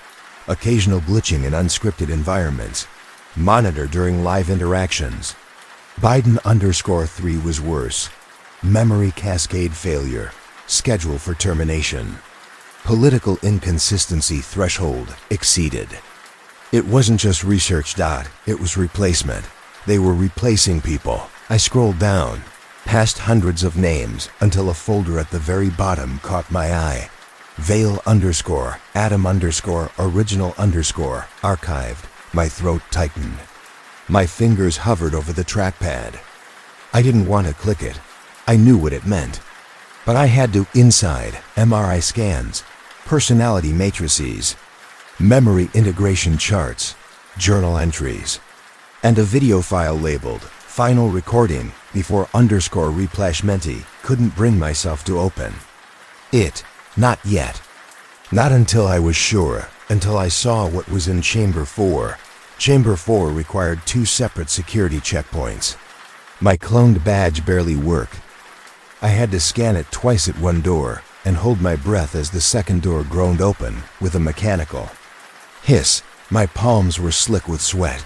Speaker 1: Occasional glitching in unscripted environments. Monitor during live interactions. Biden _ 3 was worse. Memory cascade failure. Schedule for termination. Political inconsistency threshold exceeded. It wasn't just research. It was replacement. They were replacing people. I scrolled down. past hundreds of names until a folder at the very bottom caught my eye. Vale _ Adam _ original _ archived. My throat tightened. My fingers hovered over the trackpad. I didn't want to click it. I knew what it meant. But I had to. Inside, MRI scans, personality matrices, memory integration charts, journal entries, and a video file labeled Final Recording before _ Replashmenti. Couldn't bring myself to open it. Not yet. Not until I was sure, until I saw what was in Chamber 4. Chamber 4 required 2 separate security checkpoints. My cloned badge barely worked. I had to scan it twice at one door and hold my breath as the second door groaned open with a mechanical hiss. My palms were slick with sweat.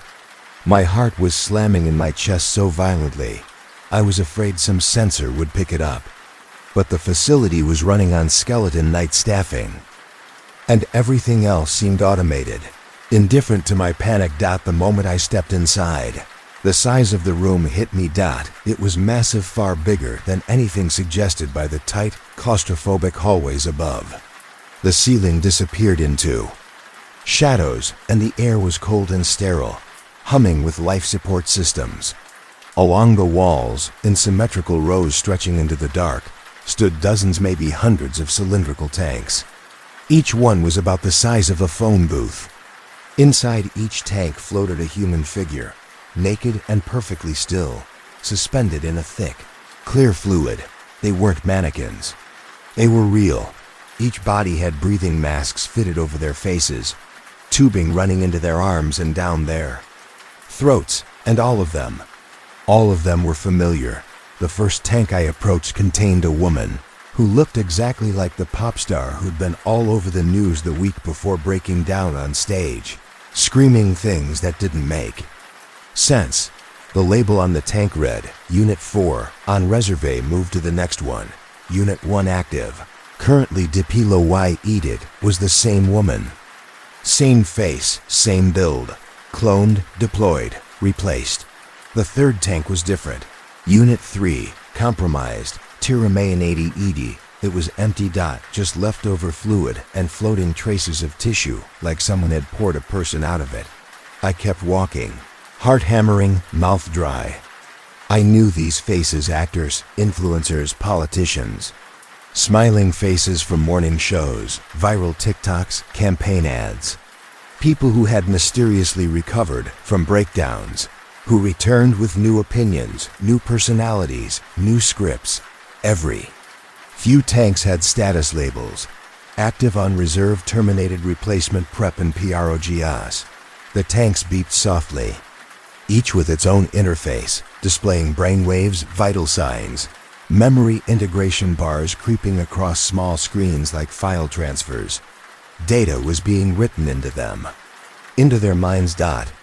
Speaker 1: My heart was slamming in my chest so violently, I was afraid some sensor would pick it up. But the facility was running on skeleton night staffing, and everything else seemed automated. Indifferent to my panic. The moment I stepped inside, the size of the room hit me. It was massive, far bigger than anything suggested by the tight, claustrophobic hallways above. The ceiling disappeared into shadows, and the air was cold and sterile, humming with life support systems. Along the walls, in symmetrical rows stretching into the dark, stood dozens, maybe hundreds of cylindrical tanks. Each one was about the size of a phone booth. Inside each tank floated a human figure, naked and perfectly still, suspended in a thick, clear fluid. They weren't mannequins. They were real. Each body had breathing masks fitted over their faces, tubing running into their arms and down their throats, and all of them were familiar. The first tank I approached contained a woman who looked exactly like the pop star who'd been all over the news the week before breaking down on stage, screaming things that didn't make sense. The label on the tank read, Unit 4, on reserve. Moved to the next one, Unit 1 active. Currently Dipilo Y. Edit was the same woman. Same face, same build. Cloned, deployed, replaced. The third tank was different. Unit 3, compromised. Tiramayan 80 ED. It was empty. Just leftover fluid and floating traces of tissue, like someone had poured a person out of it. I kept walking, heart hammering, mouth dry. I knew these faces: actors, influencers, politicians. Smiling faces from morning shows, viral TikToks, campaign ads. People who had mysteriously recovered from breakdowns, who returned with new opinions, new personalities, new scripts. Every few tanks had status labels: active, on reserve, terminated, replacement, prep, and PROGS. The tanks beeped softly, each with its own interface, displaying brainwaves, vital signs, memory integration bars creeping across small screens like file transfers. Data was being written into them, into their minds.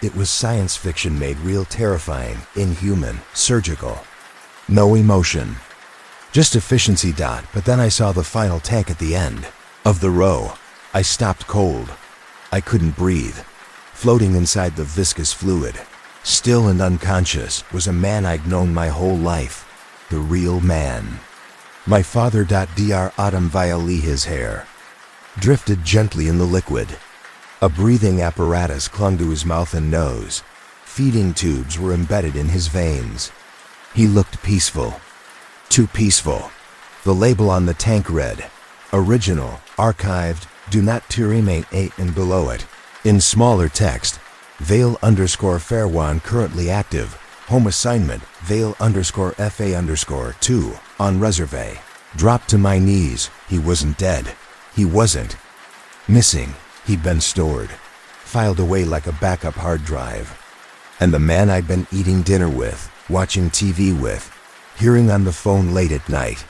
Speaker 1: It was science fiction made real, terrifying, inhuman, surgical. No emotion, just efficiency. But then I saw the final tank at the end of the row. I stopped cold. I couldn't breathe. Floating inside the viscous fluid, still and unconscious, was a man I'd known my whole life. The real man. My father. Dr. Autumn Violi. His hair drifted gently in the liquid. A breathing apparatus clung to his mouth and nose. Feeding tubes were embedded in his veins. He looked peaceful. Too peaceful. The label on the tank read, Original, Archived, Do Not Tirime 8, and below it, in smaller text, Vale _ Fairwan currently active. Home assignment, Vale _ FA _ 2, on reserve. Dropped to my knees. He wasn't dead. He wasn't missing. He'd been stored, filed away like a backup hard drive. And the man I'd been eating dinner with, watching TV with, hearing on the phone late at night,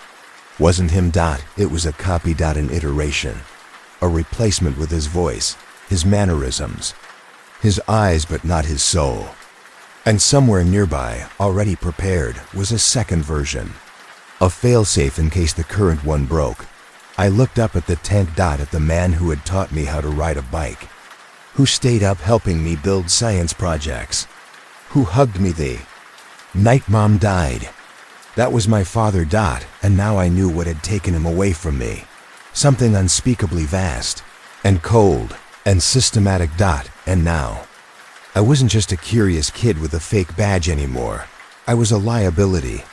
Speaker 1: wasn't him. It was a copy. An iteration. A replacement with his voice, his mannerisms, his eyes, but not his soul. And somewhere nearby, already prepared, was a second version. A failsafe in case the current one broke. I looked up at the tank. At the man who had taught me how to ride a bike, who stayed up helping me build science projects, who hugged me the night Mom died. That was my father, Dot, and now I knew what had taken him away from me. Something unspeakably vast, and cold, and systematic. Dot, and now. I wasn't just a curious kid with a fake badge anymore. I was a liability.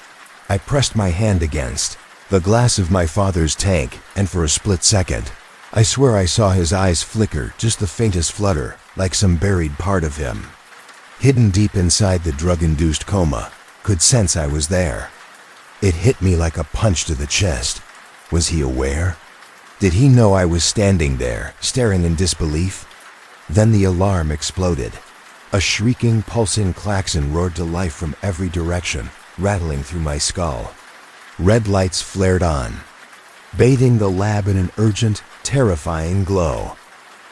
Speaker 1: I pressed my hand against the glass of my father's tank, and for a split second, I swear I saw his eyes flicker, just the faintest flutter, like some buried part of him, hidden deep inside the drug-induced coma, could sense I was there. It hit me like a punch to the chest. Was he aware? Did he know I was standing there, staring in disbelief? Then the alarm exploded. A shrieking, pulsing klaxon roared to life from every direction, rattling through my skull. Red lights flared on, bathing the lab in an urgent, terrifying glow.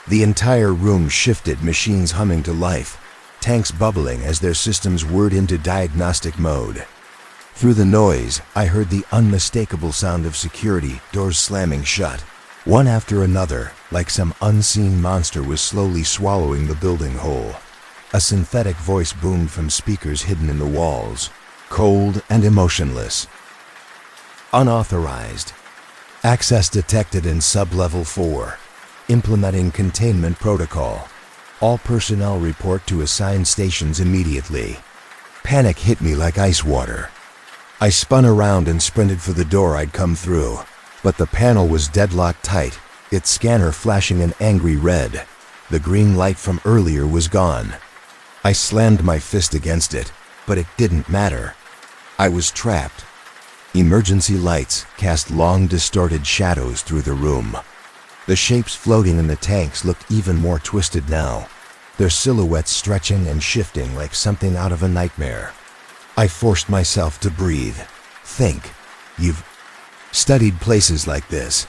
Speaker 1: The entire room shifted, machines humming to life, tanks bubbling as their systems whirred into diagnostic mode. Through the noise, I heard the unmistakable sound of security, doors slamming shut. One after another, like some unseen monster was slowly swallowing the building whole. A synthetic voice boomed from speakers hidden in the walls, cold and emotionless. Unauthorized. Access detected in sub-level 4. Implementing containment protocol. All personnel report to assigned stations immediately. Panic hit me like ice water. I spun around and sprinted for the door I'd come through, but the panel was deadlocked tight, its scanner flashing an angry red. The green light from earlier was gone. I slammed my fist against it, but it didn't matter. I was trapped. Emergency lights cast long, distorted shadows through the room. The shapes floating in the tanks looked even more twisted now, their silhouettes stretching and shifting like something out of a nightmare. I forced myself to breathe. Think. You've studied places like this.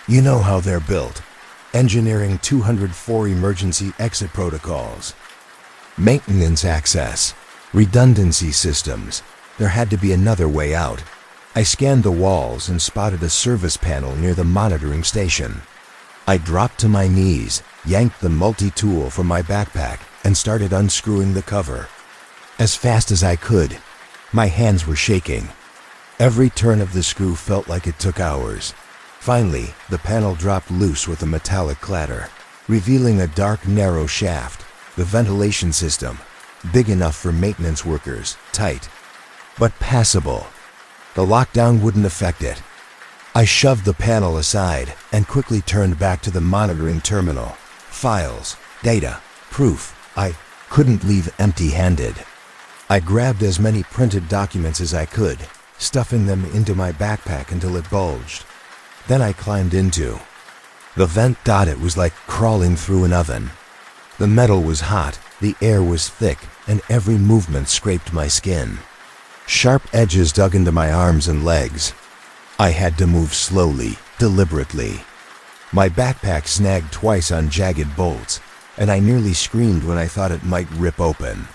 Speaker 1: You know how they're built. Engineering 204 emergency exit protocols. Maintenance access. Redundancy systems. There had to be another way out. I scanned the walls and spotted a service panel near the monitoring station. I dropped to my knees, yanked the multi-tool from my backpack, and started unscrewing the cover. As fast as I could. My hands were shaking. Every turn of the screw felt like it took hours. Finally, the panel dropped loose with a metallic clatter, revealing a dark, narrow shaft. The ventilation system, big enough for maintenance workers, tight, but passable. The lockdown wouldn't affect it. I shoved the panel aside and quickly turned back to the monitoring terminal. Files, data, proof. I couldn't leave empty-handed. I grabbed as many printed documents as I could, stuffing them into my backpack until it bulged. Then I climbed into the vent. It was like crawling through an oven. The metal was hot, the air was thick, and every movement scraped my skin. Sharp edges dug into my arms and legs. I had to move slowly, deliberately. My backpack snagged twice on jagged bolts, and I nearly screamed when I thought it might rip open.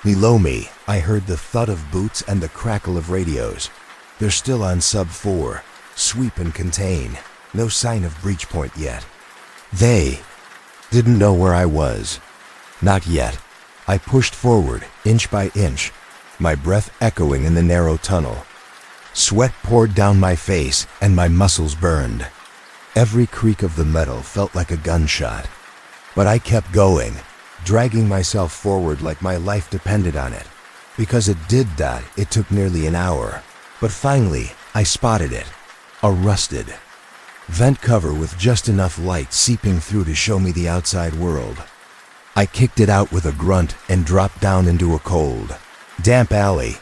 Speaker 1: Below me, I heard the thud of boots and the crackle of radios. They're still on sub 4. Sweep and contain. No sign of breach point yet. They didn't know where I was. Not yet. I pushed forward, inch by inch, my breath echoing in the narrow tunnel. Sweat poured down my face and my muscles burned. Every creak of the metal felt like a gunshot. But I kept going, dragging myself forward like my life depended on it. Because it did that, it took nearly an hour. But finally, I spotted it. A rusted vent cover with just enough light seeping through to show me the outside world. I kicked it out with a grunt and dropped down into a cold, damp alley.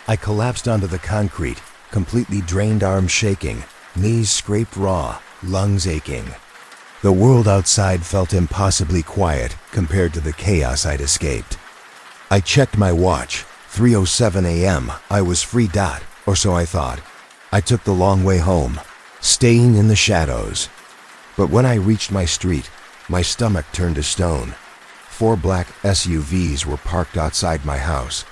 Speaker 1: I collapsed onto the concrete, completely drained, arms shaking, knees scraped raw, lungs aching. The world outside felt impossibly quiet compared to the chaos I'd escaped. I checked my watch. 3:07 a.m. I was free. Or so I thought. I took the long way home, staying in the shadows. But when I reached my street, my stomach turned to stone. 4 black SUVs were parked outside my house.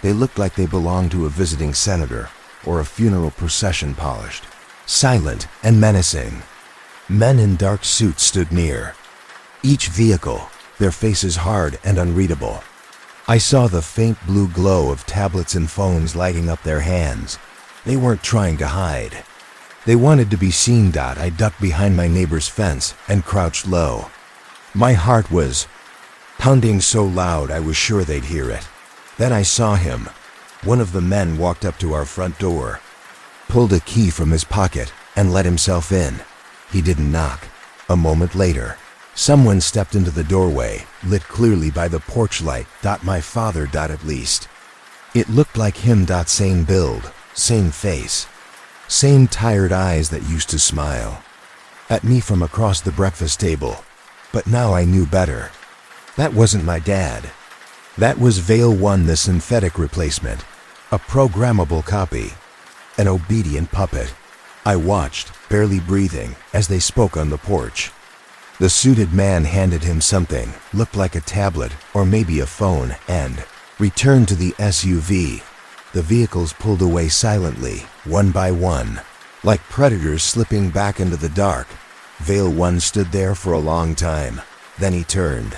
Speaker 1: They looked like they belonged to a visiting senator or a funeral procession, polished, silent and menacing. Men in dark suits stood near. Each vehicle, their faces hard and unreadable. I saw the faint blue glow of tablets and phones lighting up their hands, They weren't trying to hide. They wanted to be seen. I ducked behind my neighbor's fence and crouched low. My heart was pounding so loud I was sure they'd hear it. Then I saw him. One of the men walked up to our front door, pulled a key from his pocket, and let himself in. He didn't knock. A moment later, someone stepped into the doorway, lit clearly by the porch light. My father. At least. It looked like him. Same build, same face, same tired eyes that used to smile at me from across the breakfast table. But now I knew better. That wasn't my dad. That was Veil 1, the synthetic replacement, a programmable copy, an obedient puppet. I watched, barely breathing, as they spoke on the porch. The suited man handed him something, looked like a tablet or maybe a phone, and returned to the SUV. The vehicles pulled away silently, one by one, like predators slipping back into the dark. Veil 1 stood there for a long time. Then he turned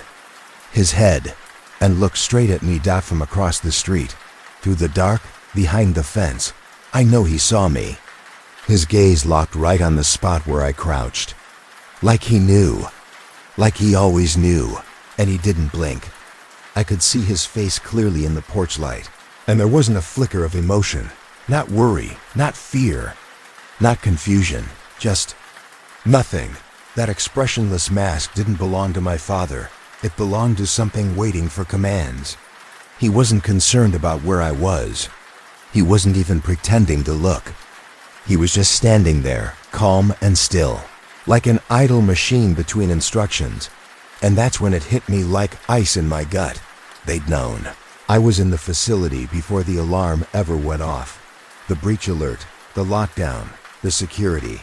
Speaker 1: his head and looked straight at me. From across the street, through the dark, behind the fence. I know he saw me. His gaze locked right on the spot where I crouched. Like he knew. Like he always knew. And he didn't blink. I could see his face clearly in the porch light. And there wasn't a flicker of emotion. Not worry, not fear, not confusion. Just nothing. That expressionless mask didn't belong to my father. It belonged to something waiting for commands. He wasn't concerned about where I was. He wasn't even pretending to look. He was just standing there, calm and still, like an idle machine between instructions. And that's when it hit me like ice in my gut. They'd known. I was in the facility before the alarm ever went off. The breach alert, the lockdown, the security.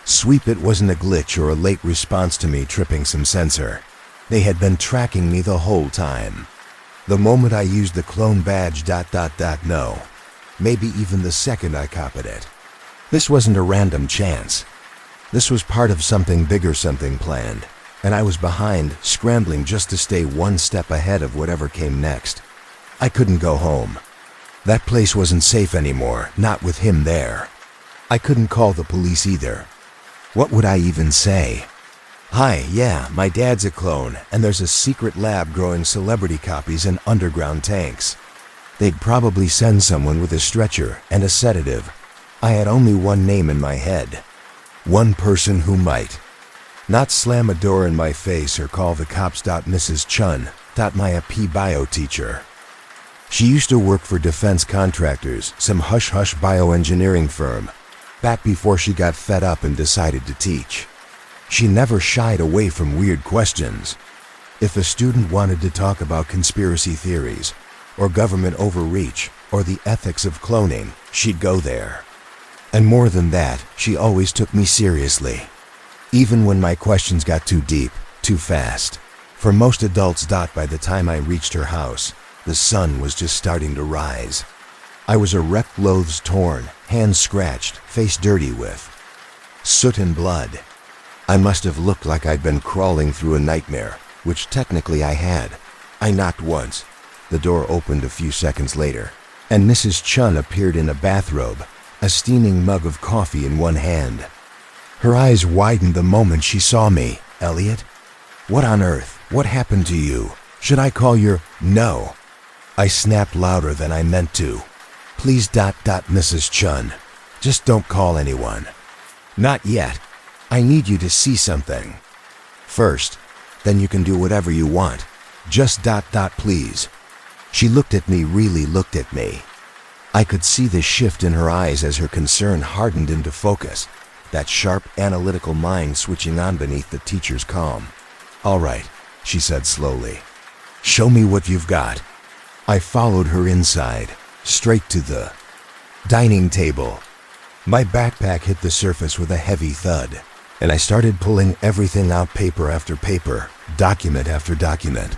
Speaker 1: Sweep. It wasn't a glitch or a late response to me tripping some sensor. They had been tracking me the whole time. The moment I used the clone badge. No. Maybe even the second I copied it. This wasn't a random chance. This was part of something bigger, something planned. And I was behind, scrambling just to stay one step ahead of whatever came next. I couldn't go home. That place wasn't safe anymore, not with him there. I couldn't call the police either. What would I even say? Hi, yeah, my dad's a clone, and there's a secret lab growing celebrity copies in underground tanks. They'd probably send someone with a stretcher and a sedative. I had only one name in my head. One person who might. Not slam a door in my face or call the cops. Mrs. Chun, my AP bio teacher. She used to work for defense contractors, some hush-hush bioengineering firm, back before she got fed up and decided to teach. She never shied away from weird questions. If a student wanted to talk about conspiracy theories, or government overreach, or the ethics of cloning, she'd go there. And more than that, she always took me seriously. Even when my questions got too deep, too fast. For most adults. By the time I reached her house, the sun was just starting to rise. I was a wreck, clothes torn, hands scratched, face dirty with soot and blood. I must have looked like I'd been crawling through a nightmare, which technically I had. I knocked once. The door opened a few seconds later, and Mrs. Chun appeared in a bathrobe, a steaming mug of coffee in one hand. Her eyes widened the moment she saw me. Elliot? What on earth? What happened to you? Should I call your... No. I snapped louder than I meant to. Please. Mrs. Chun. Just don't call anyone. Not yet. I need you to see something. First, then you can do whatever you want. Just ... please. She looked at me, really looked at me. I could see the shift in her eyes as her concern hardened into focus, that sharp, analytical mind switching on beneath the teacher's calm. All right, she said slowly. Show me what you've got. I followed her inside, straight to the dining table. My backpack hit the surface with a heavy thud, and I started pulling everything out, paper after paper, document after document.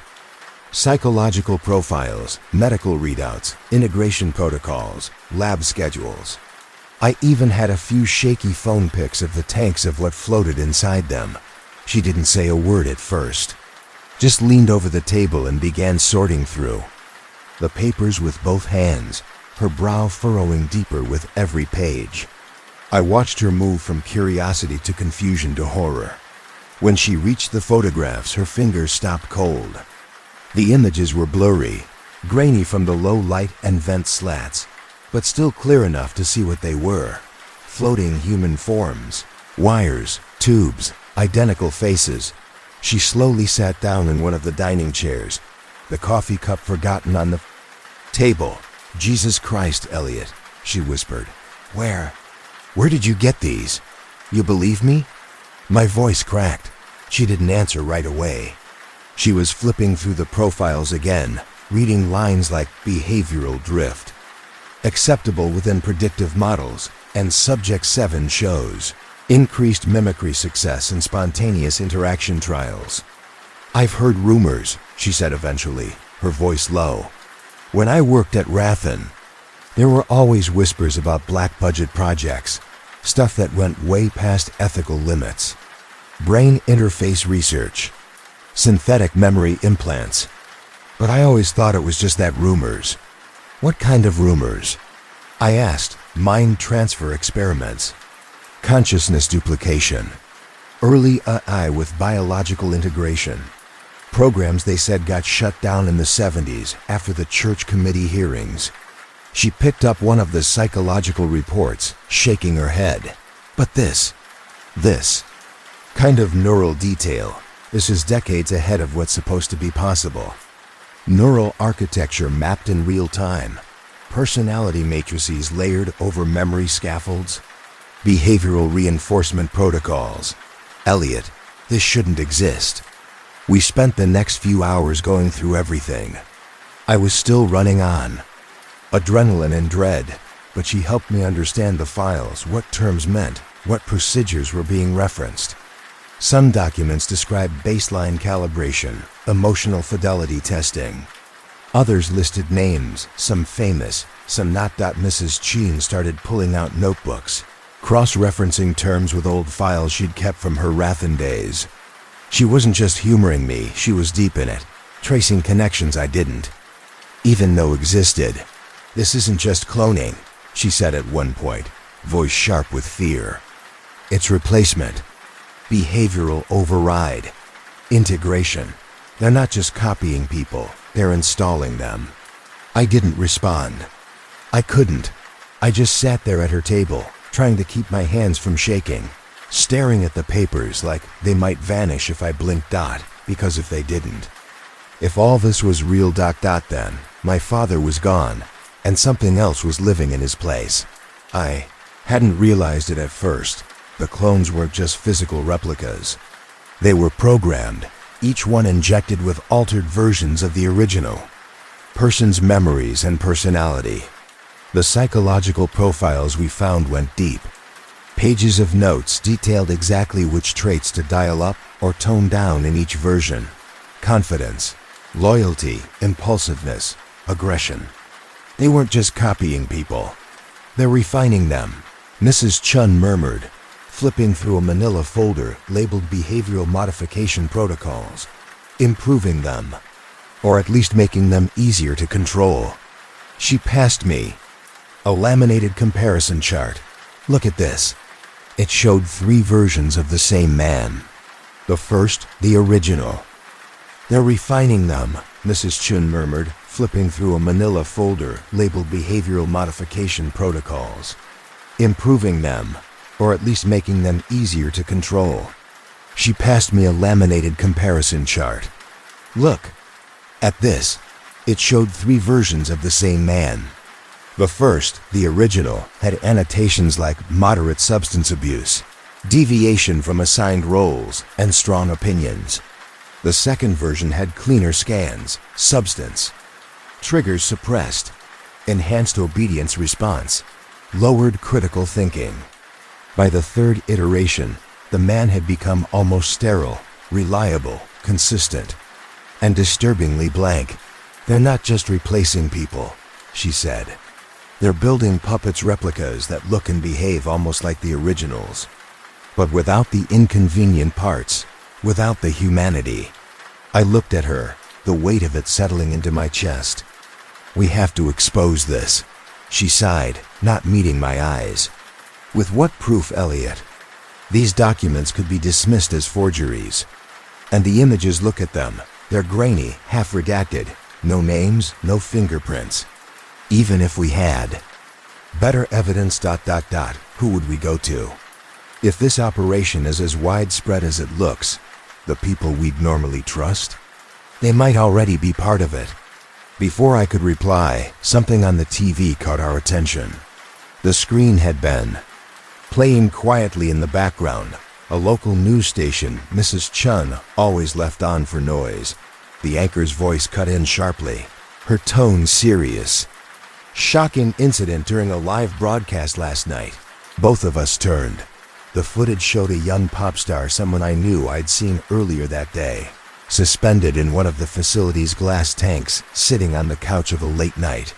Speaker 1: Psychological profiles, medical readouts, integration protocols, lab schedules. I even had a few shaky phone pics of the tanks of what floated inside them. She didn't say a word at first, just leaned over the table and began sorting through the papers with both hands, her brow furrowing deeper with every page. I watched her move from curiosity to confusion to horror. When she reached the photographs, her fingers stopped cold. The images were blurry, grainy from the low light and vent slats, but still clear enough to see what they were. Floating human forms, wires, tubes, identical faces. She slowly sat down in one of the dining chairs, the coffee cup forgotten on the table. "Jesus Christ, Elliot," she whispered. Where did you get these? You believe me?" My voice cracked. She didn't answer right away. She was flipping through the profiles again, reading lines like behavioral drift, acceptable within predictive models, and Subject 7 shows increased mimicry success in spontaneous interaction trials. "I've heard rumors," she said eventually, her voice low. "When I worked at Rathen, there were always whispers about black-budget projects, stuff that went way past ethical limits. Brain interface research, synthetic memory implants. But I always thought it was just that rumors." "What kind of rumors?" I asked. "Mind transfer experiments, consciousness duplication, early AI with biological integration. Programs they said got shut down in the 70s after the church committee hearings." She picked up one of the psychological reports, shaking her head. "But this kind of neural detail, this is decades ahead of what's supposed to be possible. Neural architecture mapped in real time, personality matrices layered over memory scaffolds, behavioral reinforcement protocols. Elliot, this shouldn't exist." We spent the next few hours going through everything. I was still running on, adrenaline and dread, but she helped me understand the files, what terms meant, what procedures were being referenced. Some documents described baseline calibration, emotional fidelity testing. Others listed names, some famous, some not. Mrs. Cheen started pulling out notebooks, cross-referencing terms with old files she'd kept from her Rathen days. She wasn't just humoring me, she was deep in it, tracing connections I didn't even know existed. "This isn't just cloning," she said at one point, voice sharp with fear. "It's replacement, behavioral override, integration. They're not just copying people, they're installing them." I didn't respond. I couldn't. I just sat there at her table, trying to keep my hands from shaking, staring at the papers like they might vanish if I blinked. Because if they didn't, if all this was real. Then my father was gone, and something else was living in his place. I hadn't realized it at first. The clones weren't just physical replicas. They were programmed, each one injected with altered versions of the original person's memories and personality. The psychological profiles we found went deep. Pages of notes detailed exactly which traits to dial up or tone down in each version. Confidence, loyalty, impulsiveness, aggression. They weren't just copying people. They're refining them, Mrs. Chun murmured, flipping through a manila folder labeled behavioral modification protocols. Improving them, or at least making them easier to control. She passed me a laminated comparison chart. "Look at this." It showed 3 versions of the same man. The first, the original. "They're refining them," Mrs. Chun murmured, flipping through a manila folder labeled behavioral modification protocols. "Improving them, or at least making them easier to control." She passed me a laminated comparison chart. "Look at this." It showed 3 versions of the same man. The first, the original, had annotations like moderate substance abuse, deviation from assigned roles, and strong opinions. The second version had cleaner scans, substance, triggers suppressed, enhanced obedience response, lowered critical thinking. By the third iteration, the man had become almost sterile, reliable, consistent, and disturbingly blank. "They're not just replacing people," she said. "They're building puppets, replicas that look and behave almost like the originals, but without the inconvenient parts, without the humanity." I looked at her, the weight of it settling into my chest. "We have to expose this." She sighed, not meeting my eyes. With what proof, Elliot? These documents could be dismissed as forgeries. And the images, look at them. They're grainy, half redacted. No names, no fingerprints. Even if we had better evidence, who would we go to? If this operation is as widespread as it looks, the people we'd normally trust? They might already be part of it. Before I could reply, something on the TV caught our attention. The screen had been playing quietly in the background. A local news station Mrs. Chun always left on for noise. The anchor's voice cut in sharply, her tone serious. Shocking incident during a live broadcast last night. Both of us turned. The footage showed a young pop star, someone I knew I'd seen earlier that day, suspended in one of the facility's glass tanks, sitting on the couch of a late-night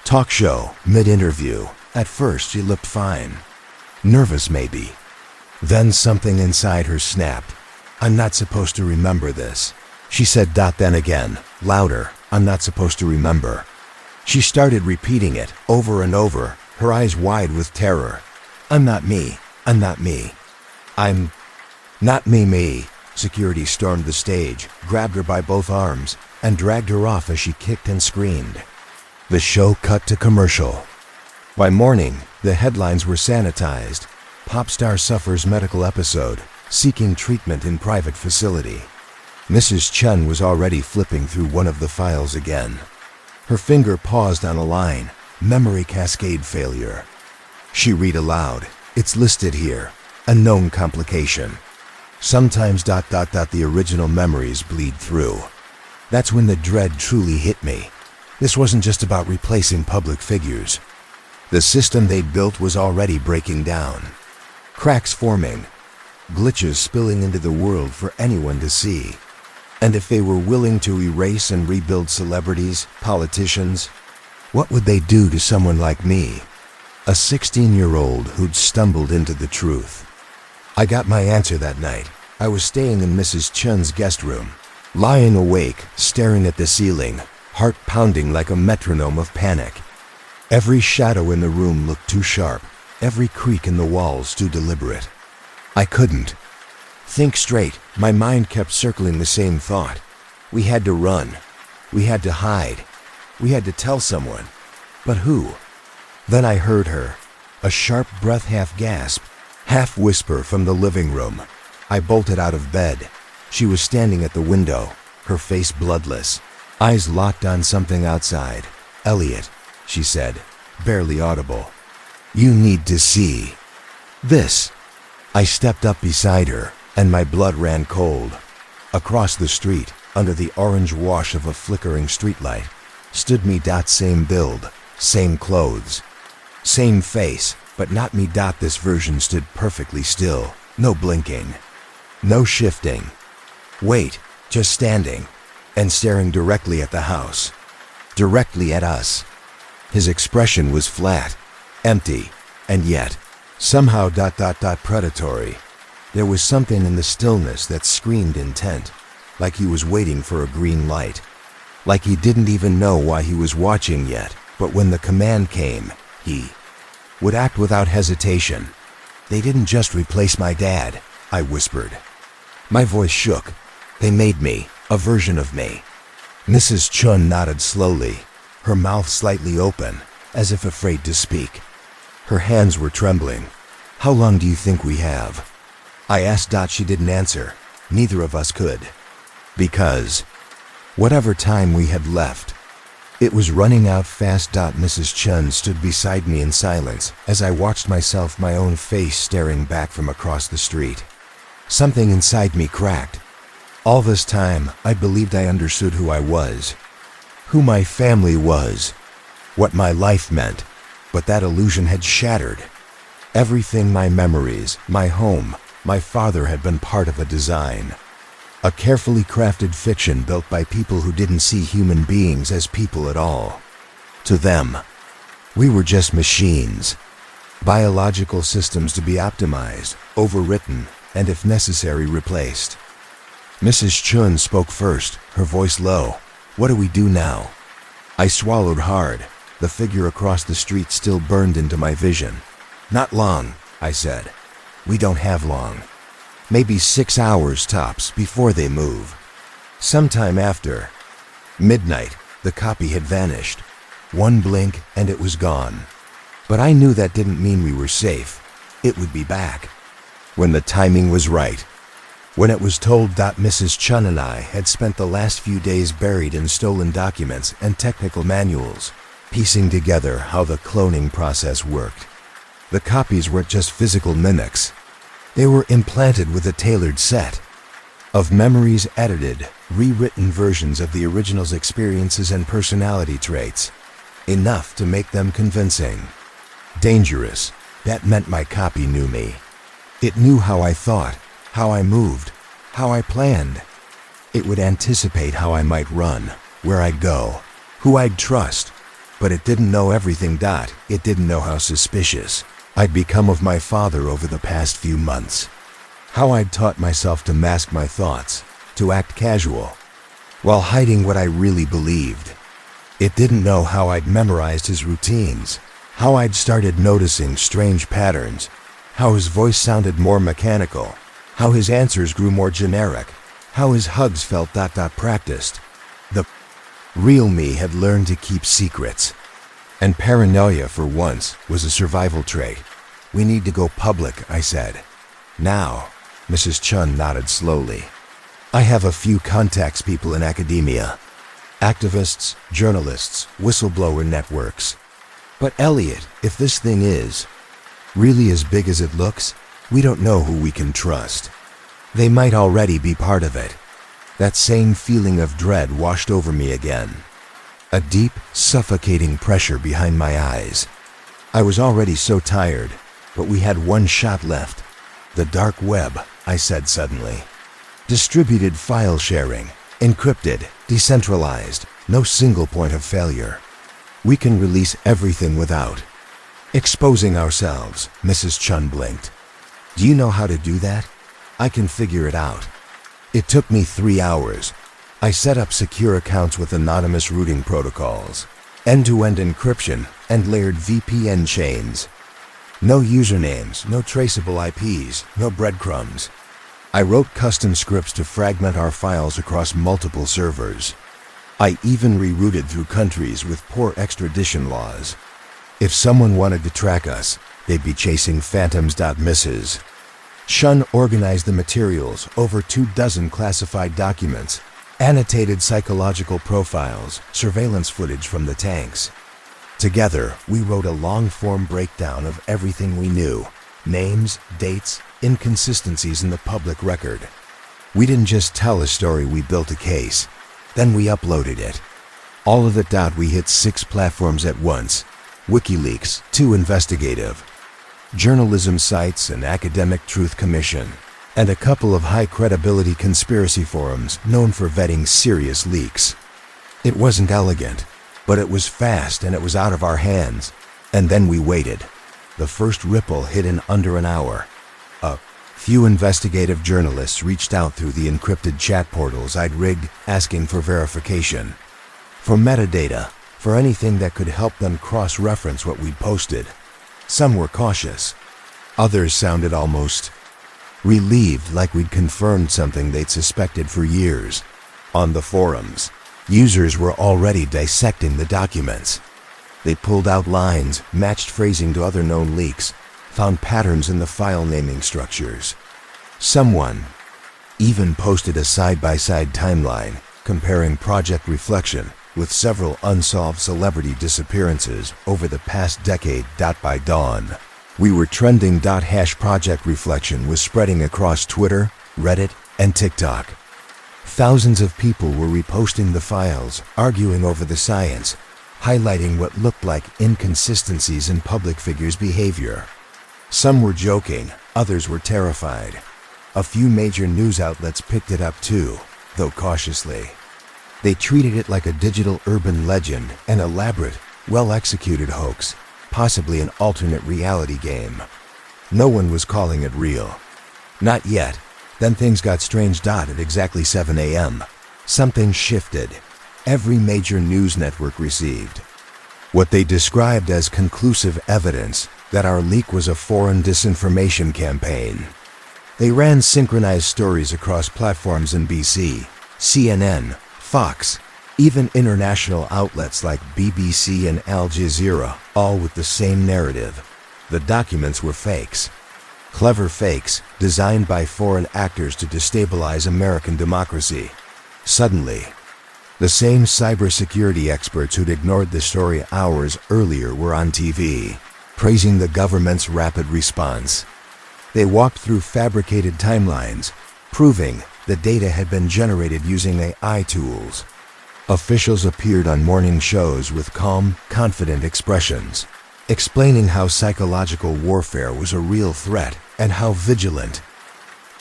Speaker 1: talk show, mid-interview. At first, she looked fine. Nervous, maybe. Then something inside her snapped. I'm not supposed to remember this. She said, then again, louder, I'm not supposed to remember. She started repeating it over and over, her eyes wide with terror. I'm not me. I'm not me. I'm not me. Security stormed the stage, grabbed her by both arms, and dragged her off as she kicked and screamed. The show cut to commercial. By morning, the headlines were sanitized. Pop star suffers medical episode, seeking treatment in private facility. Mrs. Chun was already flipping through one of the files again. Her finger paused on a line, memory cascade failure. She read aloud, it's listed here, a known complication. Sometimes ... the original memories bleed through. That's when the dread truly hit me. This wasn't just about replacing public figures. The system they'd built was already breaking down. Cracks forming, glitches spilling into the world for anyone to see. And if they were willing to erase and rebuild celebrities, politicians, what would they do to someone like me? A 16-year-old who'd stumbled into the truth. I got my answer that night. I was staying in Mrs. Chun's guest room, lying awake, staring at the ceiling, heart pounding like a metronome of panic. Every shadow in the room looked too sharp, every creak in the walls too deliberate. I couldn't think straight. My mind kept circling the same thought. We had to run. We had to hide. We had to tell someone. But who? Then I heard her, a sharp breath, half gasp, half whisper from the living room. I bolted out of bed. She was standing at the window, her face bloodless, eyes locked on something outside. Elliot, she said, barely audible. You need to see this. I stepped up beside her, and my blood ran cold. Across the street, under the orange wash of a flickering streetlight, stood me. Same build, same clothes, same face, but not me. This version stood perfectly still, no blinking, no shifting. Wait, just standing, and staring directly at the house, directly at us. His expression was flat, empty, and yet, somehow ... predatory. There was something in the stillness that screamed intent, like he was waiting for a green light, like he didn't even know why he was watching yet, but when the command came, he would act without hesitation. They didn't just replace my dad, I whispered. My voice shook. They made me, a version of me. Mrs. Chun nodded slowly, her mouth slightly open, as if afraid to speak. Her hands were trembling. How long do you think we have? I asked. She didn't answer. Neither of us could. Because whatever time we had left, it was running out fast. Mrs. Chun stood beside me in silence as I watched myself, my own face staring back from across the street. Something inside me cracked. All this time, I believed I understood who I was, who my family was, what my life meant, but that illusion had shattered. Everything, my memories, my home, my father had been part of a design. A carefully crafted fiction built by people who didn't see human beings as people at all. To them, we were just machines. Biological systems to be optimized, overwritten, and if necessary, replaced. Mrs. Chun spoke first, her voice low. What do we do now? I swallowed hard. The figure across the street still burned into my vision. "Not long," I said. "We don't have long. Maybe 6 hours tops before they move." Sometime after midnight, the copy had vanished. One blink and it was gone. But I knew that didn't mean we were safe. It would be back. When the timing was right. When it was told that Mrs. Chun and I had spent the last few days buried in stolen documents and technical manuals, piecing together how the cloning process worked. The copies weren't just physical mimics. They were implanted with a tailored set of memories, edited, rewritten versions of the original's experiences and personality traits, enough to make them convincing. Dangerous. That meant my copy knew me. It knew how I thought, how I moved, how I planned. It would anticipate how I might run, where I'd go, who I'd trust. But it didn't know everything. It didn't know how suspicious I'd become of my father over the past few months. How I'd taught myself to mask my thoughts, to act casual, while hiding what I really believed. It didn't know how I'd memorized his routines, how I'd started noticing strange patterns, how his voice sounded more mechanical, how his answers grew more generic, how his hugs felt practiced. The real me had learned to keep secrets. And paranoia, for once, was a survival trait. "We need to go public," I said. "Now." Mrs. Chun nodded slowly. "I have a few contacts, people in academia. Activists, journalists, whistleblower networks. But Elliot, if this thing is really as big as it looks, we don't know who we can trust. They might already be part of it." That same feeling of dread washed over me again. A deep, suffocating pressure behind my eyes. I was already so tired, but we had one shot left. "The dark web," I said suddenly. "Distributed file sharing, encrypted, decentralized, no single point of failure. We can release everything without exposing ourselves." Mrs. Chun blinked. "Do you know how to do that?" "I can figure it out." It took me 3 hours. I set up secure accounts with anonymous routing protocols, end-to-end encryption, and layered VPN chains. No usernames, no traceable IPs, no breadcrumbs. I wrote custom scripts to fragment our files across multiple servers. I even rerouted through countries with poor extradition laws. If someone wanted to track us, they'd be chasing phantoms. Mrs. Chun organized the materials, over 24 classified documents, annotated psychological profiles, surveillance footage from the tanks. Together, we wrote a long-form breakdown of everything we knew: names, dates, inconsistencies in the public record. We didn't just tell a story, we built a case. Then we uploaded it. All of it. We hit 6 platforms at once: WikiLeaks, 2 investigative journalism sites, an academic truth commission, and a couple of high-credibility conspiracy forums known for vetting serious leaks. It wasn't elegant, but it was fast and it was out of our hands. And then we waited. The first ripple hit in under an hour. A few investigative journalists reached out through the encrypted chat portals I'd rigged, asking for verification, for metadata, for anything that could help them cross-reference what we'd posted. Some were cautious. Others sounded almost relieved, like we'd confirmed something they'd suspected for years. On the forums, users were already dissecting the documents. They pulled out lines, matched phrasing to other known leaks, found patterns in the file naming structures. Someone even posted a side-by-side timeline comparing Project Reflection with several unsolved celebrity disappearances over the past decade. By dawn, we were trending. Project Reflection was spreading across Twitter, Reddit, and TikTok. Thousands of people were reposting the files, arguing over the science, highlighting what looked like inconsistencies in public figures' behavior. Some were joking, others were terrified. A few major news outlets picked it up too, though cautiously. They treated it like a digital urban legend, an elaborate, well-executed hoax, possibly an alternate reality game. No one was calling it real. Not yet. Then things got strange. At exactly 7 a.m., something shifted. Every major news network received what they described as conclusive evidence that our leak was a foreign disinformation campaign. They ran synchronized stories across platforms in BC, CNN, Fox, even international outlets like BBC and Al Jazeera, all with the same narrative. The documents were fakes. Clever fakes designed by foreign actors to destabilize American democracy. Suddenly, the same cybersecurity experts who'd ignored the story hours earlier were on TV, praising the government's rapid response. They walked through fabricated timelines, proving the data had been generated using AI tools. Officials appeared on morning shows with calm, confident expressions, explaining how psychological warfare was a real threat and how vigilant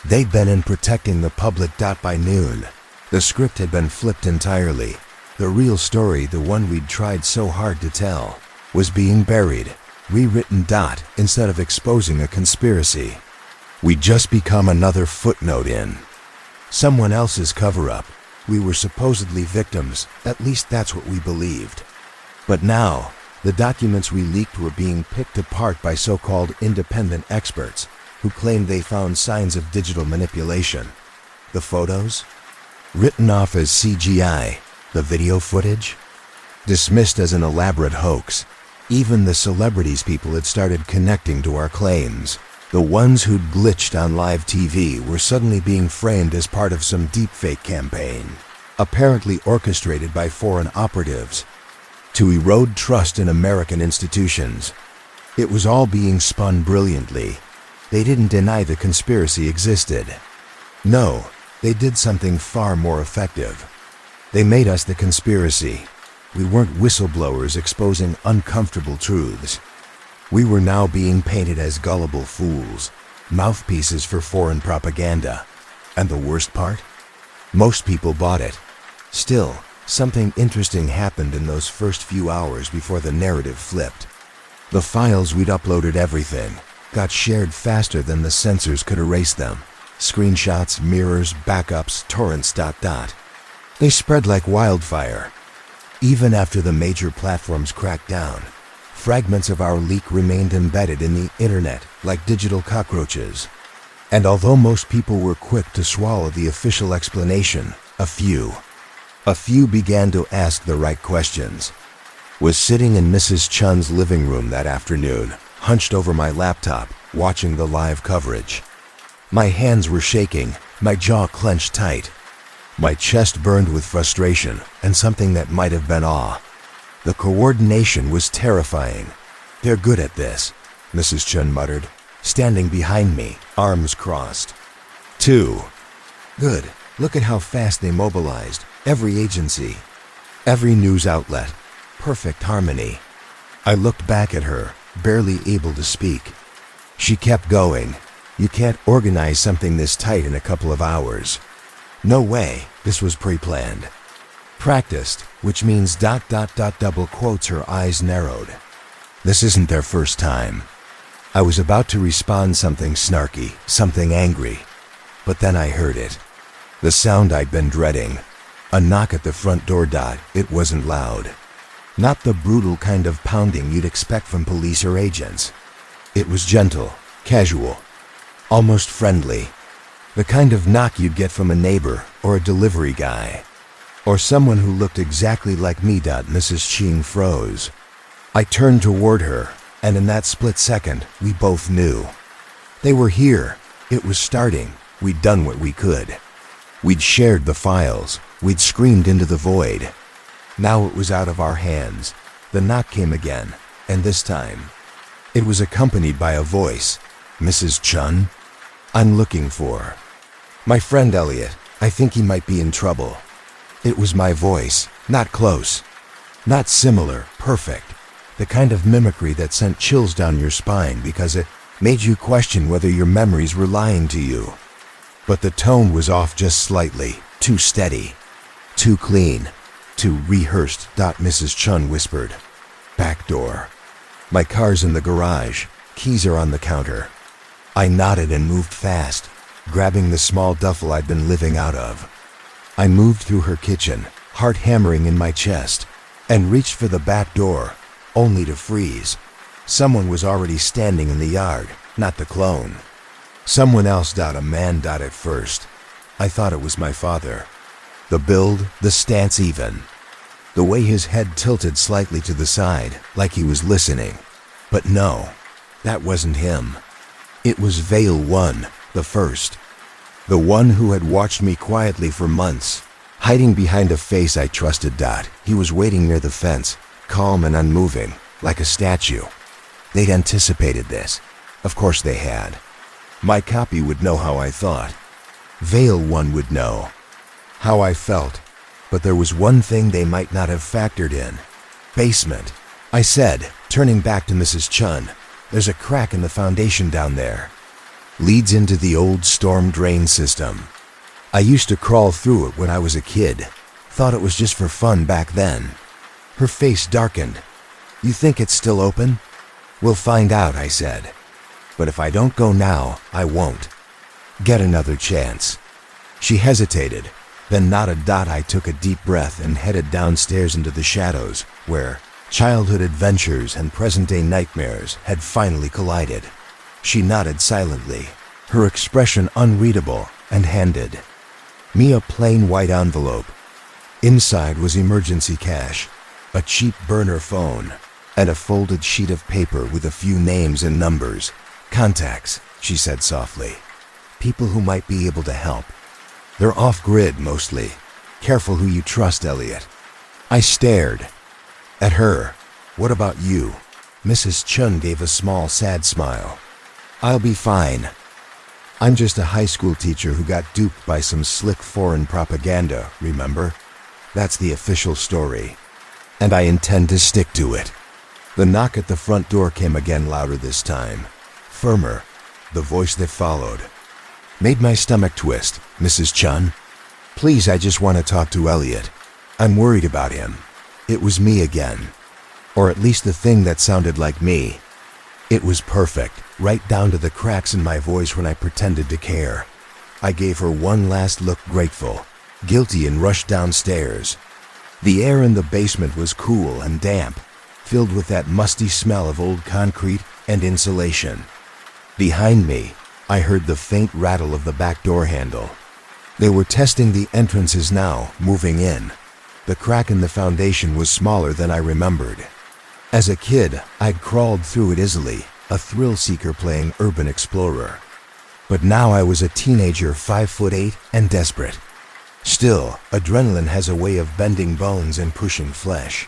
Speaker 1: they'd been in protecting the public. By noon, the script had been flipped entirely. The real story, the one we'd tried so hard to tell, was being buried, rewritten. Instead of exposing a conspiracy, we'd just become another footnote in someone else's cover-up. We were supposedly victims, at least that's what we believed. But now, the documents we leaked were being picked apart by so-called independent experts who claimed they found signs of digital manipulation. The photos? Written off as CGI. The video footage? Dismissed as an elaborate hoax. Even the celebrities people had started connecting to our claims. The ones who'd glitched on live TV were suddenly being framed as part of some deepfake campaign, apparently orchestrated by foreign operatives, to erode trust in American institutions. It was all being spun brilliantly. They didn't deny the conspiracy existed. No, they did something far more effective. They made us the conspiracy. We weren't whistleblowers exposing uncomfortable truths. We were now being painted as gullible fools, mouthpieces for foreign propaganda. And the worst part? Most people bought it. Still, something interesting happened in those first few hours before the narrative flipped. The files we'd uploaded, everything, got shared faster than the censors could erase them. Screenshots, mirrors, backups, torrents. They spread like wildfire. Even after the major platforms cracked down, fragments of our leak remained embedded in the internet like digital cockroaches. And although most people were quick to swallow the official explanation, a few began to ask the right questions. Was sitting in Mrs. Chun's living room that afternoon, hunched over my laptop, watching the live coverage. My hands were shaking, my jaw clenched tight. My chest burned with frustration and something that might have been awe. The coordination was terrifying. "They're good at this," Mrs. Chun muttered, standing behind me, arms crossed. "Two. Good. Look at how fast they mobilized. Every agency, every news outlet. Perfect harmony." I looked back at her, barely able to speak. She kept going. "You can't organize something this tight in a couple of hours." No way, this was pre-planned. Practiced, which means ... double quotes. Her eyes narrowed. This isn't their first time. I was about to respond something snarky, something angry. But then I heard it. The sound I'd been dreading. A knock at the front door. It wasn't loud. Not the brutal kind of pounding you'd expect from police or agents. It was gentle, casual, almost friendly. The kind of knock you'd get from a neighbor or a delivery guy. Or someone who looked exactly like me. Mrs. Ching froze. I turned toward her, and in that split second, we both knew. They were here. It was starting. We'd done what we could. We'd shared the files. We'd screamed into the void. Now it was out of our hands. The knock came again, and this time, it was accompanied by a voice. "Mrs. Chun? I'm looking for my friend Elliot. I think he might be in trouble." It was my voice, not close, not similar, perfect. The kind of mimicry that sent chills down your spine because it made you question whether your memories were lying to you. But the tone was off just slightly, too steady, too clean, too rehearsed. Mrs. Chun whispered. "Back door. My car's in the garage. Keys are on the counter." I nodded and moved fast, grabbing the small duffel I'd been living out of. I moved through her kitchen, heart hammering in my chest, and reached for the back door, only to freeze. Someone was already standing in the yard, not the clone. Someone else. A man. At first, I thought it was my father. The build, the stance even. The way his head tilted slightly to the side, like he was listening. But no, that wasn't him. It was Veil One, the first. The one who had watched me quietly for months, hiding behind a face I trusted. He was waiting near the fence, calm and unmoving, like a statue. They'd anticipated this. Of course they had. My copy would know how I thought. Veil One would know how I felt. But there was one thing they might not have factored in. Basement, I said, turning back to Mrs. Chun. There's a crack in the foundation down there. Leads into the old storm drain system. I used to crawl through it when I was a kid. Thought it was just for fun back then. Her face darkened. You think it's still open? We'll find out, I said. But if I don't go now, I won't. Get another chance. She hesitated, then nodded. I took a deep breath and headed downstairs into the shadows, where childhood adventures and present-day nightmares had finally collided. She nodded silently, her expression unreadable, and handed me a plain white envelope. Inside was emergency cash, a cheap burner phone, and a folded sheet of paper with a few names and numbers. Contacts, she said softly. People who might be able to help. They're off-grid mostly. Careful who you trust, Elliot. I stared at her. What about you? Mrs. Chun gave a small, sad smile. I'll be fine. I'm just a high school teacher who got duped by some slick foreign propaganda, remember? That's the official story. And I intend to stick to it. The knock at the front door came again, louder this time. Firmer. The voice that followed made my stomach twist. Mrs. Chun? Please, I just want to talk to Elliot. I'm worried about him. It was me again. Or at least the thing that sounded like me. It was perfect, right down to the cracks in my voice when I pretended to care. I gave her one last look, grateful, guilty, and rushed downstairs. The air in the basement was cool and damp, filled with that musty smell of old concrete and insulation. Behind me, I heard the faint rattle of the back door handle. They were testing the entrances now, moving in. The crack in the foundation was smaller than I remembered. As a kid, I'd crawled through it easily, a thrill-seeker playing urban explorer. But now I was a teenager, 5'8" and desperate. Still, adrenaline has a way of bending bones and pushing flesh.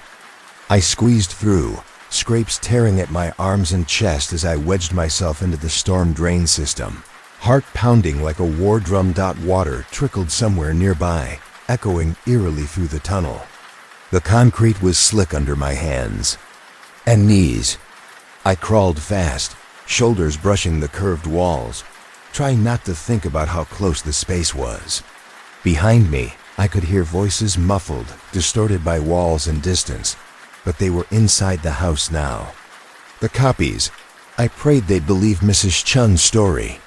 Speaker 1: I squeezed through, scrapes tearing at my arms and chest as I wedged myself into the storm drain system. Heart pounding like a war drum. Water trickled somewhere nearby, echoing eerily through the tunnel. The concrete was slick under my hands and knees. I crawled fast, shoulders brushing the curved walls, trying not to think about how close the space was. Behind me, I could hear voices muffled, distorted by walls and distance, but they were inside the house now. The copies. I prayed they'd believe Mrs. Chun's story,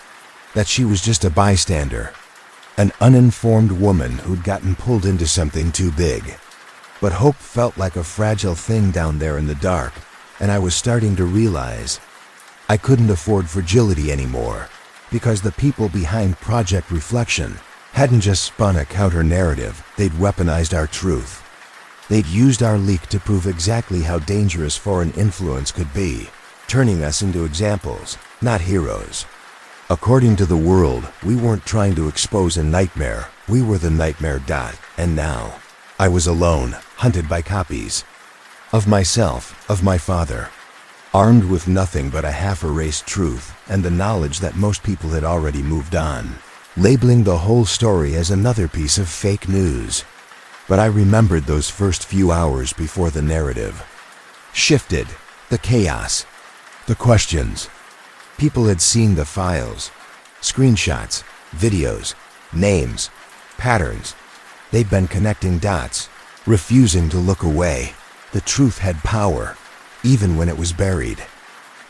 Speaker 1: that she was just a bystander, an uninformed woman who'd gotten pulled into something too big. But hope felt like a fragile thing down there in the dark, and I was starting to realize I couldn't afford fragility anymore, because the people behind Project Reflection hadn't just spun a counter-narrative, they'd weaponized our truth. They'd used our leak to prove exactly how dangerous foreign influence could be, turning us into examples, not heroes. According to the world, we weren't trying to expose a nightmare, we were the nightmare. And now, I was alone, hunted by copies. Of myself, of my father. Armed with nothing but a half-erased truth and the knowledge that most people had already moved on, labeling the whole story as another piece of fake news. But I remembered those first few hours before the narrative shifted, the chaos, the questions. People had seen the files, screenshots, videos, names, patterns. They'd been connecting dots, refusing to look away. The truth had power, even when it was buried.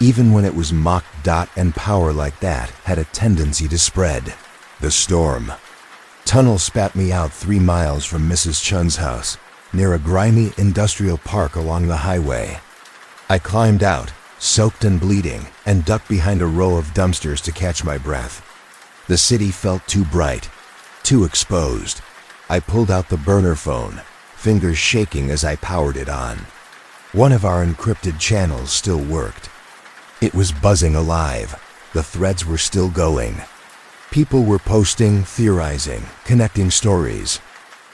Speaker 1: Even when it was mocked. And power like that had a tendency to spread. The storm tunnel spat me out 3 miles from Mrs. Chun's house, near a grimy industrial park along the highway. I climbed out, soaked and bleeding, and ducked behind a row of dumpsters to catch my breath. The city felt too bright, too exposed. I pulled out the burner phone, fingers shaking as I powered it on. One of our encrypted channels still worked. It was buzzing alive. The threads were still going. People were posting, theorizing, connecting stories.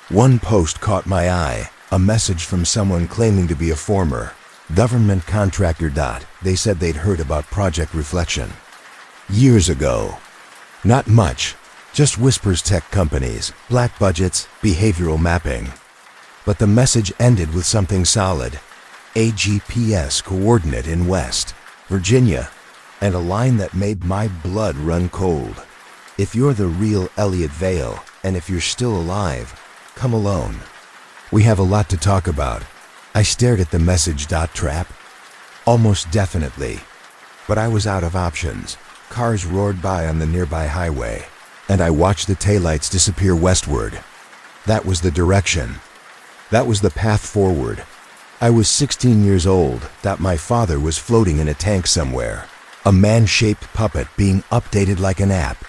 Speaker 1: One post caught my eye, a message from someone claiming to be a former government contractor. They said they'd heard about Project Reflection years ago. Not much, just whispers, tech companies, black budgets, behavioral mapping. But the message ended with something solid. A GPS coordinate in West Virginia, and a line that made my blood run cold. If you're the real Elliot Vale, and if you're still alive, come alone. We have a lot to talk about. I stared at the message. Trap? Almost definitely. But I was out of options. Cars roared by on the nearby highway, and I watched the taillights disappear westward. That was the direction. That was the path forward. I was 16 years old. My father was floating in a tank somewhere. A man-shaped puppet being updated like an app.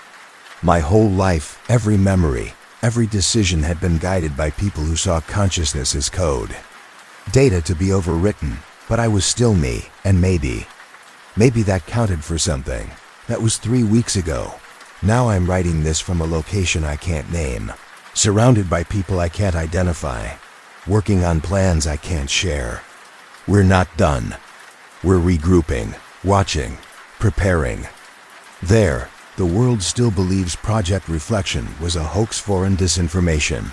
Speaker 1: My whole life, every memory, every decision had been guided by people who saw consciousness as code. Data to be overwritten, but I was still me, and maybe that counted for something. That was 3 weeks ago. Now I'm writing this from a location I can't name, surrounded by people I can't identify, working on plans I can't share. We're not done. We're regrouping, watching, preparing. There, the world still believes Project Reflection was a hoax, foreign disinformation.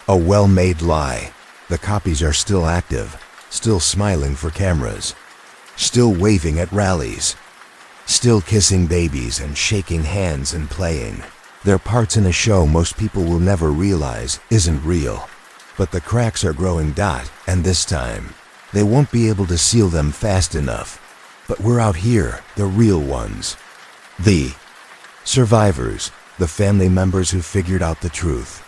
Speaker 1: A well-made lie. The copies are still active, still smiling for cameras, still waving at rallies, still kissing babies and shaking hands and playing. They're parts in a show most people will never realize isn't real. But the cracks are growing. And this time, they won't be able to seal them fast enough. But we're out here, the real ones. The survivors, the family members who figured out the truth.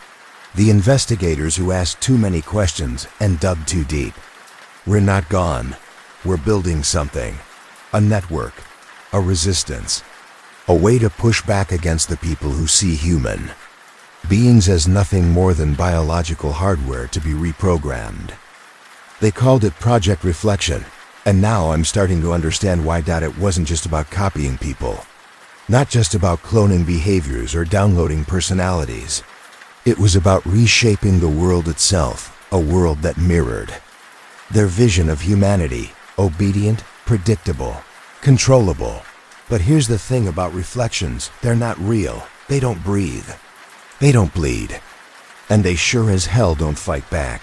Speaker 1: The investigators who asked too many questions and dug too deep. We're not gone. We're building something. A network. A resistance. A way to push back against the people who see human beings as nothing more than biological hardware to be reprogrammed. They called it Project Reflection, and now I'm starting to understand why. It wasn't just about copying people. Not just about cloning behaviors or downloading personalities. It was about reshaping the world itself, a world that mirrored their vision of humanity, obedient, predictable, controllable. But here's the thing about reflections, they're not real. They don't breathe. They don't bleed. And they sure as hell don't fight back.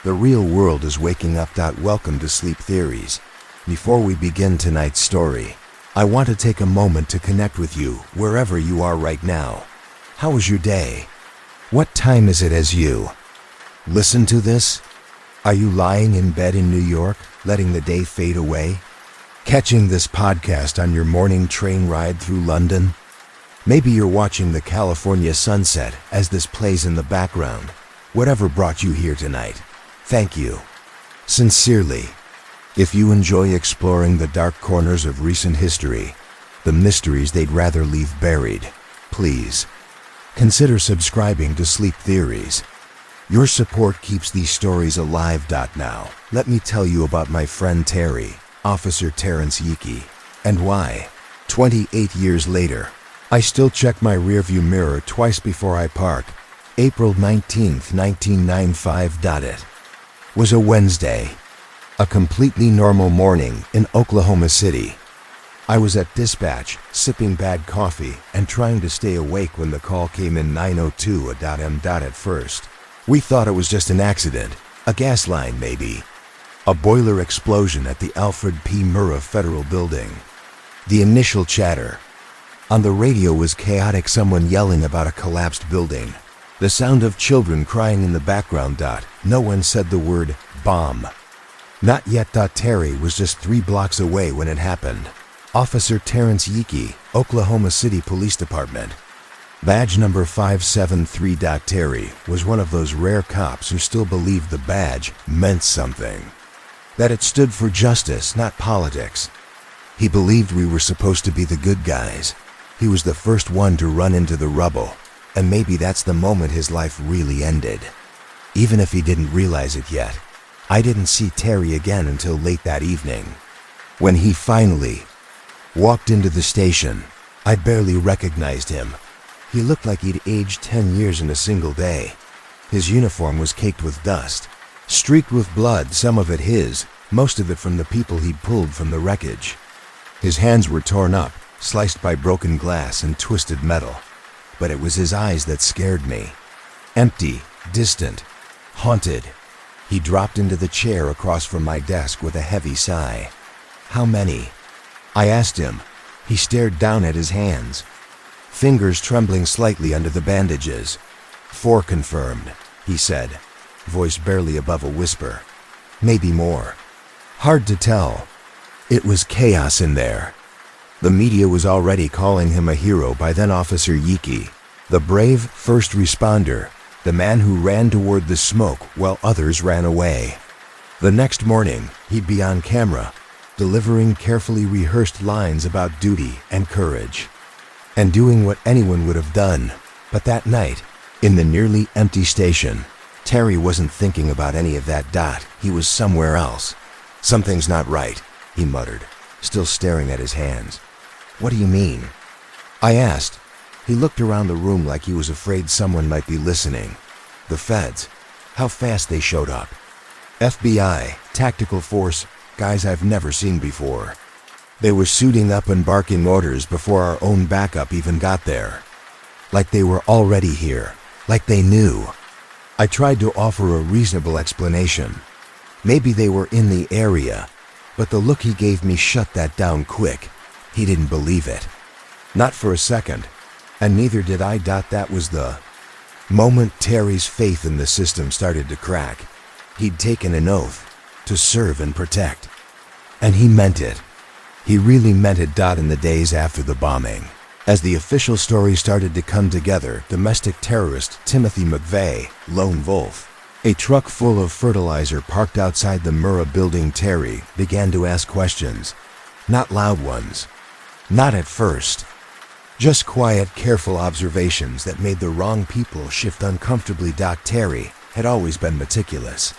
Speaker 1: The real world is waking up. Welcome to Sleep Theories. Before we begin tonight's story, I want to take a moment to connect with you wherever you are right now. How was your day? What time is it as you listen to this? Are you lying in bed in New York, letting the day fade away? Catching this podcast on your morning train ride through London? Maybe you're watching the California sunset as this plays in the background. Whatever brought you here tonight, thank you. Sincerely. If you enjoy exploring the dark corners of recent history, the mysteries they'd rather leave buried, please consider subscribing to Sleep Theories. Your support keeps these stories alive. Now, let me tell you about my friend Terry, Officer Terrence Yeekey, and why, 28 years later, I still check my rearview mirror twice before I park. April 19th, 1995. It was a Wednesday, a completely normal morning in Oklahoma City. I was at dispatch, sipping bad coffee and trying to stay awake when the call came in 9:02 a.m. At first, we thought it was just an accident, a gas line maybe. A boiler explosion at the Alfred P. Murrah Federal Building. The initial chatter on the radio was chaotic, someone yelling about a collapsed building. The sound of children crying in the background. No one said the word bomb. Not yet. Terry was just 3 blocks away when it happened. Officer Terrence Yeekey, Oklahoma City Police Department. Badge number 573. Terry was one of those rare cops who still believed the badge meant something. that it stood for justice, not politics. He believed we were supposed to be the good guys. He was the first one to run into the rubble, and maybe that's the moment his life really ended. Even if he didn't realize it yet, I didn't see Terry again until late that evening. When he finally walked into the station, I barely recognized him. He looked like he'd aged 10 years in a single day. His uniform was caked with dust, streaked with blood, some of it his, most of it from the people he'd pulled from the wreckage. His hands were torn up, sliced by broken glass and twisted metal. But it was his eyes that scared me. Empty, distant, haunted. He dropped into the chair across from my desk with a heavy sigh. "How many?" I asked him. He stared down at his hands, fingers trembling slightly under the bandages. "4 confirmed," he said, voice barely above a whisper. "Maybe more. Hard to tell." It was chaos in there. The media was already calling him a hero by then. Officer Yiki, the brave first responder, the man who ran toward the smoke while others ran away. The next morning, he'd be on camera, delivering carefully rehearsed lines about duty and courage, and doing what anyone would have done. But that night, in the nearly empty station, Terry wasn't thinking about any of that. He was somewhere else. "Something's not right," he muttered, still staring at his hands. "What do you mean?" I asked. He looked around the room like he was afraid someone might be listening. "The feds. How fast they showed up. FBI, tactical force, guys I've never seen before. They were suiting up and barking orders before our own backup even got there. Like they were already here. Like they knew." I tried to offer a reasonable explanation. Maybe they were in the area, but the look he gave me shut that down quick. He didn't believe it. Not for a second, and neither did I. That was the moment Terry's faith in the system started to crack. He'd taken an oath to serve and protect, and he meant it. He really meant it. In the days after the bombing, as the official story started to come together, domestic terrorist Timothy McVeigh, lone wolf, a truck full of fertilizer parked outside the Murrah building. Terry began to ask questions. Not loud ones. Not at first. Just quiet, careful observations that made the wrong people shift uncomfortably. Terry had always been meticulous.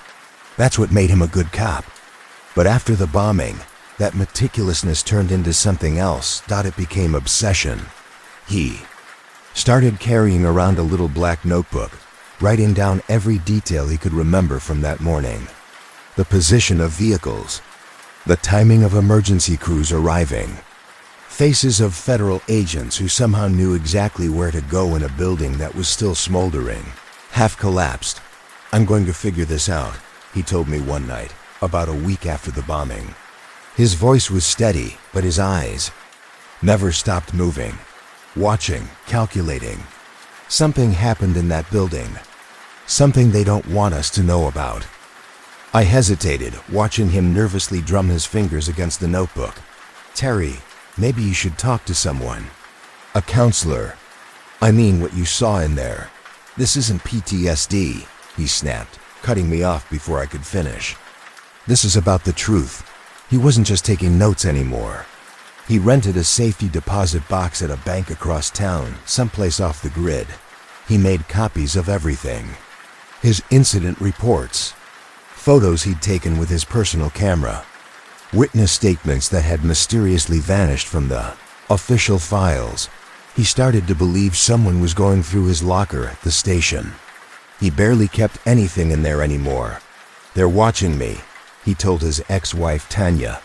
Speaker 1: That's what made him a good cop. But after the bombing, that meticulousness turned into something else. It became obsession. He started carrying around a little black notebook, writing down every detail he could remember from that morning. The position of vehicles, the timing of emergency crews arriving, faces of federal agents who somehow knew exactly where to go in a building that was still smoldering, half collapsed. "I'm going to figure this out," he told me one night, about a week after the bombing. His voice was steady, but his eyes never stopped moving, watching, calculating. Something happened in that building. Something they don't want us to know about. I hesitated, watching him nervously drum his fingers against the notebook. "Terry, maybe you should talk to someone. A counselor. I mean what you saw in there. This isn't PTSD," he snapped, cutting me off before I could finish. "This is about the truth." He wasn't just taking notes anymore. He rented a safety deposit box at a bank across town, someplace off the grid. He made copies of everything. His incident reports, photos he'd taken with his personal camera, witness statements that had mysteriously vanished from the official files. He started to believe someone was going through his locker at the station. He barely kept anything in there anymore. "They're watching me," he told his ex-wife Tanya.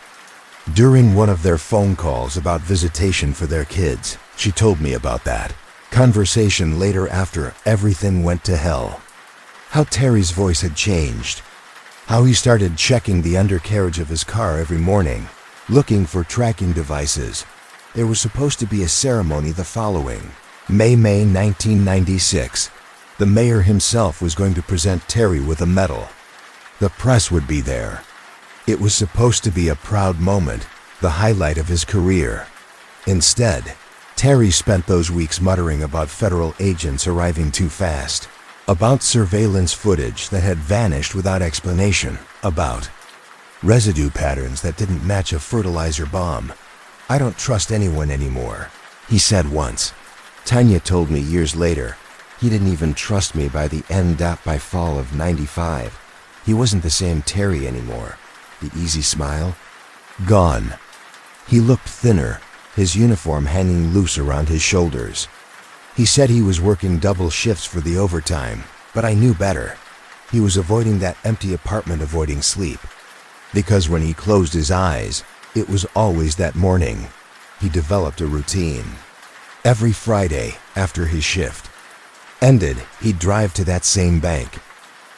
Speaker 1: During one of their phone calls about visitation for their kids, she told me about that conversation later after everything went to hell. How Terry's voice had changed. How he started checking the undercarriage of his car every morning, looking for tracking devices. There was supposed to be a ceremony the following May 1996. The mayor himself was going to present Terry with a medal. The press would be there. It was supposed to be a proud moment, the highlight of his career. Instead, Terry spent those weeks muttering about federal agents arriving too fast, about surveillance footage that had vanished without explanation, about residue patterns that didn't match a fertilizer bomb. "I don't trust anyone anymore," he said once. Tanya told me years later, he didn't even trust me by the end. By fall of '95. He wasn't the same Terry anymore. The easy smile, gone. He looked thinner, his uniform hanging loose around his shoulders. He said he was working double shifts for the overtime, but I knew better. He was avoiding that empty apartment, avoiding sleep. Because when he closed his eyes, it was always that morning. He developed a routine. Every Friday, after his shift ended, he'd drive to that same bank,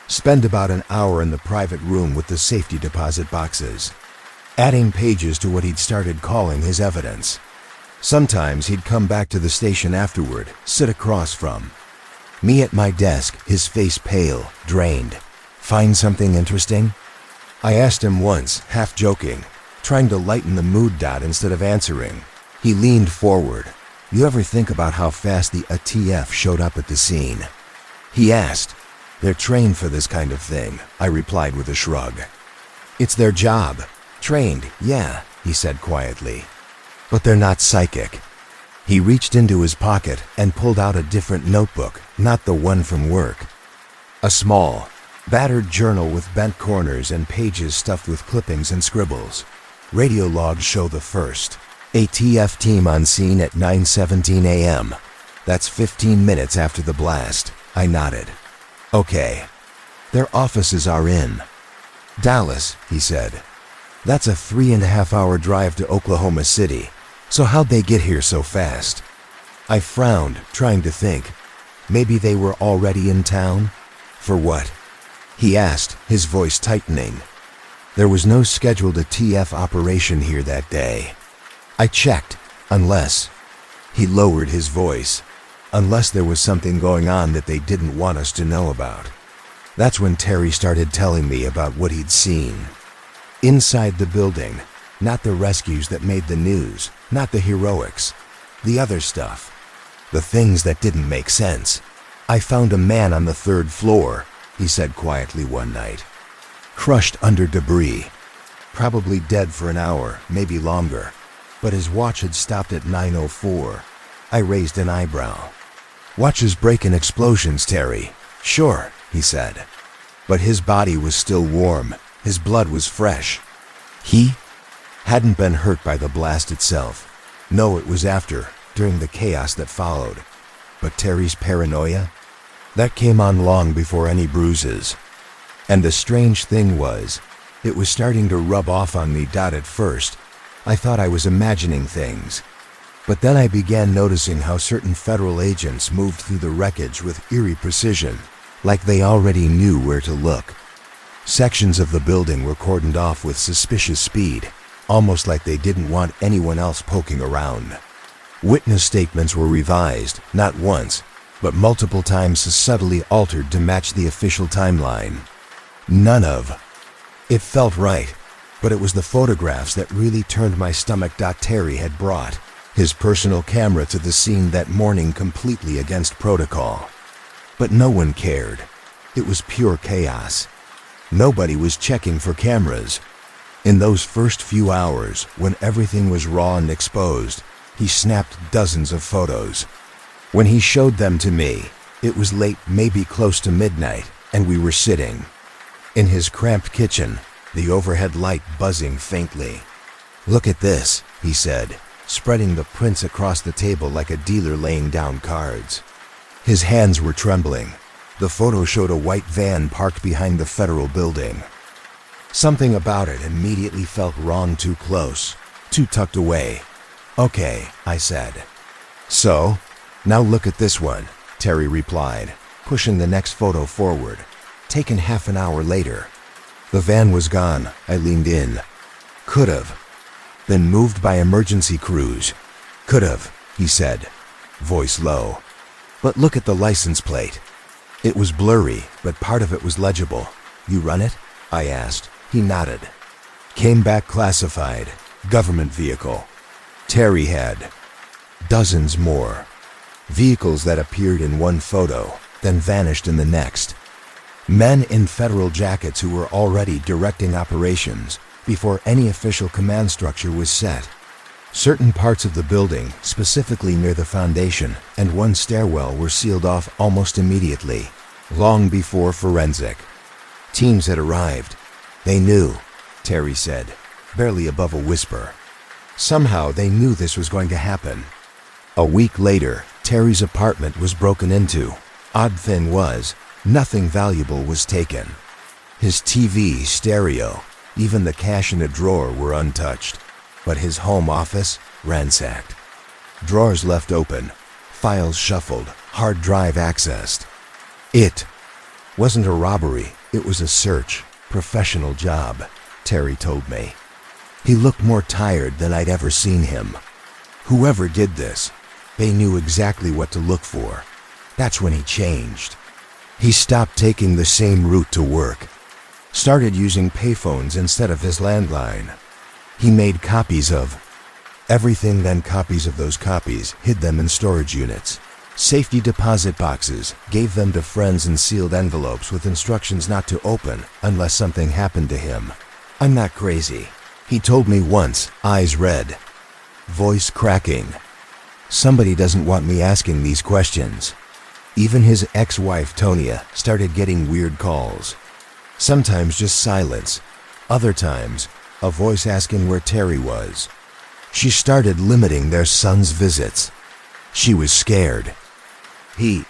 Speaker 1: spend about an hour in the private room with the safety deposit boxes, adding pages to what he'd started calling his evidence. Sometimes he'd come back to the station afterward, sit across from me at my desk, his face pale, drained. "Find something interesting?" I asked him once, half joking, trying to lighten the mood. Instead of answering, he leaned forward. "You ever think about how fast the ATF showed up at the scene?" he asked. "They're trained for this kind of thing," I replied with a shrug. "It's their job." "Trained, yeah," he said quietly. "But they're not psychic." He reached into his pocket and pulled out a different notebook, not the one from work. A small, battered journal with bent corners and pages stuffed with clippings and scribbles. Radio logs show the first ATF team on scene at 9:17 a.m. That's 15 minutes after the blast. I nodded. "Okay. Their offices are in Dallas," he said. "That's a 3.5-hour drive to Oklahoma City. So how'd they get here so fast?" I frowned, trying to think. Maybe they were already in town? "For what?" he asked, his voice tightening. There was no scheduled ATF operation here that day. I checked, unless... He lowered his voice. "Unless there was something going on that they didn't want us to know about." That's when Terry started telling me about what he'd seen. Inside the building, not the rescues that made the news, not the heroics, the other stuff, the things that didn't make sense. "I found a man on the 3rd floor," he said quietly one night, "crushed under debris, probably dead for an hour, maybe longer, but his watch had stopped at 9:04. I raised an eyebrow. "Watches break in explosions, Terry." "Sure," he said. But his body was still warm, his blood was fresh. He hadn't been hurt by the blast itself. No, it was after, during the chaos that followed. But Terry's paranoia? That came on long before any bruises. And the strange thing was, it was starting to rub off on me. At first, I thought I was imagining things. But then I began noticing how certain federal agents moved through the wreckage with eerie precision, like they already knew where to look. Sections of the building were cordoned off with suspicious speed, almost like they didn't want anyone else poking around. Witness statements were revised, not once, but multiple times, subtly altered to match the official timeline. None of it felt right, but it was the photographs that really turned my stomach. Terry had brought his personal camera to the scene that morning, completely against protocol. But no one cared. It was pure chaos. Nobody was checking for cameras. In those first few hours, when everything was raw and exposed, he snapped dozens of photos. When he showed them to me, it was late, maybe close to midnight, and we were sitting in his cramped kitchen, the overhead light buzzing faintly. "Look at this," he said, spreading the prints across the table like a dealer laying down cards. His hands were trembling. The photo showed a white van parked behind the federal building. Something about it immediately felt wrong, too close, too tucked away. "Okay," I said. "So, now look at this one," Terry replied, pushing the next photo forward, taken half an hour later. The van was gone. I leaned in. "Could've been moved by emergency crews." "Could've," he said, voice low. "But look at the license plate." It was blurry, but part of it was legible. "You run it?" I asked. He nodded. "Came back classified. Government vehicle." Terry had dozens more vehicles that appeared in one photo, then vanished in the next. Men in federal jackets who were already directing operations, before any official command structure was set. Certain parts of the building, specifically near the foundation and one stairwell, were sealed off almost immediately, long before forensic teams had arrived. They knew, Terry said, barely above a whisper. Somehow they knew this was going to happen. A week later, Terry's apartment was broken into. Odd thing was, nothing valuable was taken. His TV, stereo, even the cash in a drawer were untouched. But his home office, ransacked. Drawers left open, files shuffled, hard drive accessed. It wasn't a robbery, it was a search, professional job, Terry told me. He looked more tired than I'd ever seen him. Whoever did this, they knew exactly what to look for. That's when he changed. He stopped taking the same route to work, started using payphones instead of his landline. He made copies of everything, then copies of those copies, hid them in storage units, safety deposit boxes, gave them to friends in sealed envelopes with instructions not to open unless something happened to him. I'm not crazy, he told me once, eyes red, voice cracking. Somebody doesn't want me asking these questions. Even his ex-wife, Tonia, started getting weird calls. Sometimes just silence, other times a voice asking where Terry was. She started limiting their son's visits. She was scared. He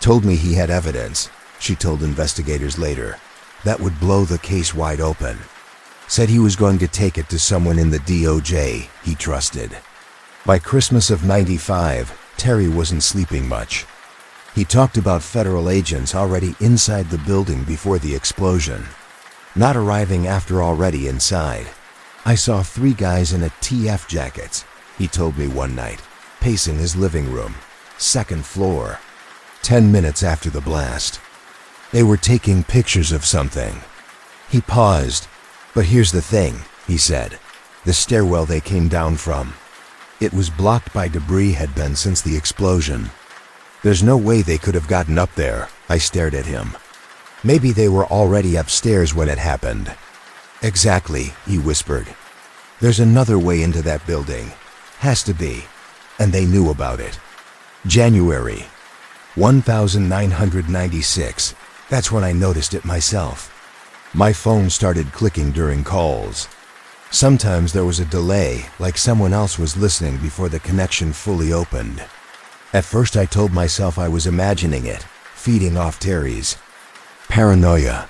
Speaker 1: told me he had evidence, she told investigators later, that would blow the case wide open. Said he was going to take it to someone in the DOJ he trusted. By Christmas of '95, Terry wasn't sleeping much. He talked about federal agents already inside the building before the explosion, not arriving after already inside. I saw 3 guys in TF jackets, he told me one night, pacing his living room, 2nd floor, 10 minutes after the blast. They were taking pictures of something. He paused. But here's the thing, he said. The stairwell they came down from, it was blocked by debris had been since the explosion. There's no way they could have gotten up there, I stared at him. Maybe they were already upstairs when it happened. Exactly, he whispered. There's another way into that building. Has to be. And they knew about it. January 1996. That's when I noticed it myself. My phone started clicking during calls. Sometimes there was a delay, like someone else was listening before the connection fully opened. At first I told myself I was imagining it, feeding off Terry's paranoia.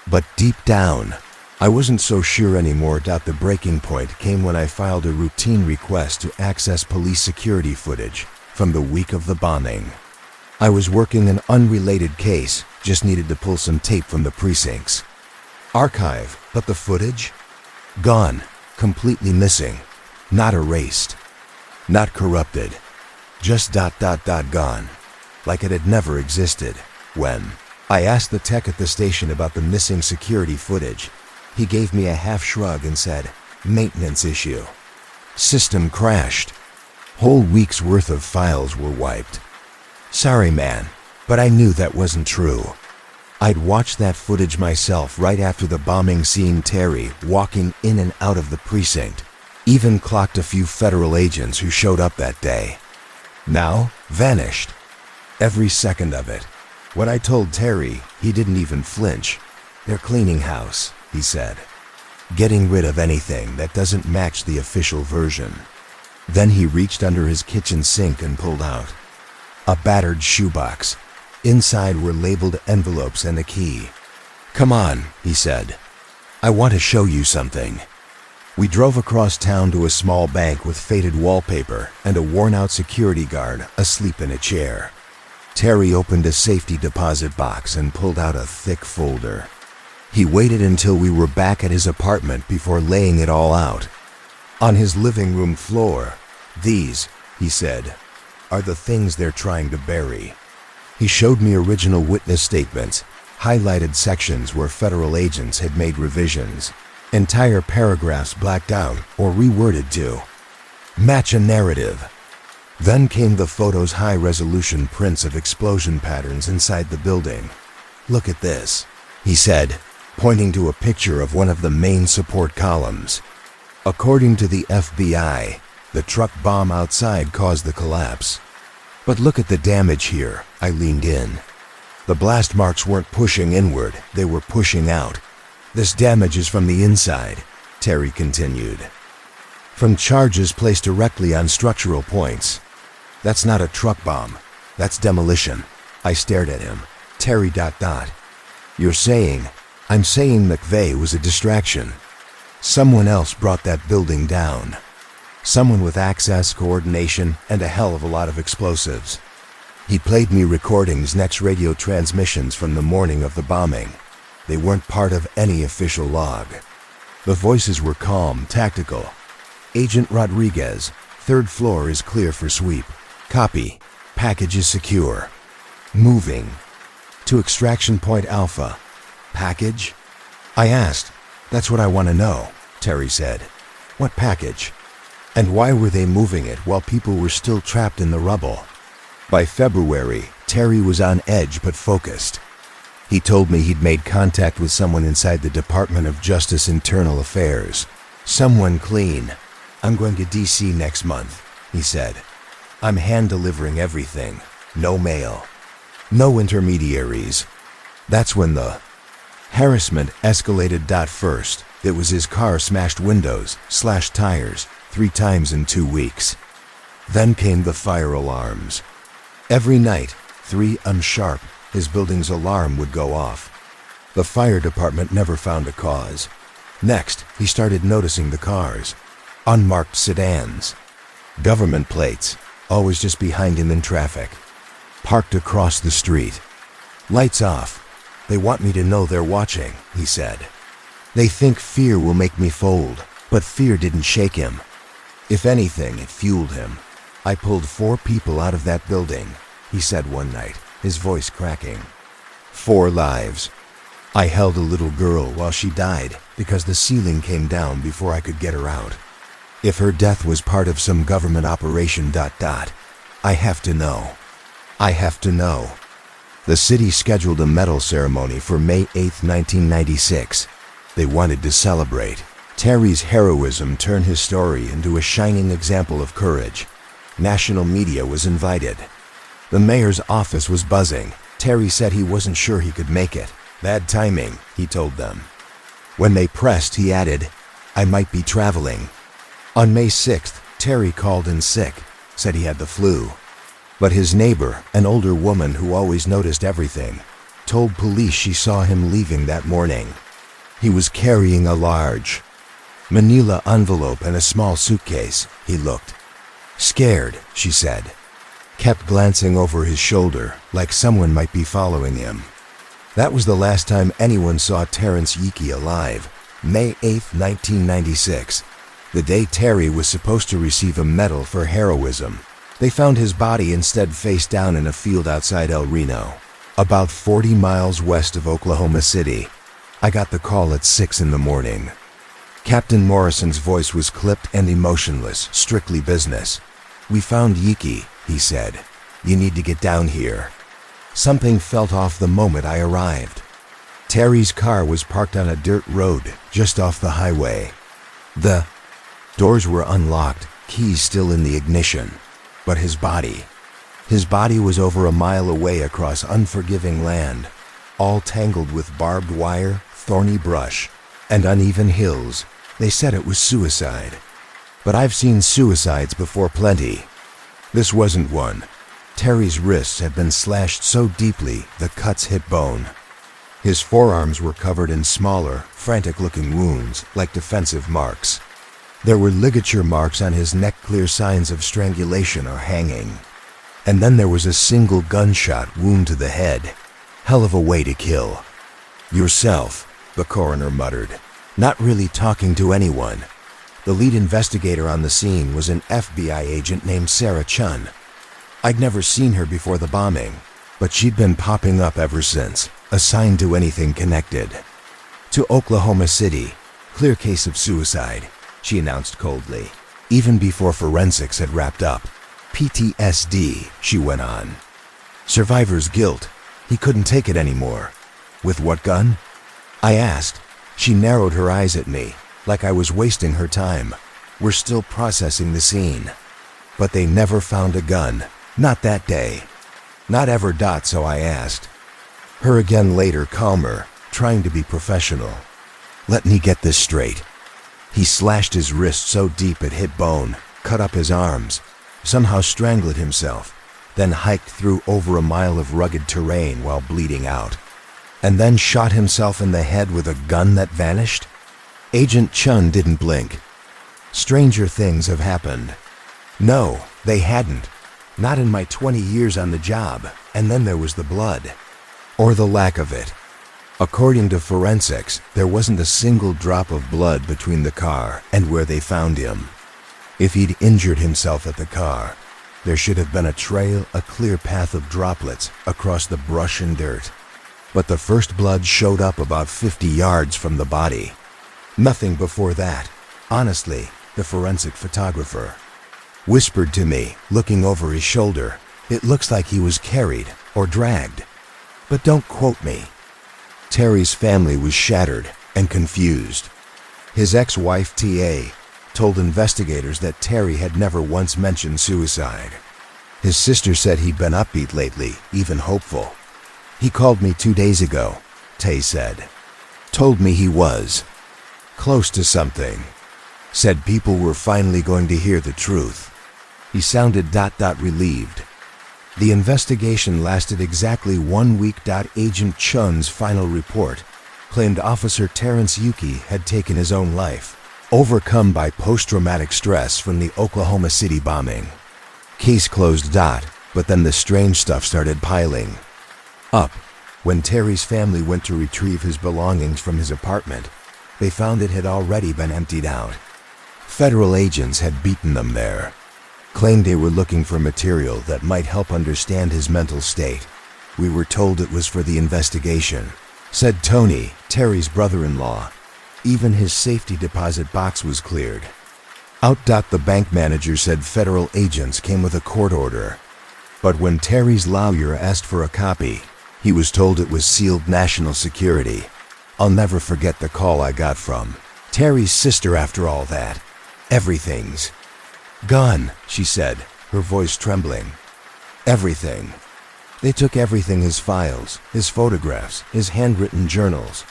Speaker 1: But deep down, I wasn't so sure anymore. The breaking point came when I filed a routine request to access police security footage from the week of the bombing. I was working an unrelated case, just needed to pull some tape from the precincts. Archive, but the footage? Gone, completely missing, not erased, not corrupted, just gone, like it had never existed. When I asked the tech at the station about the missing security footage, he gave me a half shrug and said, maintenance issue. System crashed. Whole week's worth of files were wiped. Sorry man, but I knew that wasn't true. I'd watched that footage myself right after the bombing, seeing Terry walking in and out of the precinct. Even clocked a few federal agents who showed up that day. Now, vanished. Every second of it. When I told Terry, he didn't even flinch. They're cleaning house, he said. Getting rid of anything that doesn't match the official version. Then he reached under his kitchen sink and pulled out a battered shoebox. Inside were labeled envelopes and a key. Come on, he said. I want to show you something. We drove across town to a small bank with faded wallpaper and a worn-out security guard asleep in a chair. Terry opened a safety deposit box and pulled out a thick folder. He waited until we were back at his apartment before laying it all out. On his living room floor, these, he said, are the things they're trying to bury. He showed me original witness statements, highlighted sections where federal agents had made revisions, entire paragraphs blacked out or reworded to match a narrative. Then came the photos, high-resolution prints of explosion patterns inside the building. Look at this, he said, pointing to a picture of one of the main support columns. According to the FBI, the truck bomb outside caused the collapse. But look at the damage here, I leaned in. The blast marks weren't pushing inward, they were pushing out. This damage is from the inside, Terry continued. From charges placed directly on structural points. That's not a truck bomb, that's demolition. I stared at him. Terry ... You're saying? I'm saying McVeigh was a distraction. Someone else brought that building down. Someone with access, coordination, and a hell of a lot of explosives. He played me recordings, next radio transmissions from the morning of the bombing. They weren't part of any official log. The voices were calm, tactical. Agent Rodriguez, 3rd floor is clear for sweep. Copy. Package is secure. Moving. To extraction point Alpha. Package? I asked. That's what I want to know, Terry said. What package? And why were they moving it while people were still trapped in the rubble? By February, Terry was on edge but focused. He told me he'd made contact with someone inside the Department of Justice Internal Affairs. Someone clean. I'm going to DC next month, he said. I'm hand-delivering everything. No mail. No intermediaries. That's when the harassment escalated. First, it was his car smashed windows, slashed tires, 3 times in 2 weeks. Then came the fire alarms. Every night, 3 unsharp, his building's alarm would go off. The fire department never found a cause. Next, he started noticing the cars. Unmarked sedans. Government plates, always just behind him in traffic. Parked across the street. Lights off. They want me to know they're watching, he said. They think fear will make me fold, but fear didn't shake him. If anything, it fueled him. I pulled 4 people out of that building, he said one night, his voice cracking. 4 lives. I held a little girl while she died because the ceiling came down before I could get her out. If her death was part of some government operation ... I have to know. I have to know. The city scheduled a medal ceremony for May 8, 1996. They wanted to celebrate. Terry's heroism turned his story into a shining example of courage. National media was invited. The mayor's office was buzzing. Terry said he wasn't sure he could make it. Bad timing, he told them. When they pressed, he added, I might be traveling. On May 6th, Terry called in sick, said he had the flu. But his neighbor, an older woman who always noticed everything, told police she saw him leaving that morning. He was carrying a large manila envelope and a small suitcase. He looked scared, she said. Kept glancing over his shoulder, like someone might be following him. That was the last time anyone saw Terrence Yeekey alive, May 8, 1996, the day Terry was supposed to receive a medal for heroism. They found his body instead face down in a field outside El Reno, about 40 miles west of Oklahoma City. I got the call at 6 in the morning. Captain Morrison's voice was clipped and emotionless, strictly business. We found Yeekey, he said. You need to get down here. Something felt off the moment I arrived. Terry's car was parked on a dirt road just off the highway. The doors were unlocked, keys still in the ignition. But his body was over a mile away across unforgiving land, all tangled with barbed wire, thorny brush, and uneven hills. They said it was suicide. But I've seen suicides before plenty. This wasn't one. Terry's wrists had been slashed so deeply the cuts hit bone. His forearms were covered in smaller, frantic-looking wounds like defensive marks. There were ligature marks on his neck, clear signs of strangulation or hanging. And then there was a single gunshot wound to the head. Hell of a way to kill. Yourself, the coroner muttered, not really talking to anyone. The lead investigator on the scene was an FBI agent named Sarah Chun. I'd never seen her before the bombing, but she'd been popping up ever since, assigned to anything connected. To Oklahoma City, clear case of suicide, she announced coldly, even before forensics had wrapped up. PTSD, she went on. Survivor's guilt. He couldn't take it anymore. With what gun? I asked. She narrowed her eyes at me, like I was wasting her time. We're still processing the scene. But they never found a gun. Not that day. Not ever. So I asked. Her again later, calmer, trying to be professional. Let me get this straight. He slashed his wrist so deep it hit bone, cut up his arms, somehow strangled himself, then hiked through over a mile of rugged terrain while bleeding out, and then shot himself in the head with a gun that vanished? Agent Chun didn't blink. Stranger things have happened. No, they hadn't. Not in my 20 years on the job. And then there was the blood. Or the lack of it. According to forensics, there wasn't a single drop of blood between the car and where they found him. If he'd injured himself at the car, there should have been a trail, a clear path of droplets across the brush and dirt. But the first blood showed up about 50 yards from the body. Nothing before that. Honestly, the forensic photographer whispered to me, looking over his shoulder, "It looks like he was carried or dragged." But don't quote me. Terry's family was shattered and confused. His ex-wife, T.A., told investigators that Terry had never once mentioned suicide. His sister said he'd been upbeat lately, even hopeful. "He called me 2 days ago," Tay said. "Told me he was close to something. Said people were finally going to hear the truth." He sounded relieved. The investigation lasted exactly 1 week. Agent Chun's final report claimed Officer Terrence Yuki had taken his own life, overcome by post-traumatic stress from the Oklahoma City bombing. Case closed. But then the strange stuff started piling up. When Terry's family went to retrieve his belongings from his apartment, they found it had already been emptied out. Federal agents had beaten them there. Claimed they were looking for material that might help understand his mental state. "We were told it was for the investigation," said Tony, Terry's brother-in-law. Even his safety deposit box was cleared out. The bank manager said federal agents came with a court order. But when Terry's lawyer asked for a copy, he was told it was sealed national security. I'll never forget the call I got from Terry's sister after all that. "Everything's gone," she said, her voice trembling. "Everything. They took everything, his files, his photographs, his handwritten journals.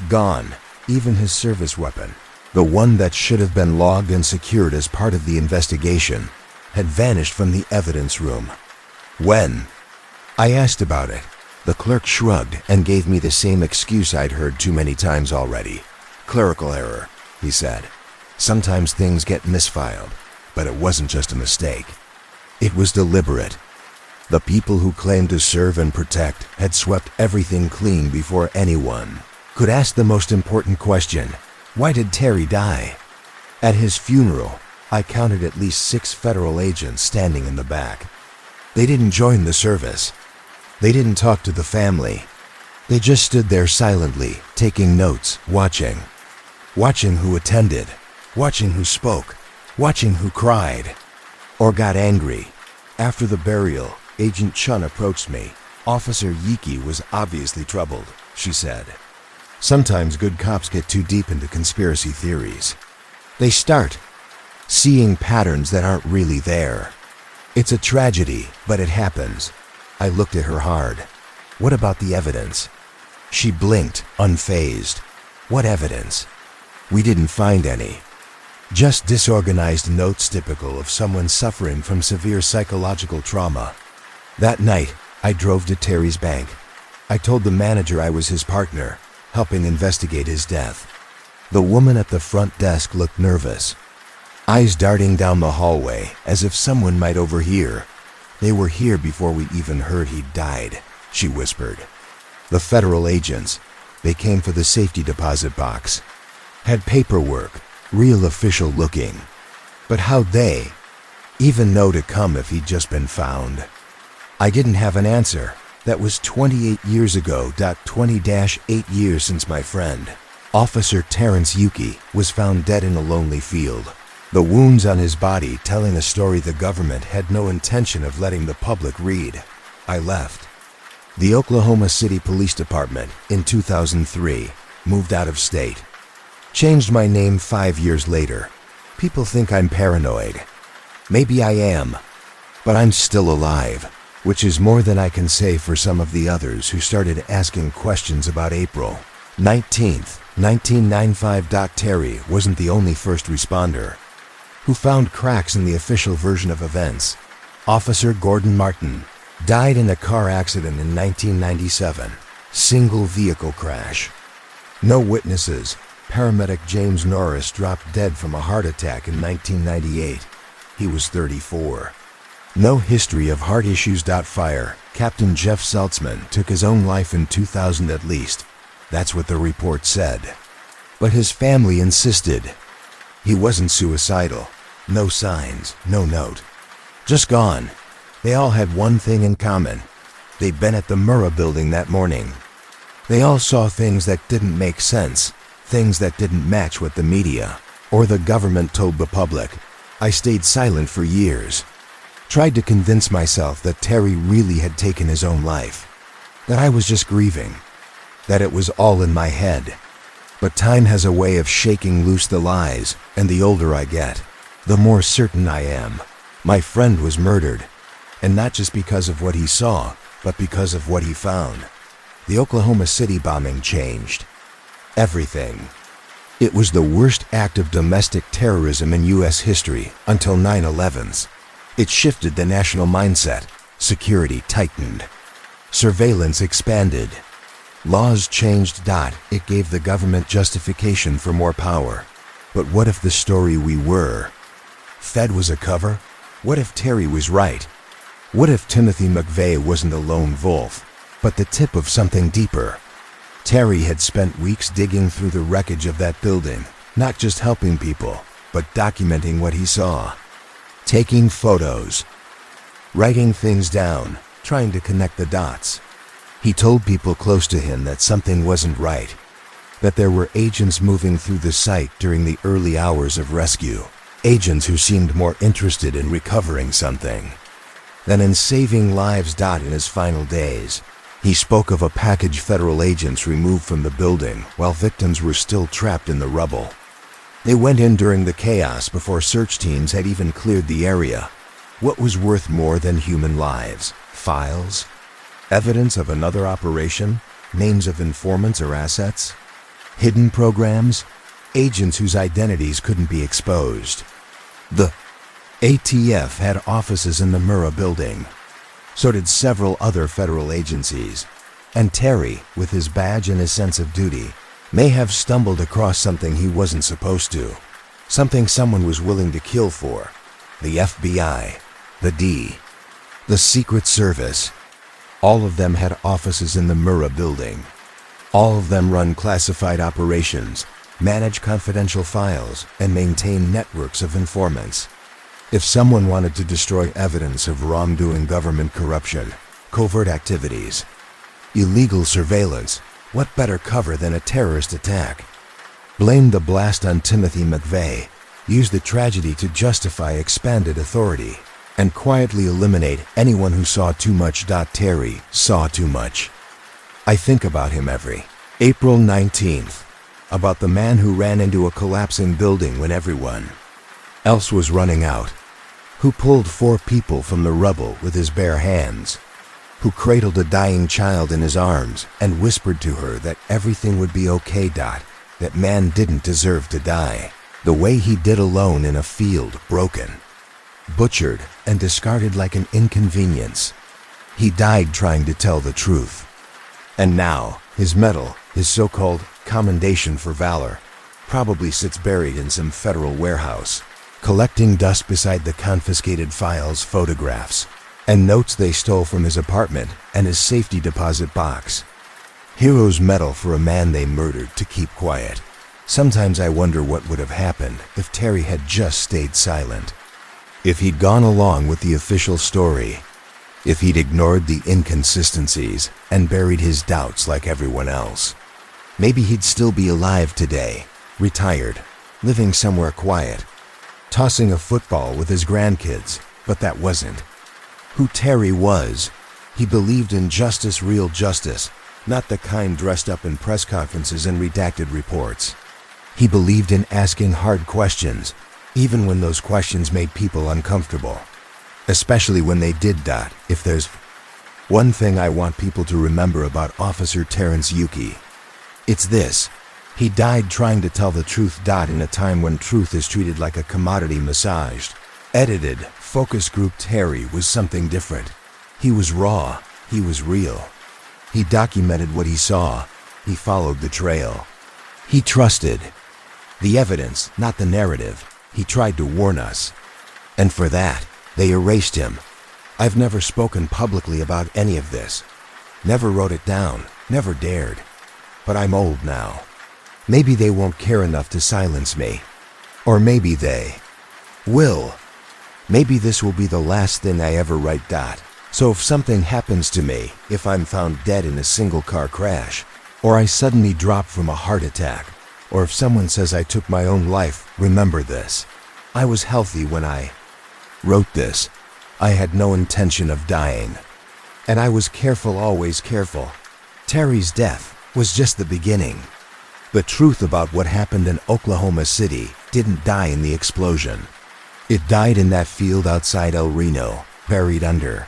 Speaker 1: Gone. Even his service weapon, the one that should have been logged and secured as part of the investigation, had vanished from the evidence room." "When?" I asked about it. The clerk shrugged and gave me the same excuse I'd heard too many times already. "Clerical error," he said. "Sometimes things get misfiled, but it wasn't just a mistake. It was deliberate. The people who claimed to serve and protect had swept everything clean before anyone could ask the most important question: why did Terry die?" At his funeral, I counted at least 6 federal agents standing in the back. They didn't join the service. They didn't talk to the family. They just stood there silently, taking notes, watching. Watching who attended, watching who spoke, watching who cried or got angry. After the burial, Agent Chun approached me. "Officer Yuki was obviously troubled," she said. "Sometimes good cops get too deep into conspiracy theories. They start seeing patterns that aren't really there. It's a tragedy, but it happens." I looked at her hard. "What about the evidence?" She blinked, unfazed. "What evidence?" "We didn't find any. Just disorganized notes typical of someone suffering from severe psychological trauma." That night, I drove to Terry's bank. I told the manager I was his partner, helping investigate his death. The woman at the front desk looked nervous, eyes darting down the hallway as if someone might overhear. "They were here before we even heard he'd died," she whispered. "The federal agents, they came for the safety deposit box. Had paperwork, real official looking. But how'd they even know to come if he'd just been found?" I didn't have an answer. That was 28 years ago. 20-8 years since my friend, Officer Terrence Yuki, was found dead in a lonely field. The wounds on his body telling a story the government had no intention of letting the public read. I left the Oklahoma City Police Department in 2003, moved out of state. Changed my name 5 years later. People think I'm paranoid. Maybe I am, but I'm still alive, which is more than I can say for some of the others who started asking questions about April 19th, 1995. Terry wasn't the only first responder who found cracks in the official version of events. Officer Gordon Martin died in a car accident in 1997. Single vehicle crash. No witnesses. Paramedic James Norris dropped dead from a heart attack in 1998. He was 34. No history of heart issues. Fire. Captain Jeff Saltzman took his own life in 2000 at least. That's what the report said. But his family insisted. He wasn't suicidal. No signs, no note. Just gone. They all had one thing in common. They'd been at the Murrah building that morning. They all saw things that didn't make sense, things that didn't match what the media or the government told the public. I stayed silent for years. Tried to convince myself that Terry really had taken his own life, that I was just grieving, that it was all in my head. But time has a way of shaking loose the lies, and the older I get, the more certain I am. My friend was murdered, and not just because of what he saw, but because of what he found. The Oklahoma City bombing changed everything. It was the worst act of domestic terrorism in U.S. history until 9/11's. It shifted the national mindset. Security tightened. Surveillance expanded. Laws changed. It gave the government justification for more power. But what if the story we were fed was a cover? What if Terry was right? What if Timothy McVeigh wasn't a lone wolf, but the tip of something deeper? Terry had spent weeks digging through the wreckage of that building, not just helping people, but documenting what he saw. Taking photos, writing things down, trying to connect the dots. He told people close to him that something wasn't right, that there were agents moving through the site during the early hours of rescue, agents who seemed more interested in recovering something than in saving lives. In his final days, he spoke of a package federal agents removed from the building while victims were still trapped in the rubble. They went in during the chaos before search teams had even cleared the area. What was worth more than human lives? Files? Evidence of another operation? Names of informants or assets? Hidden programs? Agents whose identities couldn't be exposed. The ATF had offices in the Murrah building. So did several other federal agencies. And Terry, with his badge and his sense of duty, may have stumbled across something he wasn't supposed to. Something someone was willing to kill for. The FBI, the D, the Secret Service. All of them had offices in the Murrah building. All of them run classified operations, manage confidential files, and maintain networks of informants. If someone wanted to destroy evidence of wrongdoing, government corruption, covert activities, illegal surveillance, what better cover than a terrorist attack? Blame the blast on Timothy McVeigh, use the tragedy to justify expanded authority, and quietly eliminate anyone who saw too much. Terry saw too much. I think about him every April 19th, about the man who ran into a collapsing building when everyone else was running out, who pulled 4 people from the rubble with his bare hands, who cradled a dying child in his arms and whispered to her that everything would be okay. That man didn't deserve to die the way he did, alone in a field, broken, butchered, and discarded like an inconvenience. He died trying to tell the truth. And now, his medal, his so-called commendation for valor, probably sits buried in some federal warehouse, collecting dust beside the confiscated files, photographs, and notes they stole from his apartment and his safety deposit box. Hero's medal for a man they murdered to keep quiet. Sometimes I wonder what would have happened if Terry had just stayed silent. If he'd gone along with the official story. If he'd ignored the inconsistencies and buried his doubts like everyone else. Maybe he'd still be alive today, retired, living somewhere quiet, tossing a football with his grandkids, but that wasn't who Terry was. He believed in justice, real justice, Not the kind dressed up in press conferences and redacted reports. He believed in asking hard questions, even when those questions made people uncomfortable. Especially when they did. If there's one thing I want people to remember about Officer Terrence Yuki, it's this: he died trying to tell the truth. In a time when truth is treated like a commodity massaged, edited, focus group. Terry was something different. He was raw, he was real. He documented what he saw, he followed the trail. He trusted the evidence, not the narrative. He tried to warn us. And for that, they erased him. I've never spoken publicly about any of this. Never wrote it down, never dared. But I'm old now. Maybe they won't care enough to silence me. Or maybe they will. Maybe this will be the last thing I ever write. So if something happens to me, if I'm found dead in a single car crash, or I suddenly drop from a heart attack, or if someone says I took my own life, remember this: I was healthy when I wrote this. I had no intention of dying. And I was careful, always careful. Terry's death was just the beginning. The truth about what happened in Oklahoma City didn't die in the explosion. It died in that field outside El Reno, buried under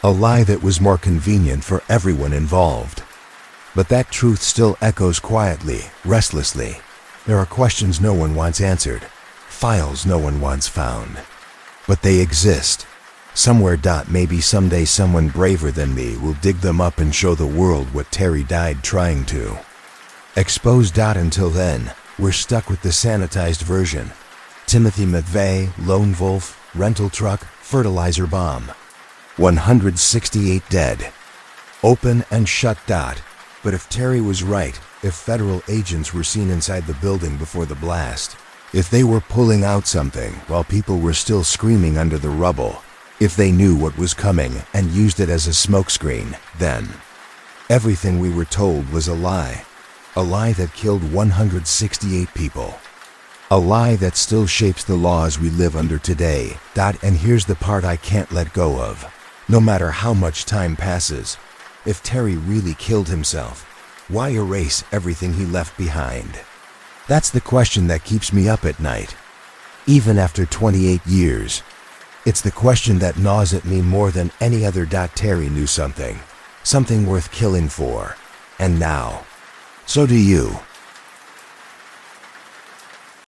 Speaker 1: a lie that was more convenient for everyone involved. But that truth still echoes quietly, restlessly. There are questions no one wants answered, files no one wants found. But they exist. Somewhere. Maybe someday someone braver than me will dig them up and show the world what Terry died trying to expose. Until then, we're stuck with the sanitized version. Timothy McVeigh, lone wolf, rental truck, fertilizer bomb. 168 dead. Open and shut. But if Terry was right, if federal agents were seen inside the building before the blast, if they were pulling out something while people were still screaming under the rubble, if they knew what was coming and used it as a smokescreen, then everything we were told was a lie. A lie that killed 168 people. A lie that still shapes the laws we live under today. And here's the part I can't let go of. No matter how much time passes, if Terry really killed himself, why erase everything he left behind? That's the question that keeps me up at night. Even after 28 years, it's the question that gnaws at me more than any other. Terry knew something worth killing for. And now, so do you.